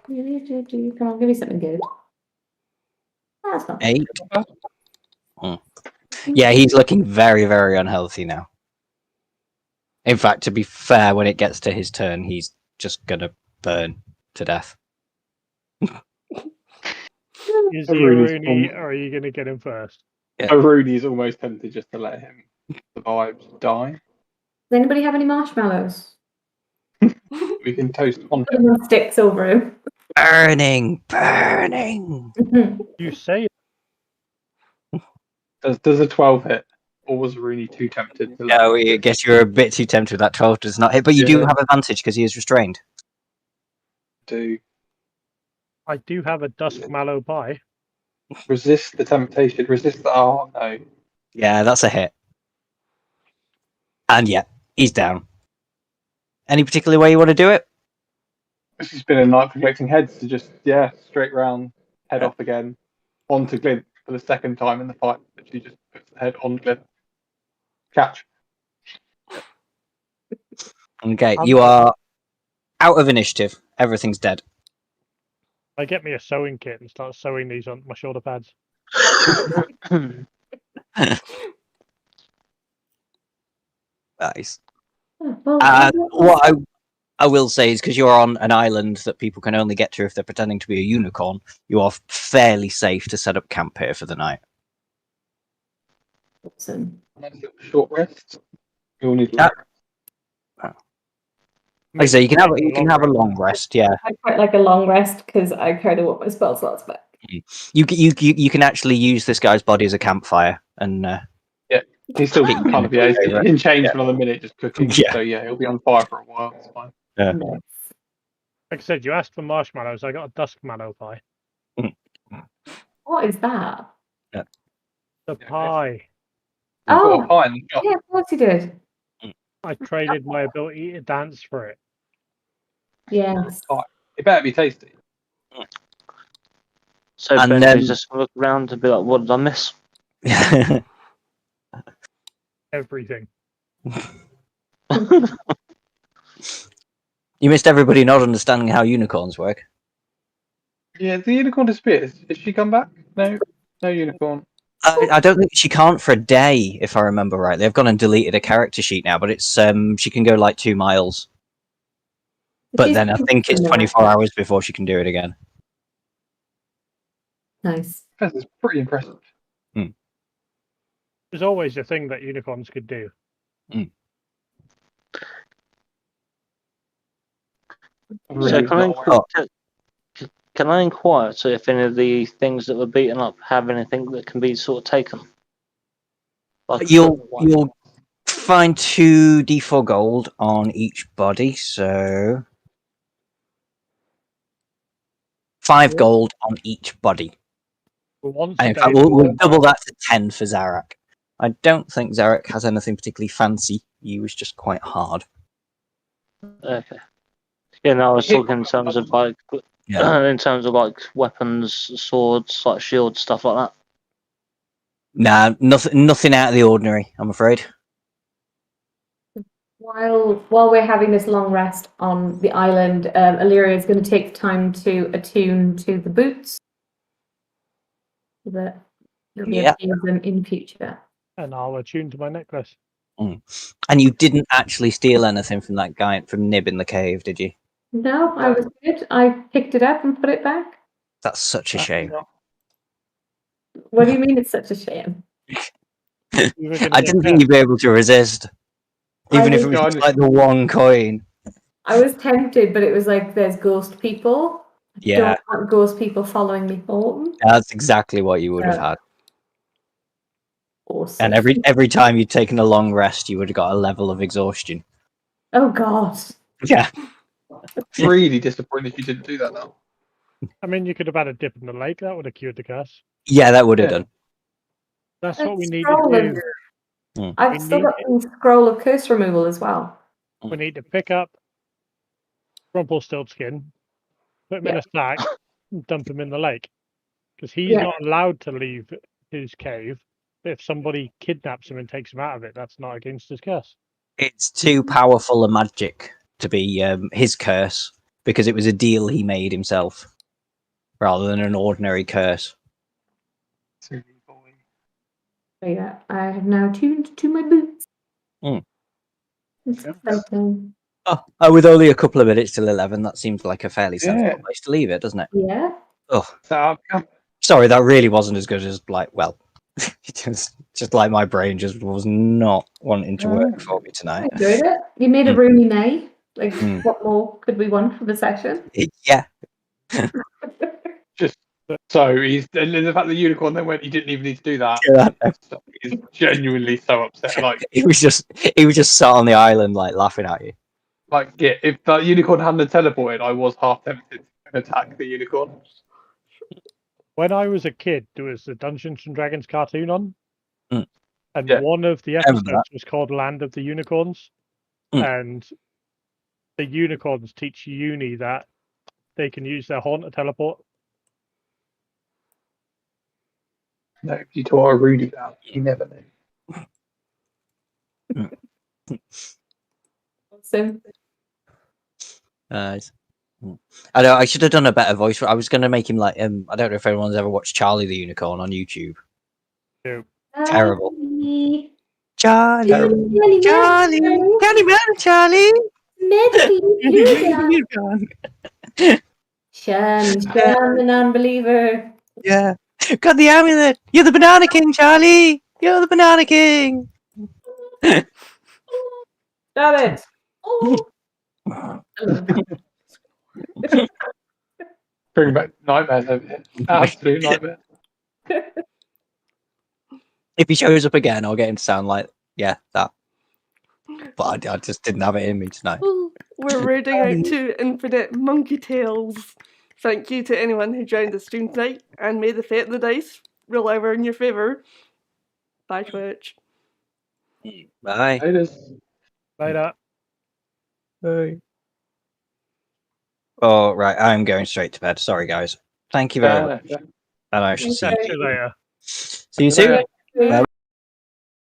Come on, give me something good. That's not
8. Yeah, he's looking very, very unhealthy now. In fact, to be fair, when it gets to his turn, he's just gonna burn to death.
Is he a Rooney, or are you going to get him first?
Yeah.
Rooney's almost tempted just to let him survive, die.
Does anybody have any marshmallows?
We can toast on
Put them on sticks over him.
Burning.
You say
Does a 12 hit? Or was Rooney too tempted to let
No,
him?
I guess you're a bit too tempted with that 12 does not hit, but you do have advantage because he is restrained.
I do have a dusk mallow pie.
Resist the temptation. Resist the... Oh, no.
Yeah, that's a hit. And yeah, he's down. Any particular way you want to do it?
This has been a night for collecting heads to just, straight round, head off again, onto Glint for the second time in the fight. She just puts the head on Glint. Catch.
Okay, you are out of initiative. Everything's dead.
I get me a sewing kit and start sewing these on my shoulder pads.
Nice.
Well,
What I will say is because you're on an island that people can only get to if they're pretending to be a unicorn, you are fairly safe to set up camp here for the night.
awesome.
Nice little short rest. You'll need
Like I say, you can have a long rest. Yeah,
I quite like a long rest because I kind of want my spell slots back.
you can actually use this guy's body as a campfire, and
he's still kind of he's in chains for another minute just cooking.
Yeah.
So he'll be on fire for a while. It's fine.
Yeah.
Nice.
Like I said, you asked for marshmallows. I got a dusk mallow pie.
What is that?
The pie.
Oh,
Got a pie in the shop.
yeah, of course you did.
I traded my ability to dance for it.
Yes.
It better be tasty.
So
And
Benji's just look around and be like, what did I miss?
Everything.
You missed everybody not understanding how unicorns work.
Yeah, the unicorn disappears. Did she come back? No unicorn.
I don't think she can't for a day, if I remember right. They've gone and deleted a character sheet now, but it's she can go like 2 miles. But then I think it's 24 hours before she can do it again.
Nice.
That's pretty impressive.
There's always a thing that unicorns could do.
So can I inquire to if any of the things that were beaten up have anything that can be sort of taken? Like
You'll find 2d4 gold on each body, so 5 gold on each body.
Once
And in fact, we'll double that to 10 for Zarak. I don't think Zarak has anything particularly fancy. He was just quite hard.
Okay. Yeah, no, I was talking in terms of like, in terms of like weapons, swords, like shields, stuff like that.
Nah, nothing out of the ordinary, I'm afraid.
While we're having this long rest on the island, Illyria is going to take time to attune to the boots. So that you'll be able to use them in future.
And I'll attune to my necklace.
And you didn't actually steal anything from that guy from Nib in the cave, did you?
No, I was good. I picked it up and put it back.
That's such a shame.
What do you mean it's such a shame?
I didn't think you'd be able to resist. Even if it was just like the one coin.
I was tempted, but it was like there's ghost people.
Yeah.
Don't want ghost people following me home.
That's exactly what you would have had.
Awesome.
And every time you'd taken a long rest, you would have got a level of exhaustion.
Oh god.
Yeah.
Really disappointed if you didn't do that now.
I mean, you could have had a dip in the lake. That would have cured the curse.
Yeah, that would have done.
That's what we need to do.
I've still got the scroll of curse removal as well.
We need to pick up Rumpelstiltskin, put him in a sack, and dump him in the lake. Because he's not allowed to leave his cave. If somebody kidnaps him and takes him out of it, that's not against his curse.
It's too powerful a magic to be his curse, because it was a deal he made himself, rather than an ordinary curse.
So yeah, I have now tuned to my boots. It's exciting.
Oh, with only a couple of minutes till 11, that seems like a fairly sensible place to leave it, doesn't it?
Yeah.
Oh, sorry, that really wasn't as good as just like my brain just was not wanting to work for me tonight.
I enjoyed it. You made a Rooney May. Like, what more could we want for the session?
Yeah.
Just so he's and the fact the unicorn then went, he didn't even need to do that. He's genuinely so upset. Like
he was just sat on the island like laughing at you.
Like if that unicorn hadn't teleported, I was half tempted to attack the unicorn.
When I was a kid, there was the Dungeons and Dragons cartoon on, and one of the episodes was called Land of the Unicorns, and the unicorns teach Uni that they can use their horn to teleport.
No, you taught a Rudy that. You never knew.
Awesome.
Nice. I know I should have done a better voice. I was going to make him like I don't know if anyone's ever watched Charlie the Unicorn on YouTube.
No.
Terrible.
Charlie,
Charlie, Charlie.
Shun, the non-believer.
Yeah. Got the amulet. You're the Banana King, Charlie. You're the Banana King.
Stop it.
Bring back nightmares over here. Absolute nightmare.
If he shows up again, I'll get him to sound like that. But I just didn't have it in me tonight.
We're reading out to Infinite Monkey Tales. Thank you to anyone who joined the stream tonight, and may the fate of the dice roll over in your favour. Bye, Twitch.
Bye.
Later.
Bye. Oh, right. I'm going straight to bed. Sorry, guys. Thank you very much. And I shall see you
later.
See you soon. Bye.